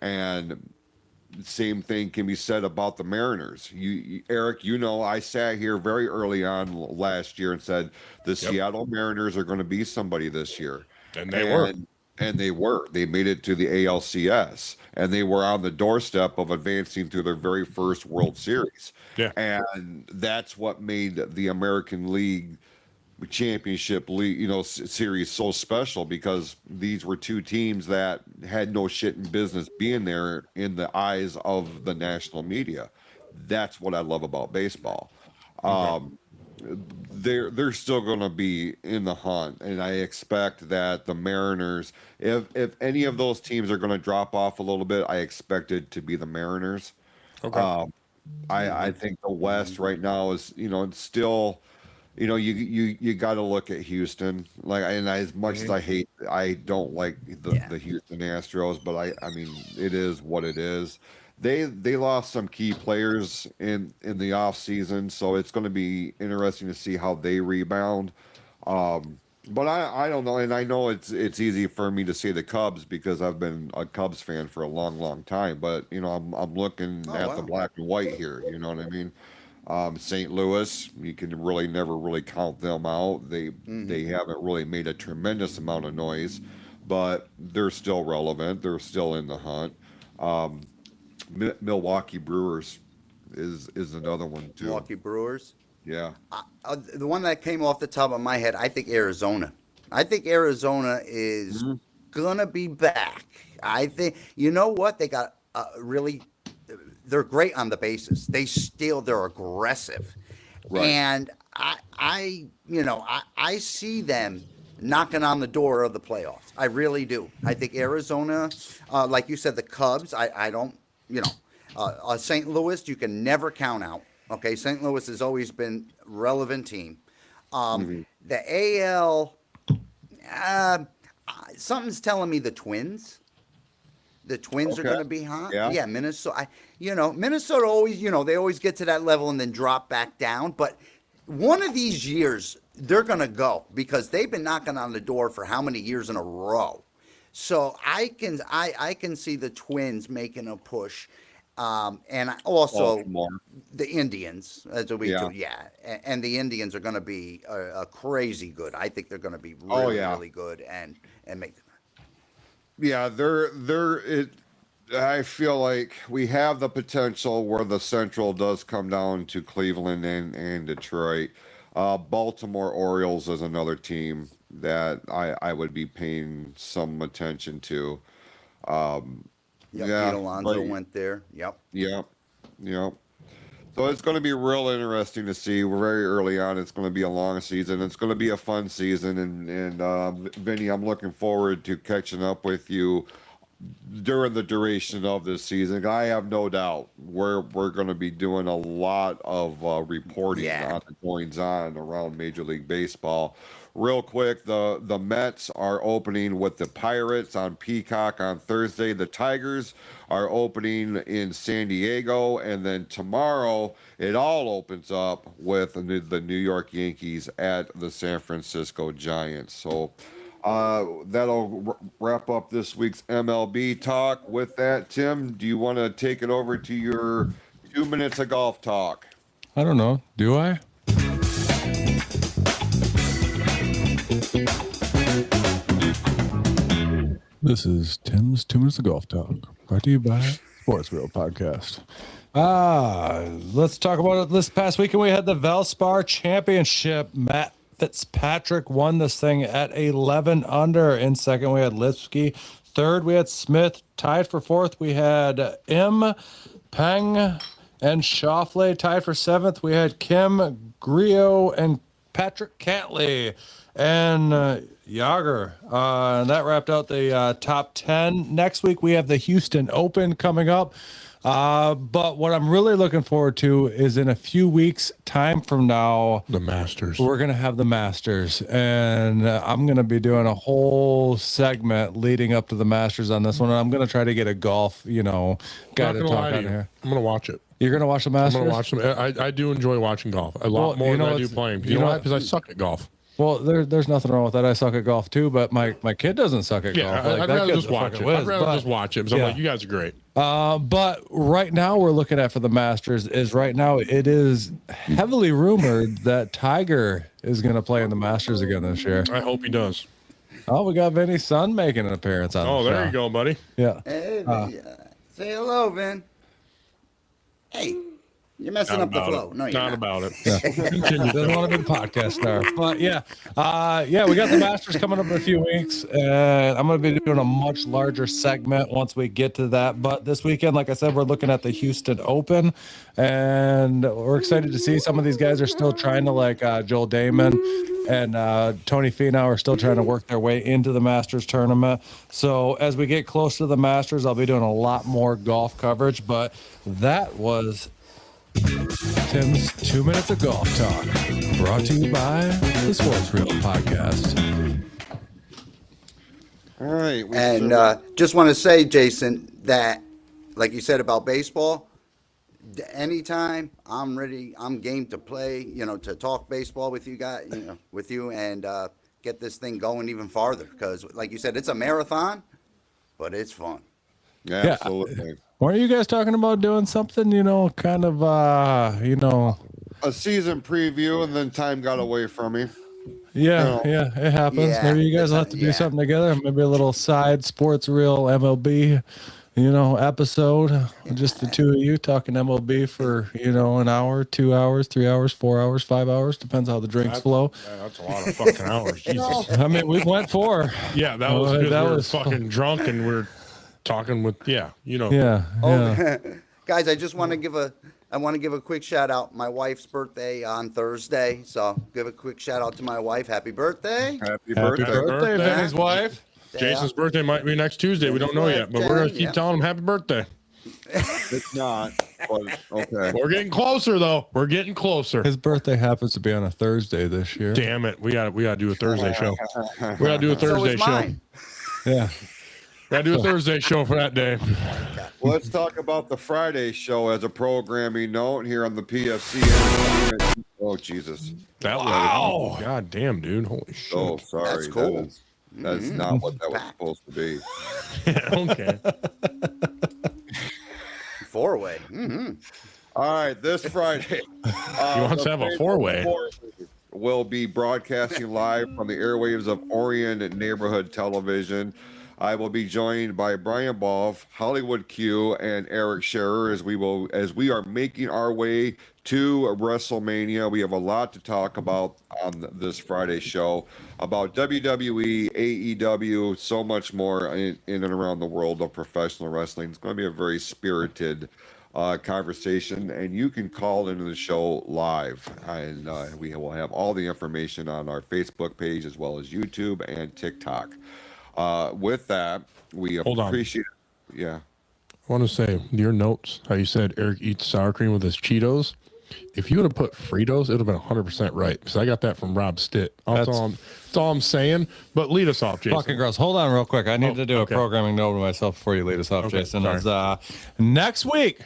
And same thing can be said about the Mariners. Eric, I sat here very early on last year and said the Seattle Mariners are going to be somebody this year. And they were. And they were. They made it to the ALCS, and they were on the doorstep of advancing to their very first World Series. Yeah. And that's what made the American League Championship League, series so special, because these were two teams that had no shit in business being there in the eyes of the national media. That's what I love about baseball. They're still going to be in the hunt, and I expect that the Mariners, if any of those teams are going to drop off a little bit, I expect it to be the Mariners. okay. I think the West right now is, it's still, you got to look at Houston. And as much as I don't like the Houston Astros, but I mean, it is what it is. They lost some key players in the off season, so it's going to be interesting to see how they rebound. But I don't know, and I know it's easy for me to say the Cubs because I've been a Cubs fan for a long time. But I'm looking at the black and white here. You know what I mean? St. Louis, you can never really count them out. They haven't really made a tremendous amount of noise, but they're still relevant. They're still in the hunt. Milwaukee Brewers is another one too. Milwaukee Brewers. Yeah. The one that came off the top of my head, I think Arizona. I think Arizona is gonna be back. I think what they got they're great on the bases. They're aggressive, Right. and I see them knocking on the door of the playoffs. I really do. I think Arizona, like you said, the Cubs. I don't. St. Louis, you can never count out. Okay, St. Louis has always been a relevant team. The AL, something's telling me the Twins. The Twins are Okay. going to be hot. Yeah. Yeah, Minnesota. Minnesota always, they always get to that level and then drop back down. But one of these years, they're going to go because they've been knocking on the door for how many years in a row. So I can see the Twins making a push. And also Baltimore. the Indians, as we Yeah. do, and the Indians are going to be a crazy good. I think they're going to be really, Oh, yeah. really good and make. Yeah, I feel like we have the potential where the Central does come down to Cleveland and Detroit. Baltimore Orioles is another team that I would be paying some attention to. Yep, Yeah, Pete Alonso but- went there. Yep. Yep. So it's going to be real interesting to see. We're very early on. It's going to be a long season. It's going to be a fun season. And Vinny, I'm looking forward to catching up with you during the duration of this season. I have no doubt we're going to be doing a lot of reporting on the goings on around Major League Baseball. Real quick, the Mets are opening with the Pirates on Peacock on Thursday. The Tigers are opening in San Diego, and then tomorrow it all opens up with the New York Yankees at the San Francisco Giants. So that'll wrap up this week's MLB talk. With that, Tim, do you want to take it over to your 2 minutes of golf talk? I don't know. Do I? This is Tim's 2 minutes of golf talk, brought to you by Sports Wheel Podcast. Let's talk about it. This past weekend we had the Valspar Championship. Matt Fitzpatrick won this thing at 11 under. In second we had Lipsky. Third we had Smith. Tied for fourth we had M, Peng, and Schauffele. Tied for seventh we had Kim, Griot, and Patrick Cantley. And Yager. And that wrapped out the top 10. Next week, we have the Houston Open coming up. But what I'm really looking forward to is in a few weeks' time from now, The Masters. we're going to have the Masters. And I'm going to be doing a whole segment leading up to the Masters on this one. And I'm going to try to get a golf, guy Not to gonna talk lie to on you. here. I'm gonna watch it. You're going to watch the I'm Masters? gonna watch them. I do enjoy watching golf a lot more than I do playing. You know why? Because I suck at golf. Well, there's nothing wrong with that. I suck at golf too, but my kid doesn't suck at Yeah, golf. Like, I'd that rather kid's just a watch fucking it. I'd whiz, rather but- just watch it. Because I'm like, you guys are great. But right now we're looking at for the Masters is right now it is heavily rumored that Tiger is going to play in the Masters again this year. I hope he does. Oh, we got Vinny's son making an appearance on Oh, the there show. you go, buddy. Yeah. Hey, say hello, Vin. Hey, you're messing Not up the about flow. it. No, you're Not not. about it. Doesn't want to be the podcast star. But yeah, we got the Masters coming up in a few weeks. And I'm going to be doing a much larger segment once we get to that. But this weekend, like I said, we're looking at the Houston Open. And we're excited to see some of these guys are still trying to, like Joel Damon and Tony Finau are still trying to work their way into the Masters tournament. So as we get close to the Masters, I'll be doing a lot more golf coverage. But that was Tim's 2 minutes of golf talk, brought to you by the Sports Reel Podcast. All right. And just want to say, Jason, that like you said about baseball, anytime I'm ready, I'm game to play, to talk baseball with you guys, with you and get this thing going even farther. Because like you said, it's a marathon, but it's fun. Yeah, Yeah. absolutely. Weren't you guys talking about doing something, kind of, A season preview, and then time got away from me. yeah, it happens. Yeah, Maybe you guys will have to do yeah. something together. Maybe a little side Sports Reel MLB, episode. Just the two of you talking MLB for, an hour, 2 hours, 3 hours, 4 hours, 5 hours. Depends how the drinks flow. That's a lot of fucking hours. Jesus. I mean, we went 4. Yeah, that was because that we were was fucking drunk and we're talking with Yeah. Guys, I just want to give a quick shout out. My wife's birthday on Thursday, so give a quick shout out to my wife. Happy birthday! Happy Happy birthday. birthday, birthday. Vinny's wife. Jason's birthday might be next Tuesday. We don't know yet, but we're gonna keep Yeah. telling him happy birthday. It's not, but okay. We're getting closer though. We're getting closer. His birthday happens to be on a Thursday this year. Damn it. We gotta do a Thursday show. We gotta do a So Thursday is show. mine. Yeah. Gotta do a Thursday show for that day. Well, let's talk about the Friday show as a programming note here on the PFC Entertainment. Oh, Jesus. Wow. God damn, dude. Holy shit. Oh, sorry. That's cool. That's not what that was supposed to be. Okay. Four-way. All right, this Friday. He wants to have a four-way. Will be broadcasting live from the airwaves of Orion Neighborhood Television. I will be joined by Brian Balf, Hollywood Q, and Eric Scherer as we are making our way to WrestleMania. We have a lot to talk about on this Friday show about WWE, AEW, so much more in and around the world of professional wrestling. It's going to be a very spirited conversation, and you can call into the show live, and we will have all the information on our Facebook page as well as YouTube and TikTok. With that, we appreciate it. Yeah. I want to say your notes, how you said Eric eats sour cream with his Cheetos. If you would have put Fritos, it would have been 100% right. Because I got that from Rob Stitt. That's all I'm saying. But lead us off, Jason. Fucking gross. Hold on real quick. I need to do a programming note to myself before you lead us off, Jason. Sorry. Next week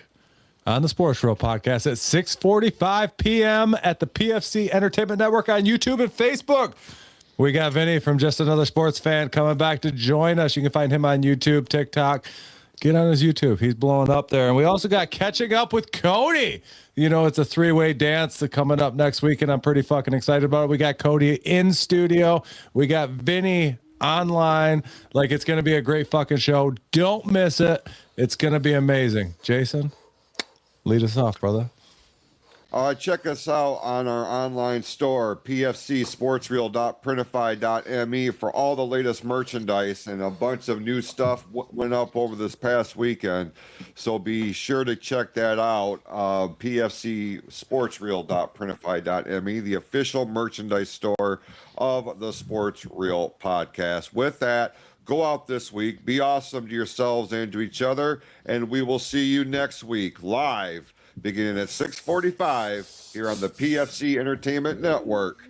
on the Sports Reel podcast at 6:45 p.m. at the PFC Entertainment Network on YouTube and Facebook. We got Vinny from Just Another Sports Fan coming back to join us. You can find him on YouTube, TikTok. Get on his YouTube. He's blowing up there. And we also got Catching Up with Cody. You know, it's a three-way dance that's coming up next week, and I'm pretty fucking excited about it. We got Cody in studio. We got Vinny online. Like, it's going to be a great fucking show. Don't miss it. It's going to be amazing. Jason, lead us off, brother. Check us out on our online store, pfcsportsreel.printify.me, for all the latest merchandise, and a bunch of new stuff went up over this past weekend. So be sure to check that out. pfcsportsreel.printify.me, the official merchandise store of the Sports Reel podcast. With that, go out this week, be awesome to yourselves and to each other, and we will see you next week live, beginning at 6:45 here on the PFC Entertainment Network.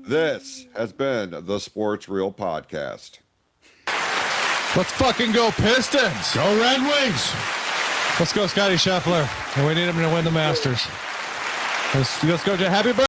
This has been the Sports Reel Podcast. Let's fucking go Pistons. Go Red Wings. Let's go Scotty Scheffler. And we need him to win the Masters. Let's go, Jay. Happy birthday.